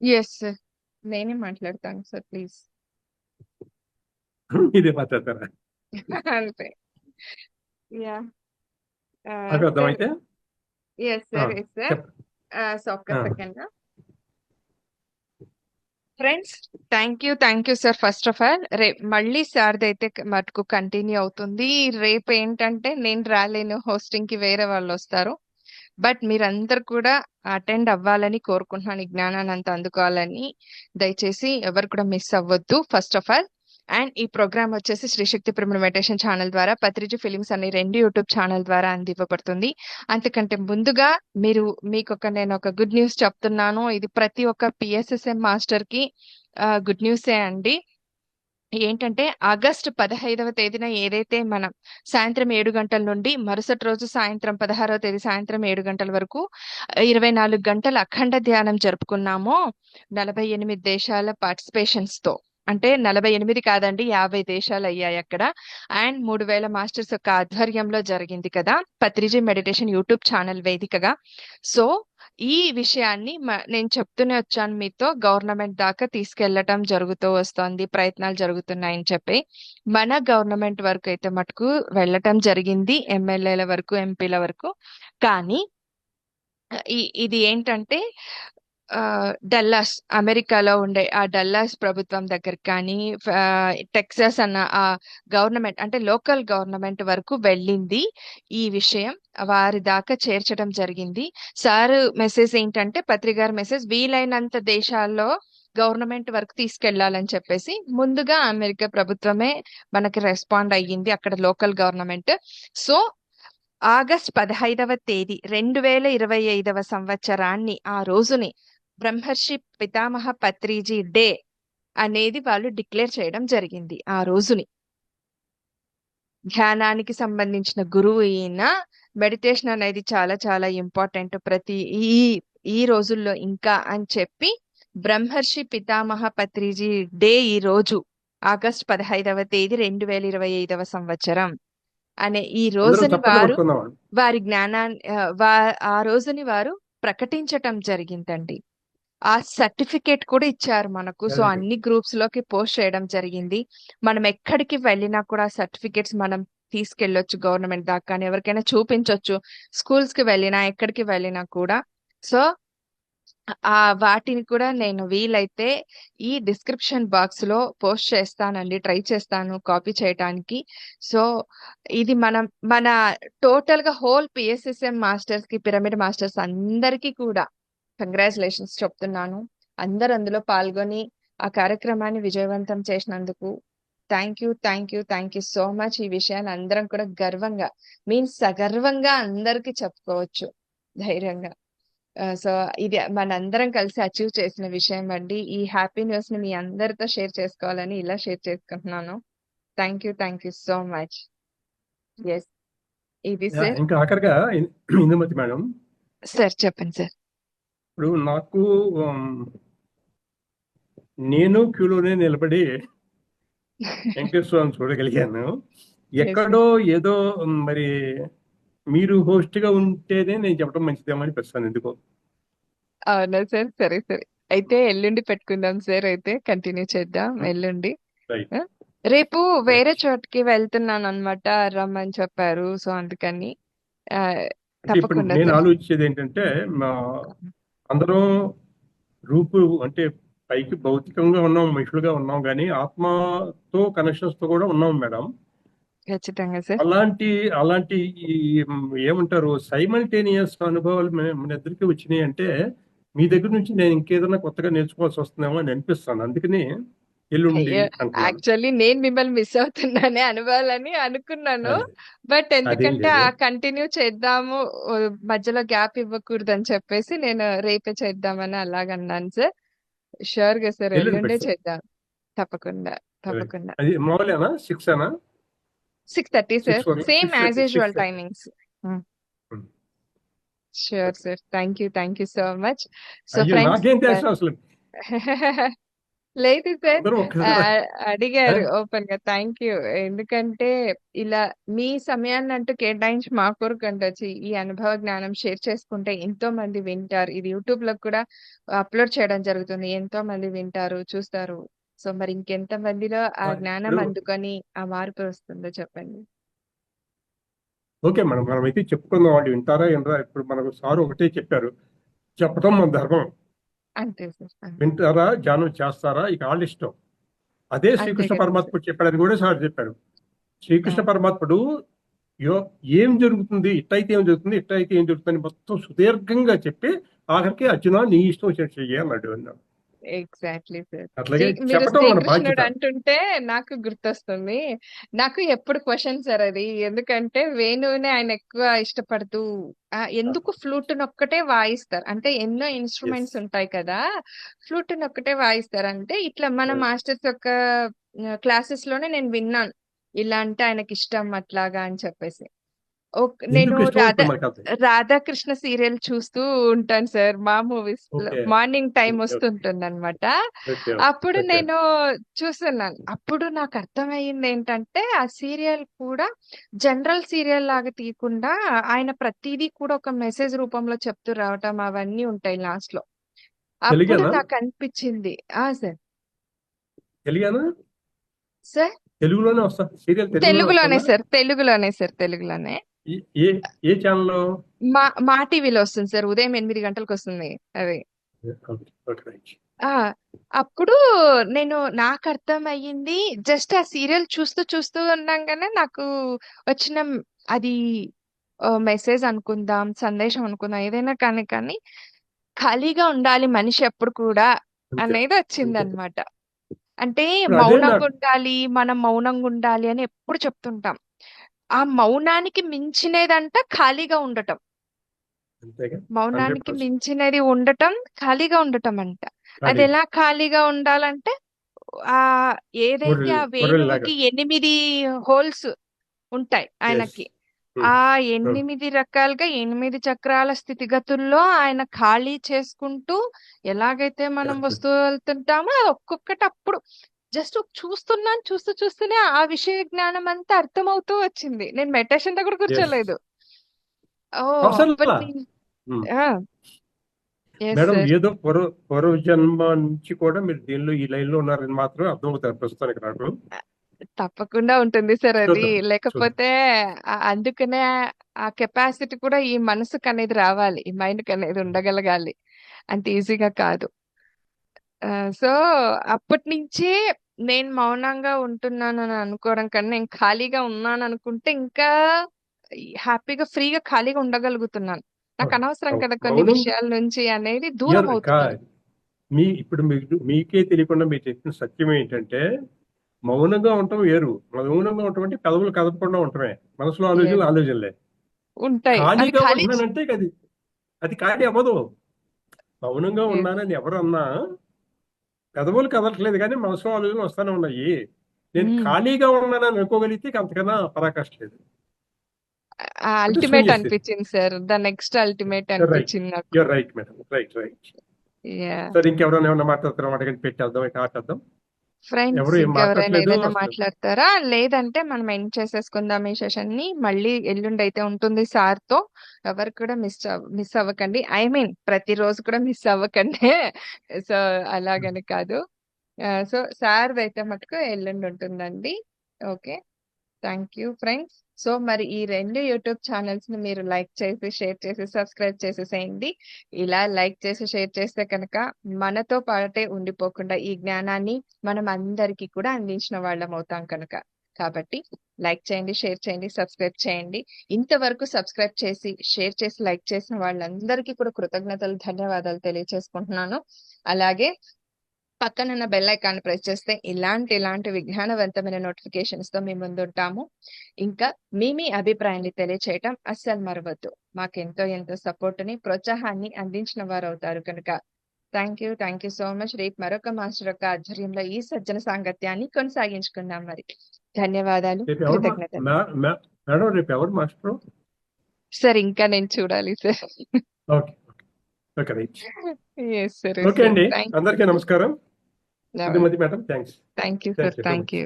ఎస్ సార్, నేనే మాట్లాడతాను సార్ ప్లీజ్. ఇదే మాట్లాడతారా? అంతే. యా ఆపేద్దాం అయితే. Yes sir. చెప్ప- సో ఒక్క ఆ. Second friends. Thank you sir. First of all రేపు మళ్ళీ సార్ది అయితే మటుకు కంటిన్యూ అవుతుంది. రేపు ఏంటంటే నేను రాలేను, హోస్టింగ్ కి వేరే వాళ్ళు వస్తారు. బట్ మీరందరు కూడా అటెండ్ అవ్వాలని కోరుకుంటున్నాను, ఈ జ్ఞానాన్ని అంతా అందుకోవాలని. దయచేసి ఎవరు కూడా మిస్ అవ్వద్దు ఫస్ట్ ఆఫ్ ఆల్. అండ్ ఈ ప్రోగ్రామ్ వచ్చేసి శ్రీశక్తి పిరమిడ్ మెడిటేషన్ ఛానల్ ద్వారా, పత్రిజీ ఫిలిమ్స్ అనే 2 యూట్యూబ్ ఛానల్ ద్వారా అందివ్వబడుతుంది. అంతకంటే ముందుగా నేను ఒక గుడ్ న్యూస్ చెప్తున్నాను. ఇది ప్రతి ఒక్క PSSM మాస్టర్ కి గుడ్ న్యూసే అండి. ఏంటంటే ఆగస్టు 15వ తేదీన ఏదైతే మనం సాయంత్రం 7 గంటల నుండి మరుసటి రోజు సాయంత్రం 16వ తేదీ సాయంత్రం 7 గంటల వరకు 24 గంటల అఖండ ధ్యానం జరుపుకున్నామో 48 దేశాల పార్టిసిపేషన్స్ తో అంటే 48 కాదండి, 50 దేశాలు అయ్యాయి అక్కడ. అండ్ 3000 మాస్టర్స్ యొక్క ఆధ్వర్యంలో జరిగింది కదా పత్రిజీ మెడిటేషన్ యూట్యూబ్ ఛానల్ వేదికగా. సో ఈ విషయాన్ని నేను చెప్తూనే వచ్చాను మీతో, గవర్నమెంట్ దాకా తీసుకెళ్లటం జరుగుతూ వస్తోంది, ప్రయత్నాలు జరుగుతున్నాయని చెప్పి. మన గవర్నమెంట్ వరకు అయితే మటుకు వెళ్ళటం జరిగింది, ఎమ్మెల్యేల వరకు, ఎంపీల వరకు. కానీ ఇది ఏంటంటే డల్లాస్, అమెరికాలో ఉండే ఆ డల్లాస్ ప్రభుత్వం దగ్గర కానీ, టెక్సాస్ అన్న ఆ గవర్నమెంట్ అంటే లోకల్ గవర్నమెంట్ వరకు వెళ్ళింది ఈ విషయం, వారి దాకా చేర్చడం జరిగింది. సార్ మెసేజ్ ఏంటంటే, పత్రికారి మెసేజ్, వీలైనంత దేశాల్లో గవర్నమెంట్ వరకు తీసుకెళ్లాలని చెప్పేసి ముందుగా అమెరికా ప్రభుత్వమే మనకి రెస్పాండ్ అయ్యింది, అక్కడ లోకల్ గవర్నమెంట్. సో ఆగస్ట్ 15వ తేదీ 2025వ సంవత్సరాన్ని, ఆ రోజుని బ్రహ్మర్షి పితామహ పత్రిజీ డే అనేది వాళ్ళు డిక్లేర్ చేయడం జరిగింది. ఆ రోజుని ధ్యానానికి సంబంధించిన గురువు ఈయన. మెడిటేషన్ అనేది చాలా చాలా ఇంపార్టెంట్ ప్రతి ఈ ఈ రోజుల్లో ఇంకా అని చెప్పి బ్రహ్మర్షి పితామహ పత్రిజీ డే ఈ రోజు ఆగస్ట్ 15వ తేదీ 2025వ సంవత్సరం అనే ఈ అందరం రోజుని చప్పట్లు వారు కొట్టుకుందాం. వారి జ్ఞానాన్ని ఆ రోజుని వారు ప్రకటించటం జరిగిందండి. ఆ సర్టిఫికేట్ కూడా ఇచ్చారు మనకు. So very good. అన్ని గ్రూప్స్ లోకి పోస్ట్ చేయడం జరిగింది. మనం ఎక్కడికి వెళ్ళినా కూడా సర్టిఫికేట్స్ మనం తీసుకెళ్ళొచ్చు గవర్నమెంట్ దాకా, కానీ ఎవరికైనా చూపించొచ్చు, స్కూల్స్ కి వెళ్ళినా ఎక్కడికి వెళ్ళినా కూడా. సో వాటిని కూడా నేను వీలైతే ఈ డిస్క్రిప్షన్ బాక్స్ లో పోస్ట్ చేస్తానండి, ట్రై చేస్తాను కాపీ చేయటానికి. సో ఇది మన టోటల్ గా హోల్ పిఎస్ఎస్ఎం మాస్టర్స్ కి, పిరమిడ్ మాస్టర్స్ అందరికీ కూడా కంగ్రాచులేషన్స్ చెప్తున్నాను. అందరు అందులో పాల్గొని ఆ కార్యక్రమాన్ని విజయవంతం చేసినందుకు థ్యాంక్ యూ సో మచ్. ఈ విషయాన్ని అందరం కూడా గర్వంగా, సగర్వంగా అందరికీ చెప్పుకోవచ్చు ధైర్యంగా. సో ఇది మనందరం కలిసి అచీవ్ చేసిన విషయం అండి. ఈ హ్యాపీ న్యూస్ ని మీ అందరితో షేర్ చేసుకోవాలని ఇలా షేర్ చేసుకుంటున్నాను. Thank you so much. Yes, ఇది సార్. ఇంకా ఆఖరిగా ఇందుమతి మేడం, సార్ చెప్పండి సార్. ఇప్పుడు నాకు నేను క్యూలోనే నిలబడి వెంకటేశ్వరం చూడగలిగాను. ఎక్కడో ఏదో మరి మీరు host గా ఉంటేనే నేను చెప్పడం మంచిదేమో అనిపిస్తాను ఎందుకో. అవునా సార్, సరే సరే. అయితే ఎల్లుండి పెట్టుకుందాం సార్, అయితే కంటిన్యూ చేద్దాం ఎల్లుండి. రైట్ ఆ? రేపు వేరే రైట్. చోటుకి వెళ్తున్నాను అనమాట, రమ్మని చెప్పారు. సో అందుకని ఆ, అంటే ఇప్పుడు తప్పకుండా నేను సార్. ఆలోచించేది ఏంటంటే, అందరం రూపు అంటే పైకి భౌతికంగా ఉన్నాం, మనుషులుగా ఉన్నాం, కానీ ఆత్మతో కనెక్షన్స్ తో కూడా ఉన్నాం మేడం. ఖచ్చితంగా సార్. అలాంటి అలాంటి ఈ ఏమంటారు సైమల్టేనియస్ అనుభవాలు మన ఇద్దరికి వచ్చినాయి అంటే, మీ దగ్గర నుంచి నేను ఇంకేదైనా కొత్తగా నేర్చుకోవాల్సి వస్తుందేమో అని అనిపిస్తాను. అందుకని ఎల్లుండి అయ్యో, అంటున్నాను. యాక్చువల్లీ నేను మిమ్మల్ని మిస్ అవుతున్నానే అనుభవాలని అనుకున్నాను. అదే బట్ అదేం ఎందుకంటే లేదు. కంటిన్యూ చేద్దాము, మధ్యలో గ్యాప్ ఇవ్వకూడదు అని చెప్పేసి నేను రేపే చేద్దామని అలాగన్నాను సార్. షూర్ గా సార్, ఎల్లుండి ఎల్లుండే పెడతాను. చేద్దాం. తప్పకుండా తప్పకుండా. అది మామూలేనా 6 అనా 6:30 sir, 6 same as 6:30 usual 6:30. Timings. Sure sir, thank you so much. So అయ్యో ఫ్రెండ్స్, నాకేం తెలుసు అసలు. లేదు సార్, అందరూ ఒక్కసారి అడిగారు ఓపెన్ గా. Thank you. ఎందుకంటే ఇలా మీ సమయాన్ని అంటూ కేటాయించి మా కొరకు అంటే వచ్చి ఈ అనుభవ జ్ఞానం షేర్ చేసుకుంటే ఎంతో మంది వింటారు. ఇది యూట్యూబ్ లో కూడా అప్లోడ్ చేయడం జరుగుతుంది, ఎంతో మంది వింటారు, చూస్తారు. సో మరి ఇంకెంత మందిలో ఆ జ్ఞానం ఇప్పుడు అందుకొని ఆ మార్పు వస్తుందో చెప్పండి. ఓకే మేడం, మనం అయితే చెప్పుకుందాం. వాళ్ళు వింటారా వినరా? ఇప్పుడు మనకు సార్ ఒకటే చెప్పారు, చెప్పడం మన ధర్మం. అంతే సార్, అంతే. వింటారా, ధ్యానం చేస్తారా, ఇక వాళ్ళ ఇష్టం. అదే అంతే శ్రీకృష్ణ కదా సార్. పరమాత్ముడు చెప్పాడని కూడా సార్ చెప్పారు. శ్రీకృష్ణ పరమాత్ముడు ఏం జరుగుతుంది, ఇట్టయితే ఏం జరుగుతుంది, ఇట్టయితే ఏం జరుగుతుంది మొత్తం సుదీర్ఘంగా చెప్పి ఆఖరికి అర్జున నీ ఇష్టం వచ్చినట్టు చెయ్యి అన్నాడు. Exactly sir. అట్లాగే మీరు చెప్పటం మన శ్రీకృష్ణుడు బాధ్యత. అంటుంటే నాకు గుర్తొస్తుంది. నాకు ఎప్పుడు క్వశ్చన్ సార్ అది, ఎందుకంటే వేణువుని ఆయన ఎక్కువ ఇష్టపడుతూ ఎందుకు ఫ్లూట్ ఒక్కటే వాయిస్తారు అంటే, ఎన్నో ఎస్ ఇన్స్ట్రుమెంట్స్ ఉంటాయి కదా, ఫ్లూట్ ఒక్కటే వాయిస్తారు అంటే, ఇట్లా మన మాస్టర్స్ యొక్క క్లాసెస్ లోనే నేను విన్నాను, ఇలా అంటే ఆయనకి ఇష్టం అట్లాగా అని చెప్పేసి. నేను ఎందుకు ఇష్టం ఇప్పుడు మనకి అర్థం. రాధాకృష్ణ సీరియల్ చూస్తూ ఉంటాను సార్. మా movies okay morning time okay వస్తుంటుంది అనమాట. ఓకే అప్పుడు ఓకే నేను చూస్తున్నాను. అప్పుడు నాకు అర్థమయ్యింది ఏంటంటే ఆ సీరియల్ కూడా జనరల్ సీరియల్ లాగా తీయకుండా ఆయన ప్రతిదీ కూడా ఒక మెసేజ్ రూపంలో చెప్తూ రావటం అవన్నీ ఉంటాయి లాస్ట్ లో. అప్పుడు తెలుగేనా నాకు అనిపించింది సార్ తెలుగేనా సార్ తెలుగులోనే వస్తా సీరియల్ తెలుగులోనే తెలుగులోనే వస్తుందా సార్ తెలుగులోనే ఏ ఏ ఏ ఛానల్లో మా టీవీలో వస్తుంది సార్. ఉదయం 8 గంటలకు వస్తుంది అది. ఓకే ఓకే రైట్ ఆ అప్పుడు నాకు అర్థమయ్యింది. జస్ట్ ఆ సీరియల్ చూస్తూ ఉండంగానే నాకు వచ్చిన అది మెసేజ్ అనుకుందాం, సందేశం అనుకుందాం, ఏదైనా కానీ ఖాళీగా ఉండాలి మనిషి ఎప్పుడు కూడా అంతే అనేది అంతే వచ్చిందనమాట. అంటే ఇప్పుడు అదే మౌనంగా నాకు ఉండాలి, మనం మౌనంగా ఉండాలి అని ఎప్పుడు చెప్తుంటాం. ఆ మౌనానికి మించినదంట ఖాళీగా ఉండటం. అంతేగా మౌనానికి 100% మించినది ఉండటం ఖాళీగా ఉండటం అంట. అది ఖాళీ ఎలా ఖాళీగా ఉండాలంటే ఏదైతే ఆ గొర్రెలు లాగా వేణువుకి 8 హోల్స్ ఉంటాయి ఎస్ ఆయనకి. ఆ 8 రకాలుగా 8 చక్రాల స్థితిగతుల్లో ఆయన ఖాళీ చేసుకుంటూ ఎలాగైతే మనం వస్తూ వెళ్తుంటామో అది ఒక్కొక్కటి అప్పుడు జస్ట్ చూస్తూనే ఆ విషయ జ్ఞానం అంతా అర్థమవుతూ వచ్చింది. నేను మెడిటేషన్ దగ్గర ఎస్ కూర్చోలేదు. అవసరం అప్పటి ఎస్ మేడం సార్. ఏదో పూర్వ జన్మ నుంచి కూడా మీరు దీనిలో ఈ లైన్ లో ఉన్నారని మాత్రం అర్థమవుతారు ప్రస్తుతానికి నాకు. తప్పకుండా ఉంటుంది సార్ అది. చూద్దాం చూద్దాం లేకపోతే అందుకనే ఆ కెపాసిటీ కూడా ఈ మనసుకు అనేది రావాలి. ఈ మైండ్‌కి అనేది ఉండగలగాలి. అంత ఈజీగా కాదు. సో, అప్పటినుంచే నేను మౌనంగా ఉంటున్నానని అనుకోవడం కన్నా, నేను ఖాళీగా ఉన్నాననుకుంటే ఇంకా హ్యాపీగా, ఫ్రీగా, ఖాళీగా ఉండగలుగుతున్నాను. నాకు అనవసరం కదా కొన్ని మౌనం విషయాల నుంచి అనేది దూరం అవుతున్నాను. ఇప్పుడు మీకే తెలియకుండా మీరు చెప్పిన సత్యం ఏంటంటే మౌనంగా ఉండటం వేరు. మౌనంగా ఉండటం అంటే పెదవులు కదపకుండా ఉండటమే. మనసులో Yes. ఆలోచనలే. ఉంటాయి. అది ఖాళీగా ఖాళీ ఉంటున్నానంటే అది ఖాళీ అవ్వదు. మౌనంగా Yes. ఉన్నానని ఎవరన్నా పెదవులు కదలట్లేదు కానీ మనసులో ఆలోచనలు వస్తూనే ఉన్నాయి. నేను ఖాళీగా ఉన్నానని అనుకోగలిగితే అంతకన్నా పరాకాష్ట లేదు. అల్టిమేట్ అనిపించింది సార్. ద నెక్స్ట్ అల్టిమేట్ అనిపించింది నాకు. You're right madam. Right yeah సరే ఇంకెవరైనా ఏమన్నా మాట్లాడుతున్నాం అడగండి పెట్టేద్దాం ఇక ఆటేద్దాం. ఫ్రెండ్స్, ఎవరు ఏం ఇంకెవరైనా మాట్లాడట్లేదు ఏదైనా అసలు. మాట్లాడతారా? లేదంటే మనం ఎండ్ చేసేసుకుందాం ఈ సెషన్ ని. మళ్ళీ ఎల్లుండి అయితే ఉంటుంది సార్ తో. ఎవరు కూడా మిస్ అవ్వకండి. ఐ మీన్ ప్రతిరోజు కూడా మిస్ అవ్వకండి. సో అలాగని కాదు. సో సార్ అయితే మటుకు ఎల్లుండి ఉంటుందండి. Okay, thank you friends. So మరి ఈ 2 యూట్యూబ్ ఛానల్స్ ని మీరు లైక్ చేసి, షేర్ చేసి, సబ్స్క్రైబ్ చేసేసేయండి. ఇలా లైక్ చేసి, షేర్ చేస్తే కనుక మనతో పాటే ఉండిపోకుండా ఈ జ్ఞానాన్ని మనం అందరికీ కూడా అందించిన వాళ్ళం అవుతాం కనుక. కాబట్టి లైక్ చేయండి, షేర్ చేయండి, సబ్స్క్రైబ్ చేయండి. ఇంతవరకు సబ్స్క్రైబ్ చేసి, షేర్ చేసి, లైక్ చేసిన వాళ్ళందరికీ కూడా కృతజ్ఞతలు, ధన్యవాదాలు తెలియజేసుకుంటున్నాను. అలాగే పక్కనున్న బెల్ ఐకాన్ ప్రెస్ చేస్తే ఇలాంటి విజ్ఞానవంతమైన నోటిఫికేషన్స్ తో మీ ముందుంటాము. ఇంకా మీ అభిప్రాయాన్ని తెలియచేయటం అస్సలు మరవద్దు. మాకెంతో సపోర్ట్ ని, ప్రోత్సాహాన్ని అందించిన వారు అవుతారు కనుక థ్యాంక్ యూ సో మచ్. రేపు మరొక మాస్టర్ యొక్క ఆధ్వర్యంలో ఈ సజ్జన సాంగత్యాన్ని కొనసాగించుకుందాం. మరి ధన్యవాదాలు, కృతజ్ఞతలు. మేడం రేపు ఎవరు మాస్టర్? సార్ ఇంకా నేను చూడాలి sir. Okay okay right. Yes sir. Okay అండి, అందరికీ నమస్కారం. Madam thanks. Thank you sir. Thank you.